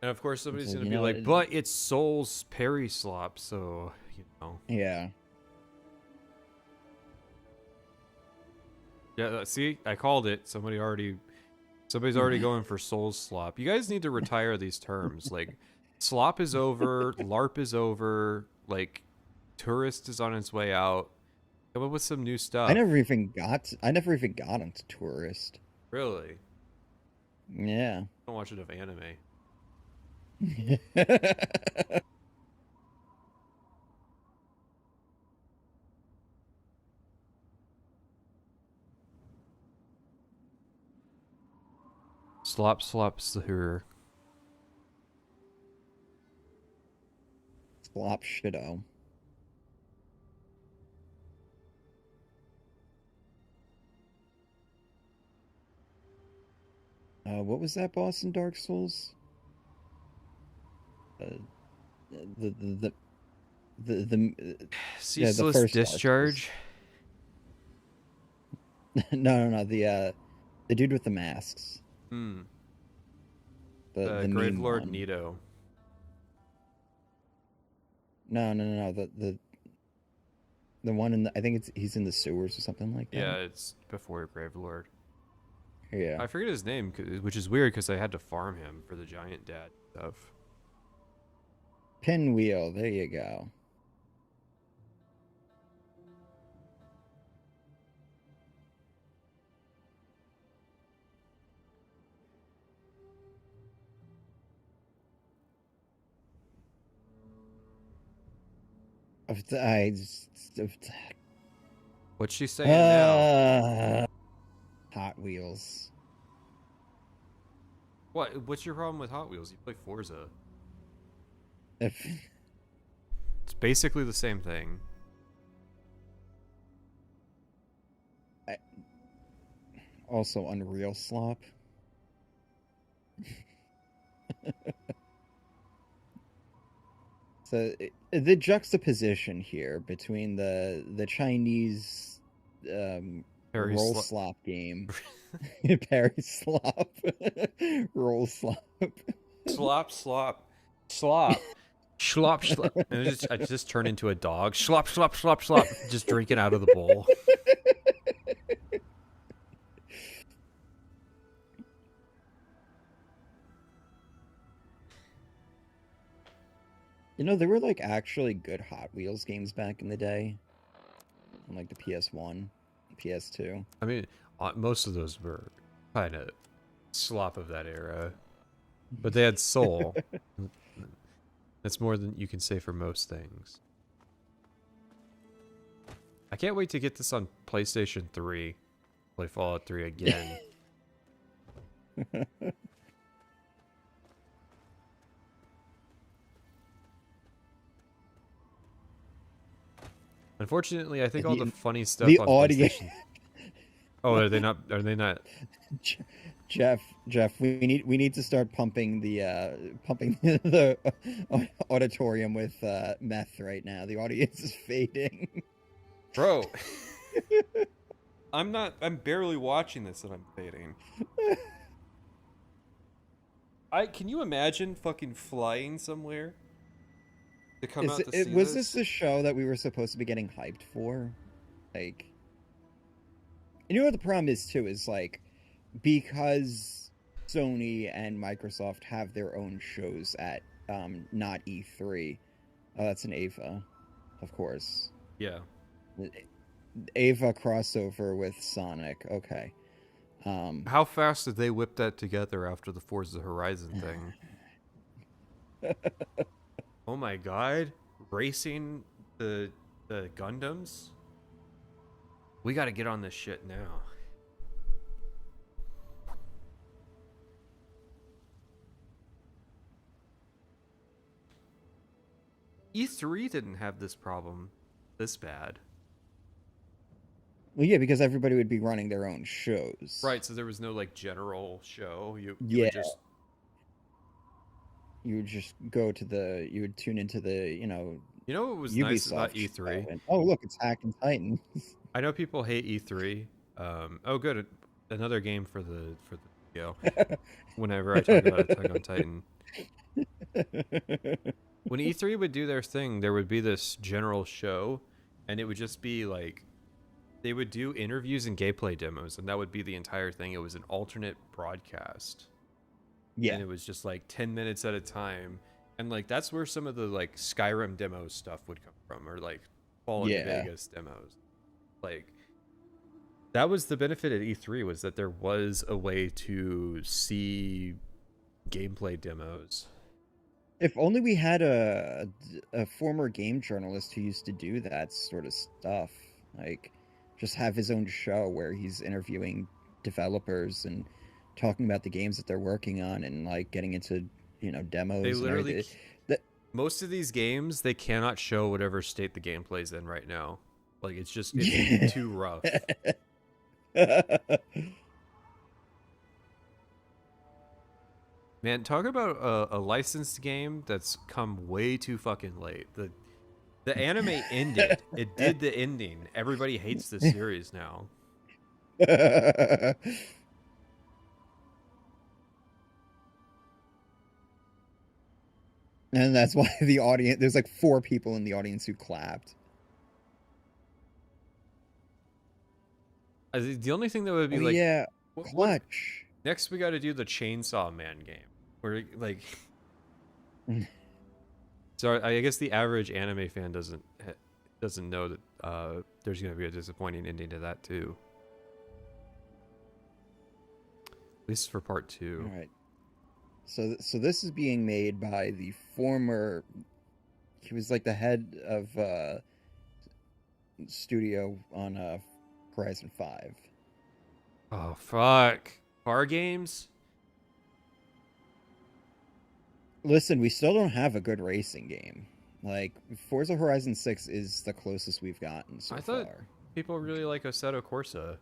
And of course somebody's So, going to you be know, like, but it's Soul's parry slop, so, you know. Yeah. Yeah, see? I called it. Somebody's already going for Soul's slop. You guys need to retire these terms. Like, slop is over, LARP is over, like, tourist is on its way out. Come up with some new stuff. I never even got into Tourist. Really? Yeah. I don't watch enough anime. Slop slur. Slop shitto. What was that boss in Dark Souls? The Ceaseless first discharge. No. The dude with the masks. Hmm. The Grave meme Lord one. Nito. No. The one in the, I think he's in the sewers or something like that. Yeah, it's before Grave Lord. Yeah. I forget his name, which is weird because I had to farm him for the giant dad stuff. Pinwheel. There you go. What's she saying now? Hot Wheels. What's your problem with Hot Wheels? You play Forza. If It's basically the same thing. also Unreal Slop. So the juxtaposition here between the Chinese Parry roll slop. slop game, parry slop, roll slop. Slop. Schlop. And I just turn into a dog. Schlop. Just drinking out of the bowl. You know, there were like actually good Hot Wheels games back in the day, on like the PS1, PS2. I mean, most of those were kind of slop of that era, but they had soul. That's more than you can say for most things. I can't wait to get this on PlayStation 3. Play Fallout 3 again. Unfortunately, I think all the funny stuff the on audio- PlayStation. Oh, are they not? Are they not? Jeff, we need to start pumping the auditorium with meth right now. The audience is fading. Bro. I'm barely watching this and I'm fading. Can you imagine fucking flying somewhere to come out to see Was this? this the show that we were supposed to be getting hyped for? Like, You know what the problem is too is like because Sony and Microsoft have their own shows at not E3. Oh, that's an Ava, of course. Yeah. Ava crossover with Sonic. Okay. How fast did they whip that together after the Forza Horizon thing? Oh my god. Racing the Gundams? We gotta get on this shit now. E3 didn't have this problem this bad. Well, yeah, because everybody would be running their own shows. Right, so there was no like general show. You Yeah. would just You would just go to the. You would tune into the. You know what was Ubisoft nice about show, E3? and, oh, look, it's Hack and Titan. I know people hate E3. Oh, good, another game for the video. Whenever I talk about Attack on Titan, when E3 would do their thing, there would be this general show, and it would just be like they would do interviews and gameplay demos, and that would be the entire thing. It was an alternate broadcast. Yeah. And it was just like 10 minutes at a time. And like that's where some of the like Skyrim demo stuff would come from, or like Fallout New Vegas demos. Like that was the benefit at E3, was that there was a way to see gameplay demos. If only we had a former game journalist who used to do that sort of stuff. Like, just have his own show where he's interviewing developers and talking about the games that they're working on and like getting into demos. They literally most of these games, they cannot show whatever state the gameplay's in right now. Like it's too rough. Man, talk about a licensed game that's come way too fucking late. The anime ended. It did the ending. Everybody hates this series now. And that's why there's like 4 people in the audience who clapped. The only thing that would be clutch. Next, we got to do the Chainsaw Man game, where like, so I guess the average anime fan doesn't know that there's going to be a disappointing ending to that too. At least for part 2. All right. So this is being made by the former. He was like the head of studio on Horizon 5. Oh fuck! Car games. Listen, we still don't have a good racing game. Like Forza Horizon 6 is the closest we've gotten so far. I thought people really like Assetto Corsa.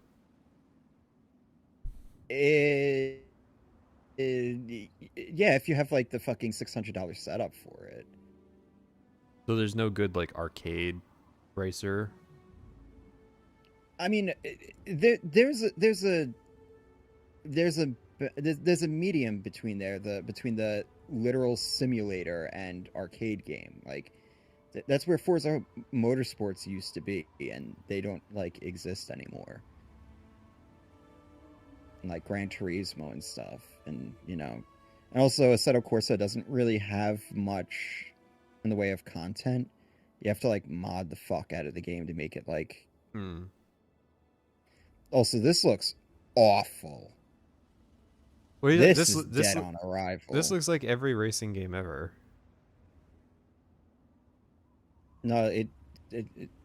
Yeah, if you have like the fucking $600 setup for it. So there's no good like arcade racer. I mean, there's a medium between the literal simulator and arcade game. Like that's where Forza Motorsports used to be, and they don't like exist anymore. Like Gran Turismo and stuff, and and also Assetto Corsa doesn't really have much in the way of content. You have to like mod the fuck out of the game to make it like. Also, this looks awful. Wait, this is dead on arrival. This looks like every racing game ever. No,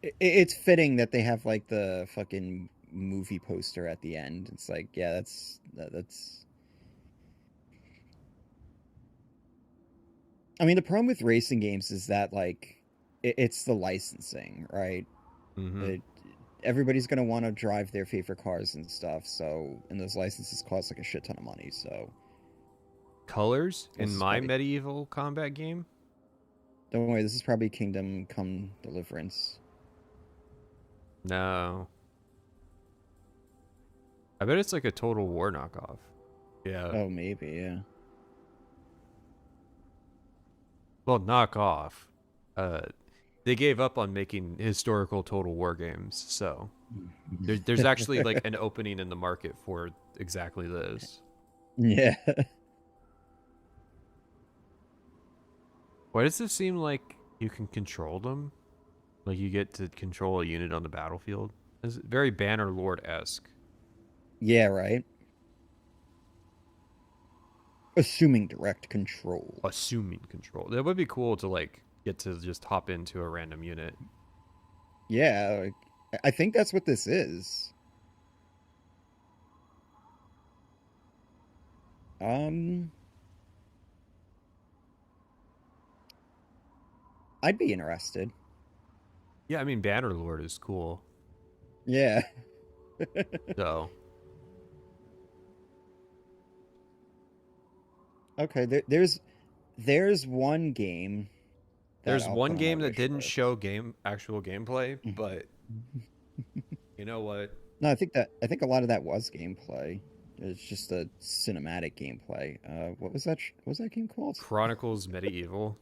it's fitting that they have like the fucking movie poster at the end. It's like, yeah, that's. I mean, the problem with racing games is that like it's the licensing, right? Mm-hmm. Everybody's gonna want to drive their favorite cars and stuff. So, and those licenses cost like a shit ton of money. So, colors in my medieval combat game. Don't worry, this is probably Kingdom Come Deliverance. No. I bet it's like a Total War knockoff. Yeah. Oh, maybe, yeah. Well, knockoff. they gave up on making historical Total War games, so there's actually like an opening in the market for exactly this. Yeah. Why does this seem like you can control them? Like you get to control a unit on the battlefield? It's very Bannerlord-esque. Yeah, right. Assuming direct control. Assuming control. That would be cool to like get to just hop into a random unit. Yeah, like, I think that's what this is. I'd be interested. Yeah, I mean Bannerlord is cool. Yeah. So Okay, there's one game. there's I'll one put on my game that wish didn't list. show actual gameplay, but you know what? No, I think a lot of that was gameplay. It's just a cinematic gameplay. What was that? What was that game called? Chronicles Medieval.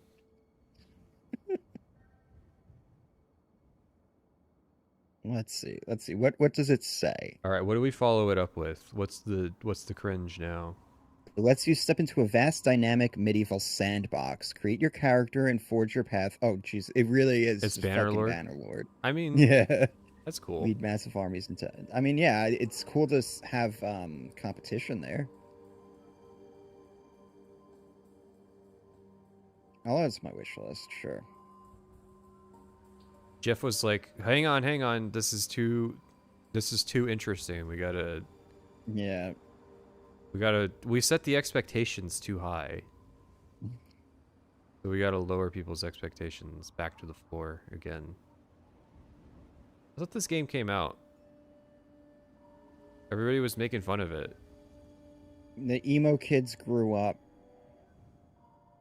Let's see. What does it say? All right, what do we follow it up with? What's the cringe now? It lets you step into a vast, dynamic medieval sandbox, create your character, and forge your path. Oh, jeez, it really is. It's just fucking Bannerlord? Bannerlord. I mean, Yeah. that's cool. Lead massive armies into. I mean, yeah, it's cool to have competition there. I'll add it to my wish list, sure. Jeff was like, hang on, this is too interesting. We set the expectations too high. So we gotta lower people's expectations back to the floor again. I thought this game came out. Everybody was making fun of it. The emo kids grew up,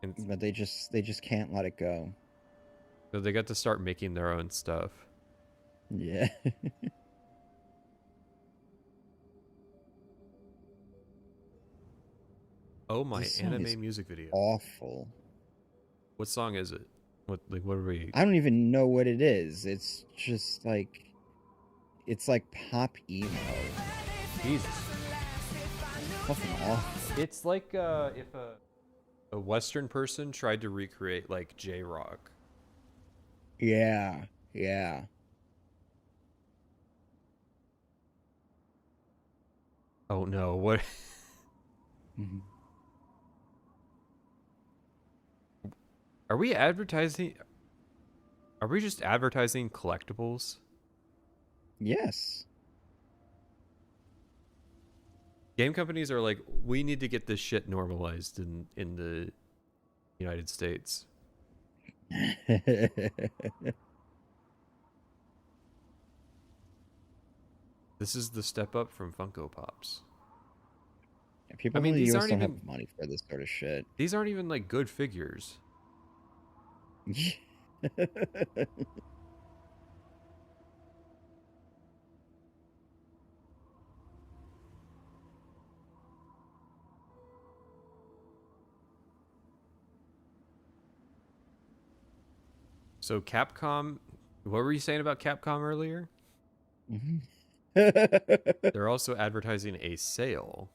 And but they just can't let it go. so they got to start making their own stuff. Yeah. Oh, my This song is anime music video. Awful. What song is it? What are we? I don't even know what it is. It's just like, it's like pop emo. Jesus. Fucking awful. It's like if a Western person tried to recreate like J-rock. Yeah. Yeah. Oh no! What? Mhm. Are we advertising? Are we just advertising collectibles? Yes. Game companies are like, we need to get this shit normalized in the United States. This is the step up from Funko Pops. People I mean, in the these US aren't don't even have money for this sort of shit. These aren't even like good figures. So Capcom, what were you saying about Capcom earlier? They're also advertising a sale.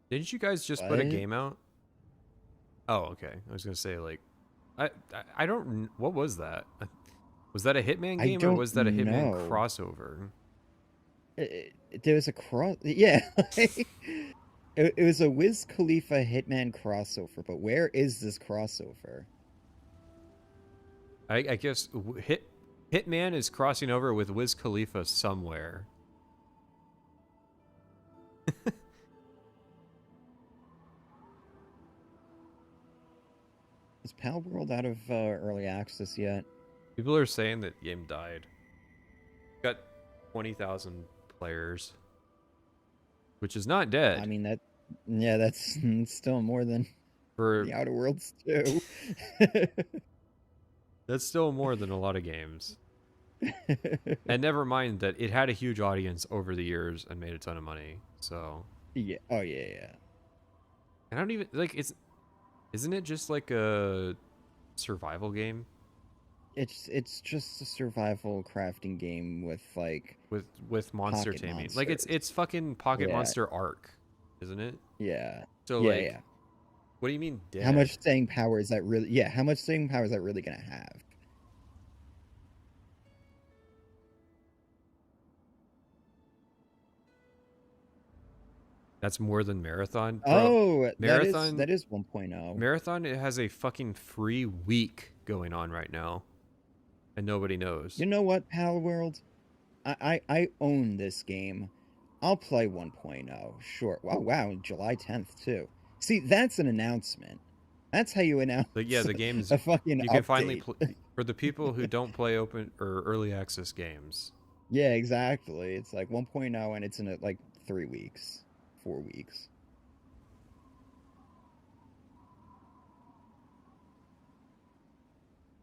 Didn't you guys just put a What? game out? Oh, okay. I was gonna say like, I don't. What was that? Was that a Hitman I game or don't was that a Hitman know. crossover? There was a cross. Yeah. It was a Wiz Khalifa Hitman crossover, but where is this crossover? I guess Hitman is crossing over with Wiz Khalifa somewhere. Is Pal World out of early access yet? People are saying that the game died. Got 20,000 players. which is not dead. I mean, that's still more than for the Outer Worlds 2. That's still more than a lot of games. And never mind that it had a huge audience over the years and made a ton of money. So yeah. Oh yeah. I don't even like isn't it just like a survival game? It's just a survival crafting game with like with monster pocket taming. monsters. Like it's fucking Pocket Yeah. Monster Arc, isn't it? Yeah. So yeah, like yeah. what do you mean dead? How much staying power is that really? Yeah, how much staying power is that really gonna have? That's more than Marathon? Bro, Oh, Marathon that is 1.0. Marathon, it has a fucking free week going on right now. And nobody knows. You know what, Pal World? I own this game. I'll play 1.0. Sure. Wow, July 10th too. See, that's an announcement. That's how you announce. But yeah, the game's a fucking you can update. finally for the people who don't play open or early access games. Yeah, exactly. It's like 1.0 and it's in like 3 weeks. 4 weeks.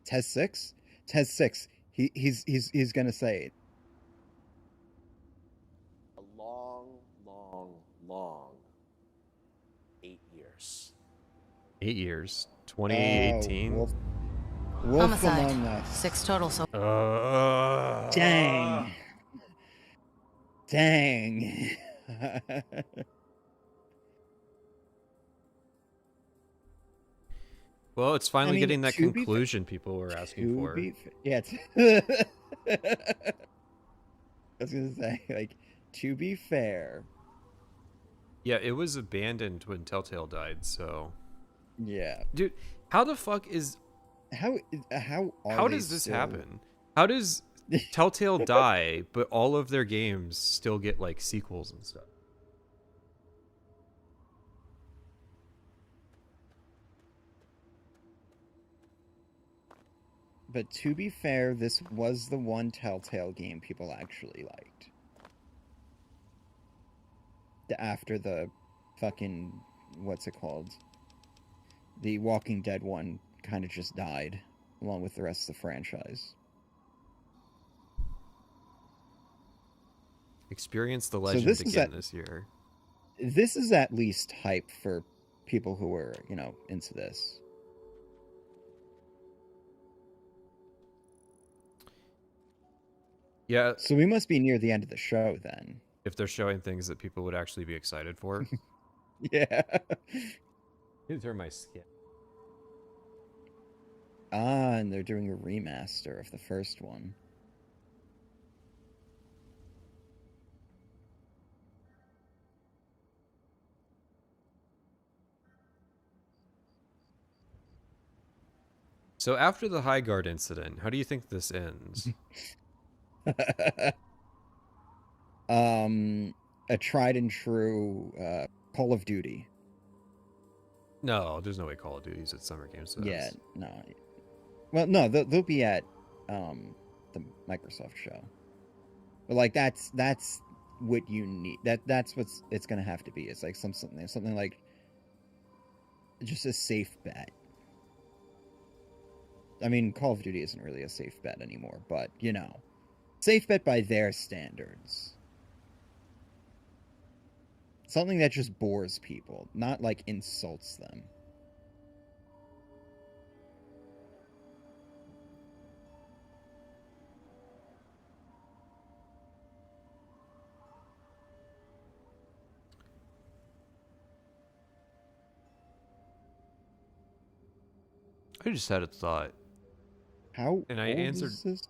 Test 6? Test 6. He's gonna say it. A long 8 years. 8 years. 2018. Wolf Homicide. Among Us. 6 total so Dang. Dang. Well, it's finally mean, getting that to be conclusion people were asking for. Yeah. I was gonna say, like, to be fair. Yeah, it was abandoned when Telltale died, so. Yeah. Dude, how the fuck is How how does this happen? How does Telltale die, but all of their games still get like sequels and stuff? But to be fair, this was the one Telltale game people actually liked. After the fucking, what's it called? The Walking Dead one kind of just died, along with the rest of the franchise. Experience the legend again this year. This is at least hype for people who are, into this. Yeah. So we must be near the end of the show then. If they're showing things that people would actually be excited for. Yeah. These are my skin. Ah, and they're doing a remaster of the first one. So after the High Guard incident, how do you think this ends? A tried and true Call of Duty. No, there's no way Call of Duty's at Summer Games Fest. Yeah, no. Well, no, they'll be at the Microsoft show. But like that's what you need. That's what's it's gonna have to be. It's like something like just a safe bet. I mean, Call of Duty isn't really a safe bet anymore, but safe bet by their standards. Something that just bores people, not like insults them. I just had a thought. How and I old answered is this?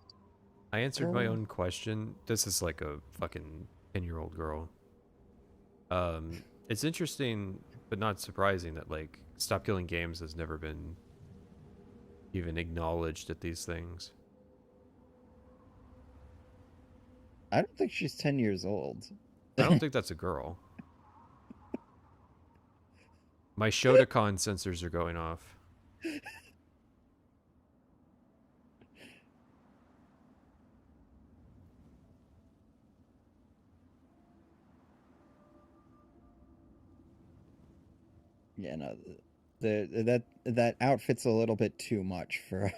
I answered my girl? own question. This is like a fucking 10-year-old girl. It's interesting, but not surprising that like Stop Killing Games has never been even acknowledged at these things. I don't think she's 10 years old. I don't think that's a girl. My Shotokan sensors are going off. Yeah, no, that outfit's a little bit too much for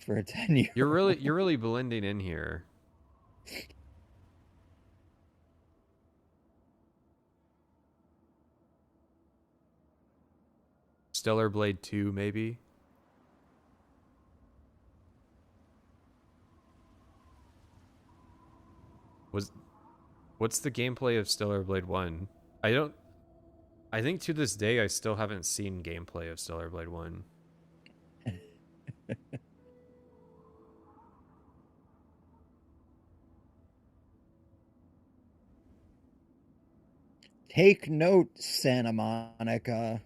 for a 10-year. You're really blending in here. Stellar Blade 2, maybe. What's the gameplay of Stellar Blade 1? I think to this day I still haven't seen gameplay of Stellar Blade 1. Take note, Santa Monica.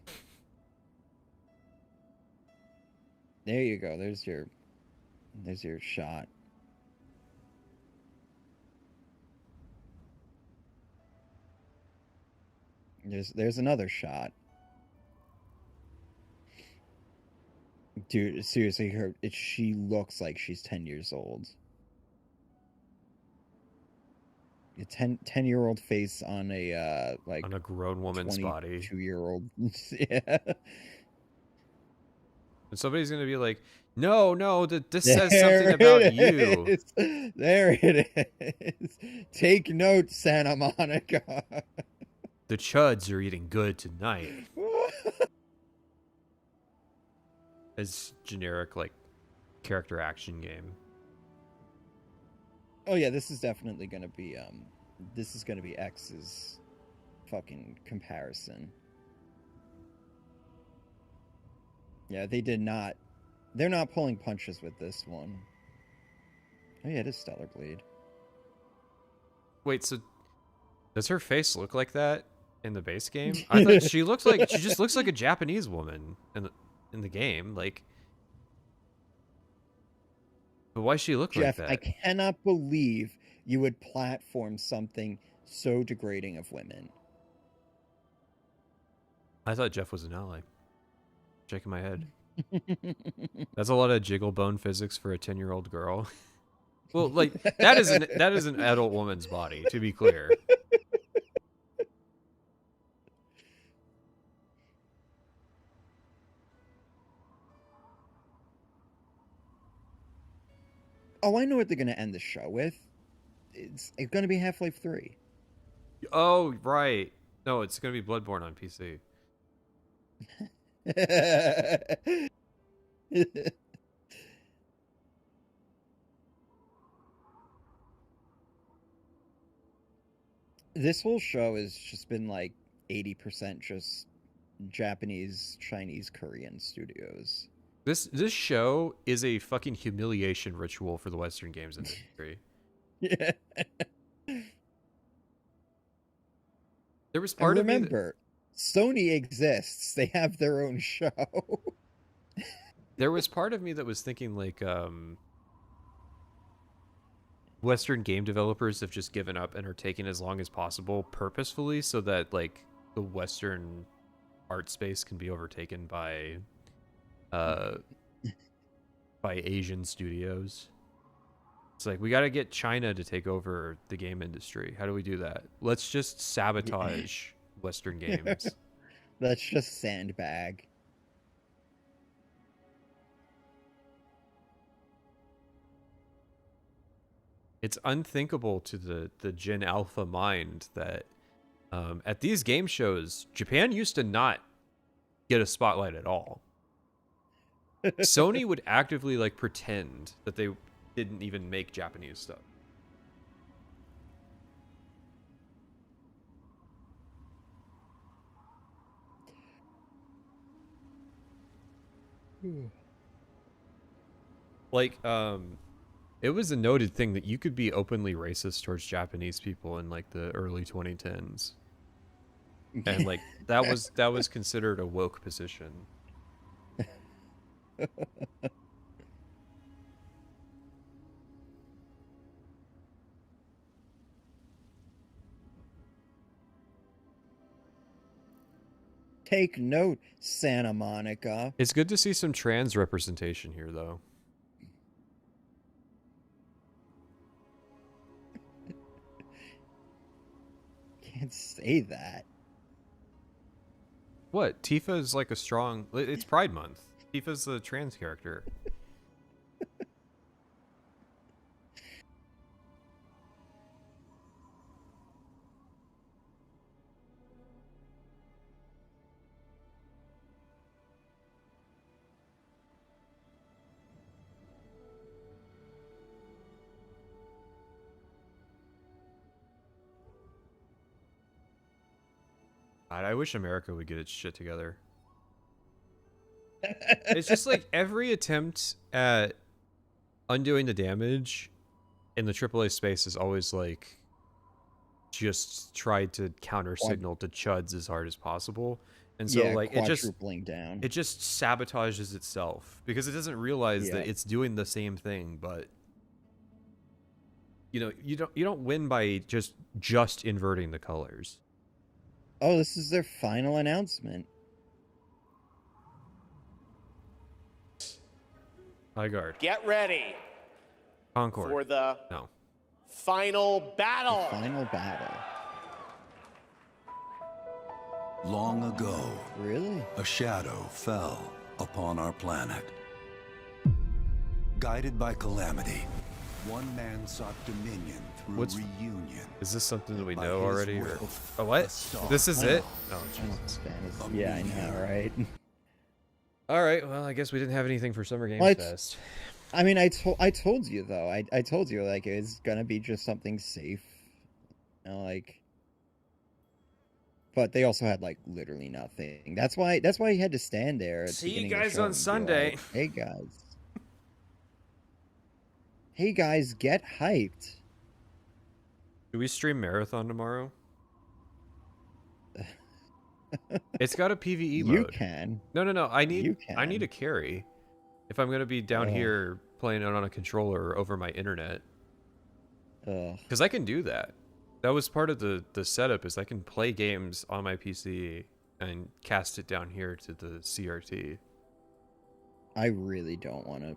There you go. There's your shot. There's another shot. Dude, seriously, she looks like she's 10 years old. A 10-year-old face on a like on a grown woman's body. 2-year-old. Yeah. And somebody's gonna be like, no, this says something about you. There it is. Take note, Santa Monica. The chuds are eating good tonight. It's generic, like, character action game. Oh yeah, this is definitely gonna be X's fucking comparison. Yeah, they're not pulling punches with this one. Oh yeah, it is Stellar Blade. Wait, so does her face look like that in the base game? I thought she just looks like a Japanese woman in the game, like. But why does she look Jeff, like that? I cannot believe you would platform something so degrading of women. I thought Jeff was an ally. Shaking my head. That's a lot of jiggle bone physics for a 10-year-old girl. Well, like that is an adult woman's body, to be clear. Oh, I know what they're going to end the show with. It's going to be Half-Life 3. Oh, right. No, it's going to be Bloodborne on PC. This whole show has just been like 80% just Japanese, Chinese, Korean studios. This show is a fucking humiliation ritual for the Western games industry. Yeah. There was part of me remember, Sony exists. They have their own show. There was part of me that was thinking like Western game developers have just given up and are taking as long as possible purposefully so that like the Western art space can be overtaken by Asian studios. It's like, we got to get China to take over the game industry. How do we do that? Let's just sabotage Western games. Let's just sandbag. It's unthinkable to the Gen Alpha mind that at these game shows, Japan used to not get a spotlight at all. Sony would actively like pretend that they didn't even make Japanese stuff. Like, it was a noted thing that you could be openly racist towards Japanese people in like the early 2010s. And like that was considered a woke position. Take note, Santa Monica. It's good to see some trans representation here, though. Can't say that. What? Tifa is like a strong. It's Pride Month. Tifa's the trans character. God, I wish America would get its shit together. It's just like every attempt at undoing the damage in the AAA space is always like just try to counter signal to chuds as hard as possible. And so like it just sabotages itself because it doesn't realize that it's doing the same thing, but you know, you don't win by just inverting the colors. Oh, this is their final announcement. High guard. Get ready Concord. for the final battle. The final battle. Long ago, really, a shadow fell upon our planet. Guided by calamity, one man sought dominion through reunion. Is this something that we know already? Or... Oh, what? This is it? Oh, Jesus. Yeah, I know, right? All right. Well, I guess we didn't have anything for Summer Games Fest. I mean, I told you though. I told you like it's gonna be just something safe, you know, like. But they also had like literally nothing. That's why he had to stand there. See you guys on Sunday. Like, hey guys. Hey guys, get hyped. Do we stream Marathon tomorrow? It's got a PvE mode. You can. No. I need a carry. If I'm gonna be down here playing it on a controller over my internet. Because I can do that. That was part of the setup, is I can play games on my PC and cast it down here to the CRT. I really don't want to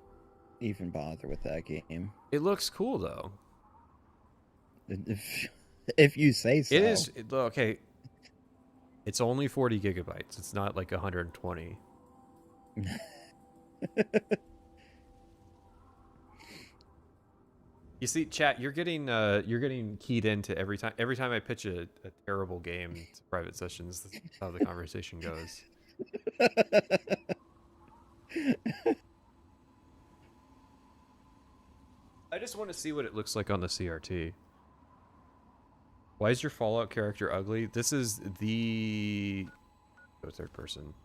even bother with that game. It looks cool though. If you say so. It is okay. It's only 40 gigabytes. It's not like 120. You see, chat, you're getting keyed into every time I pitch a terrible game to private sessions. That's how the conversation goes. I just want to see what it looks like on the CRT. Why is your Fallout character ugly? This is the third person.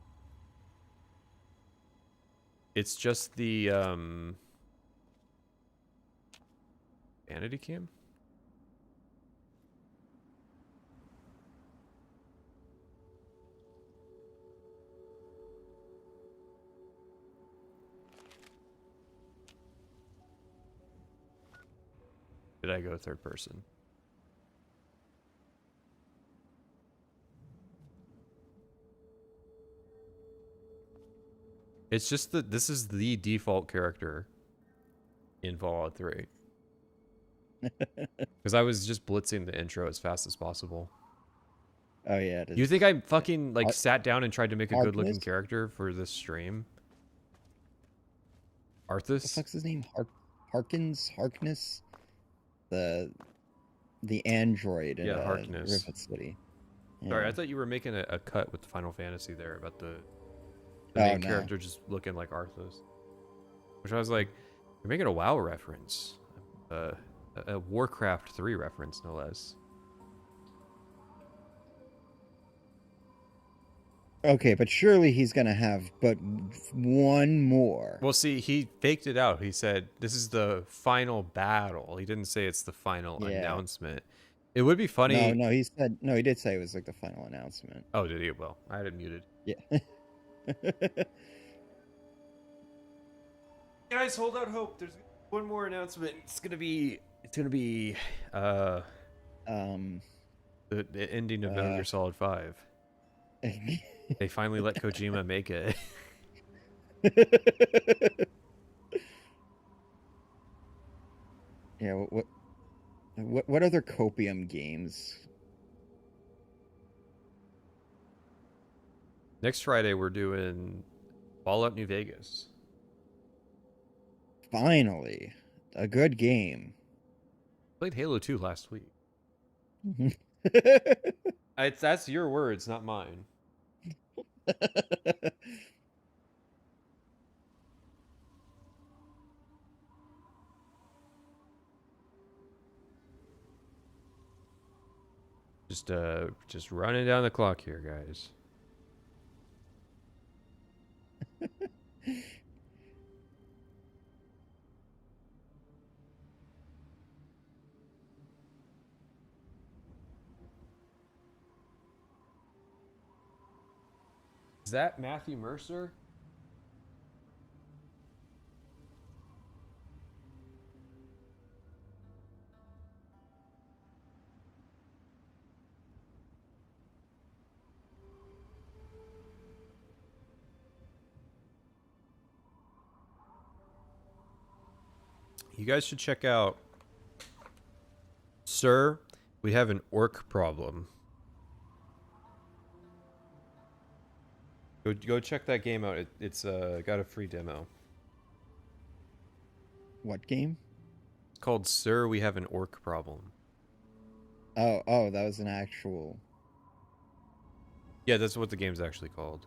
It's just the vanity cam. Did I go third person? It's just that this is the default character in Fallout 3. Because I was just blitzing the intro as fast as possible. Oh yeah. You think I fucking like sat down and tried to make a good looking character for this stream? Arthas? What the fuck's his name? Harkness? The android in Harkness. Rivet City. Yeah. Sorry, I thought you were making a cut with Final Fantasy there about the main character just looking like Arthas. Which I was like, you're making a WoW reference. A Warcraft 3 reference, no less. Okay, but surely he's gonna have but one more. Well, see, he faked it out. He said, this is the final battle. He didn't say it's the final announcement. It would be funny. No, he said, no, he did say it was like the final announcement. Oh, did he? Well, I had it muted. Yeah. Guys, hold out hope. There's one more announcement. It's gonna be the ending of Metal Gear Solid 5. They finally let Kojima make it. Yeah, what other copium games? Next Friday, we're doing Fallout New Vegas. Finally, a good game. Played Halo 2 last week. That's your words, not mine. Just running down the clock here, guys. Is that Matthew Mercer? You guys should check out Sir, we have an orc problem. Go check that game out. It's got a free demo. What game? It's called Sir, we have an orc problem. Oh, that was an actual... Yeah, that's what the game's actually called.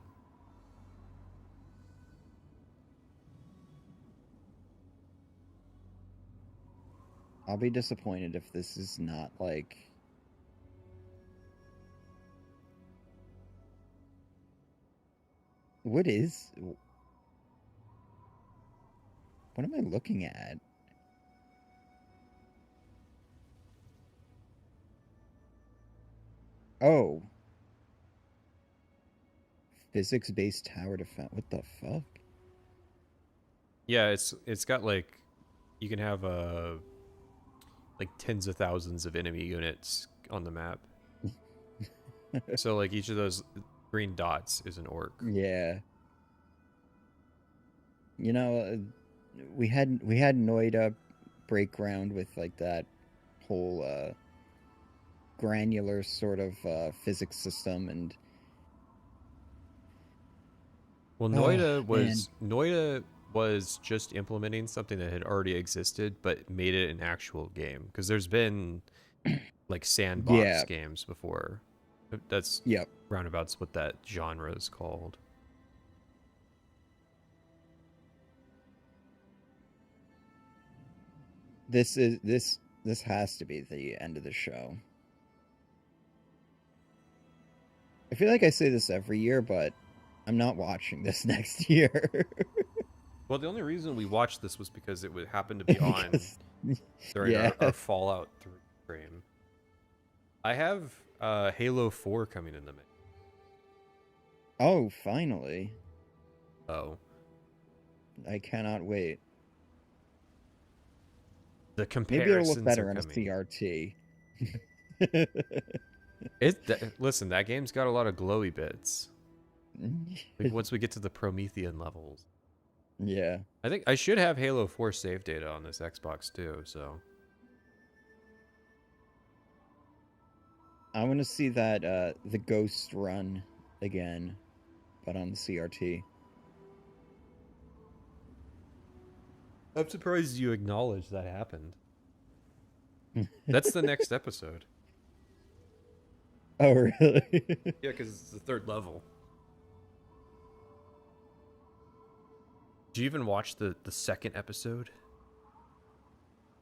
I'll be disappointed if this is not, like... What is... What am I looking at? Oh. Physics-based tower defense. What the fuck? Yeah, it's got like... You can have like tens of thousands of enemy units on the map. So like each of those green dots is an orc. Yeah. You know, we had Noida break ground with like that whole granular sort of physics system, and well, Noida was just implementing something that had already existed, but made it an actual game. Because there's been like sandbox games before. That's roundabouts what that genre is called. This has to be the end of the show. I feel like I say this every year, but I'm not watching this next year. Well, the only reason we watched this was because it would happen to be on during our Fallout 3 stream. I have Halo 4 coming in the mix. Oh, finally. Oh. I cannot wait. The comparisons Maybe it'll look better on a coming. CRT. Listen, that game's got a lot of glowy bits. Like once we get to the Promethean levels. Yeah. I think I should have Halo 4 save data on this Xbox too, so. I want to see that the Ghost run again, but on the CRT. I'm surprised you acknowledged that happened. That's the next episode. Oh, really? Yeah, because it's the third level. Did you even watch the second episode?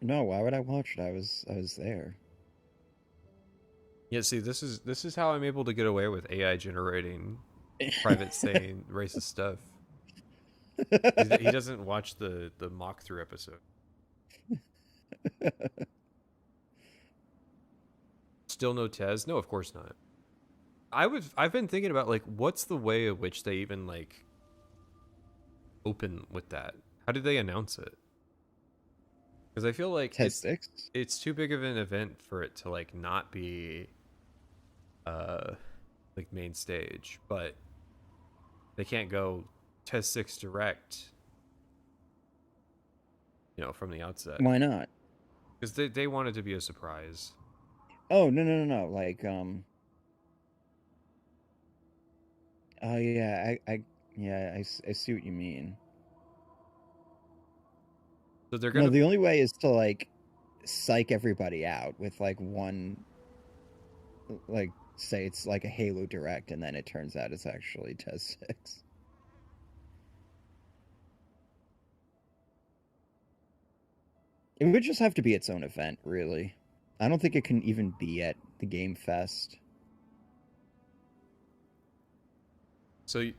No, why would I watch it? I was there. Yeah, see, this is how I'm able to get away with AI generating private saying racist stuff. He doesn't watch the mock through episode. Still no Tez? No, of course not. I've been thinking about like what's the way in which they even like open with that? How did they announce it? Because I feel like it's too big of an event for it to like not be like main stage, but they can't go Tez 6 direct, you know, from the outset. Why not? Because they want it to be a surprise. Oh, no. Like, Oh yeah, I see what you mean. So they're No, gonna. the only way is to like psych everybody out with like one, like say it's like a Halo Direct, and then it turns out it's actually Test 6. It would just have to be its own event, really. I don't think it can even be at the Game Fest. So,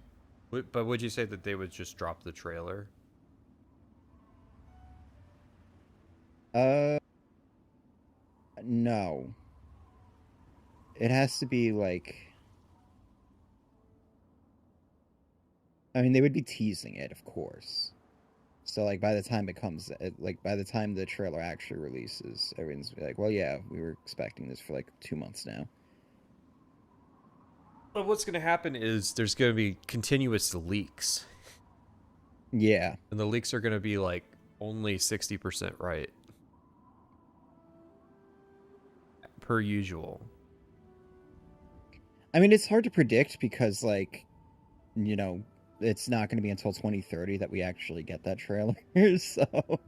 but would you say that they would just drop the trailer? No. It has to be like... I mean, they would be teasing it, of course. So, like, by the time it comes... Like, by the time the trailer actually releases, everyone's like, well, yeah, we were expecting this for, like, 2 months now. But what's going to happen is there's going to be continuous leaks. Yeah. And the leaks are going to be, like, only 60% right. Per usual. I mean, it's hard to predict because, like, you know, it's not going to be until 2030 that we actually get that trailer. So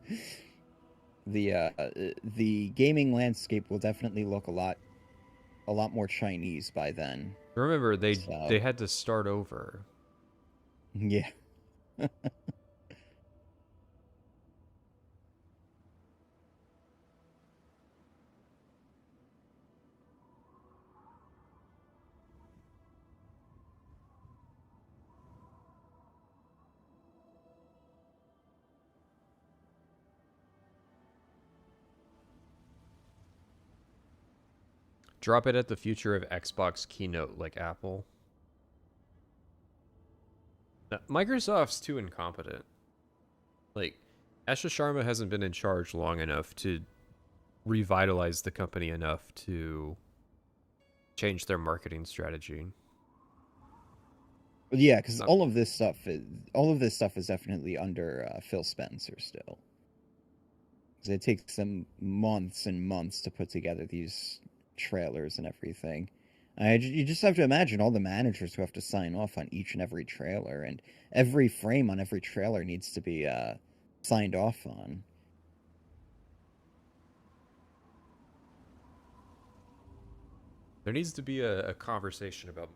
the gaming landscape will definitely look a lot more Chinese by then. Remember, they had to start over. Yeah. Drop it at the future of Xbox keynote like Apple. Microsoft's too incompetent. Like, Asha Sharma hasn't been in charge long enough to revitalize the company enough to change their marketing strategy. Yeah, because all of this stuff is definitely under Phil Spencer still. Because it takes them months and months to put together these trailers and everything. You just have to imagine all the managers who have to sign off on each and every trailer, and every frame on every trailer needs to be signed off on. There needs to be a conversation about...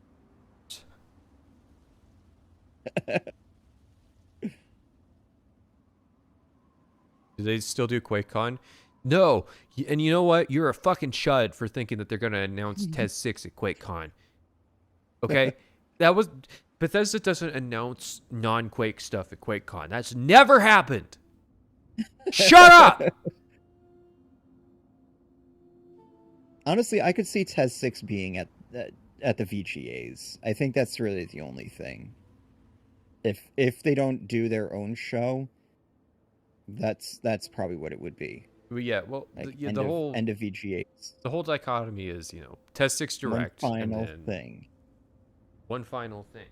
Do they still do QuakeCon? No. And you know what? You're a fucking chud for thinking that they're going to announce TES 6 at QuakeCon. Okay? Bethesda doesn't announce non-Quake stuff at QuakeCon. That's never happened. Shut up! Honestly, I could see TES 6 being at the VGAs. I think that's really the only thing. If they don't do their own show, that's probably what it would be. Well, yeah, well, like the whole end of VGAs. The whole dichotomy is, you know, TES 6 Direct. One final thing. One final thing.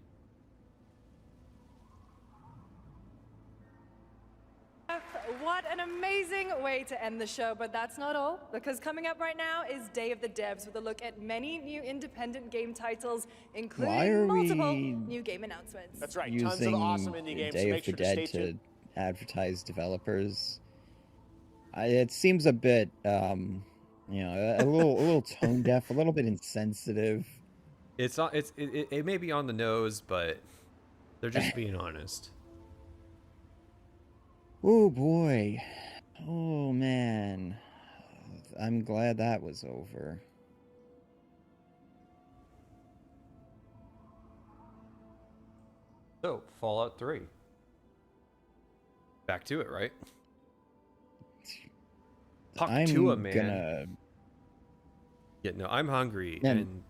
What an amazing way to end the show, but that's not all, because coming up right now is Day of the Devs with a look at many new independent game titles, including multiple new game announcements. That's right, tons of awesome indie games, so Day make of the sure to Dead stay tuned. to advertise developers. It seems a bit, you know, a little tone deaf, a little bit insensitive. It's not. It may be on the nose, but they're just being honest. Oh boy. Oh man. I'm glad that was over. So, Fallout 3. Back to it, right? I'm man. gonna... Yeah, no, I'm hungry. Man, and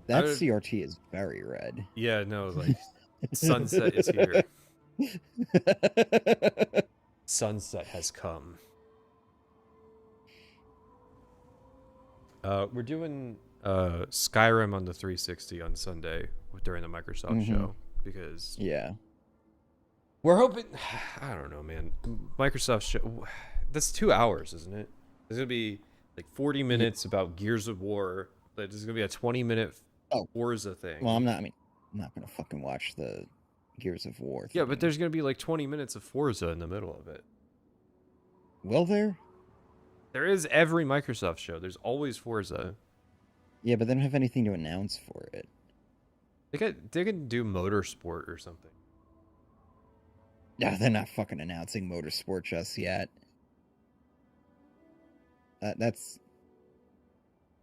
that CRT is very red. Yeah, no, like, sunset is here. Sunset has come. We're doing Skyrim on the 360 on Sunday during the Microsoft show because we're hoping. I don't know, man. Microsoft show. That's 2 hours, isn't it? There's gonna be like 40 minutes about Gears of War. There's gonna be a 20-minute Forza thing. Well, I'm not. I mean, not gonna fucking watch the Gears of War thing. Yeah, but there's gonna be like 20 minutes of Forza in the middle of it. Will there? There is every Microsoft show. There's always Forza. Yeah, but they don't have anything to announce for it. They could do Motorsport or something. No, they're not fucking announcing Motorsport just yet. That's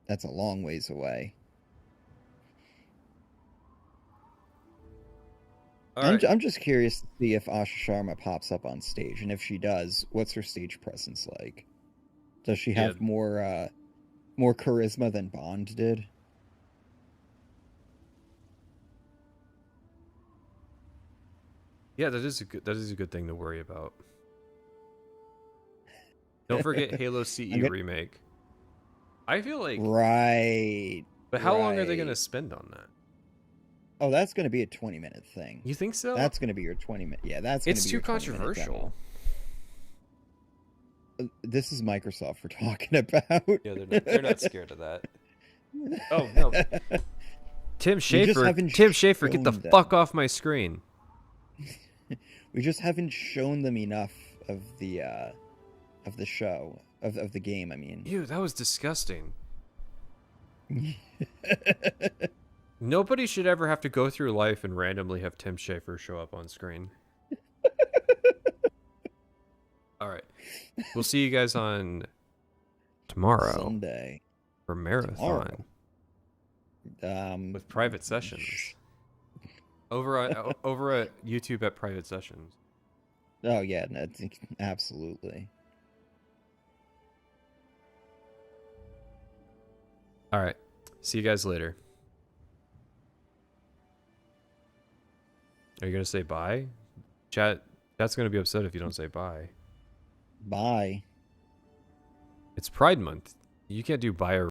a long ways away. I'm just curious to see if Asha Sharma pops up on stage, and if she does, what's her stage presence like? Does she have more charisma than Bond did? Yeah, that is a good thing to worry about. Don't forget Halo CE remake. I feel like right. But how long are they going to spend on that? Oh, that's going to be a 20-minute thing. You think so? That's going to be your 20-minute. Yeah, that's. It's too controversial. This is Microsoft we're talking about. Yeah, they're not scared of that. Oh no, Tim Schafer, get the fuck off my screen. We just haven't shown them enough of the show of the game. I mean, ew, that was disgusting. Nobody should ever have to go through life and randomly have Tim Schafer show up on screen. All right, we'll see you guys on tomorrow. Sunday for Marathon. With private sessions. Over at YouTube at Private Sessions. Oh yeah, no, absolutely. All right, see you guys later. Are you gonna say bye? Chat's gonna be upset if you don't say bye. Bye. It's Pride Month. You can't do bye or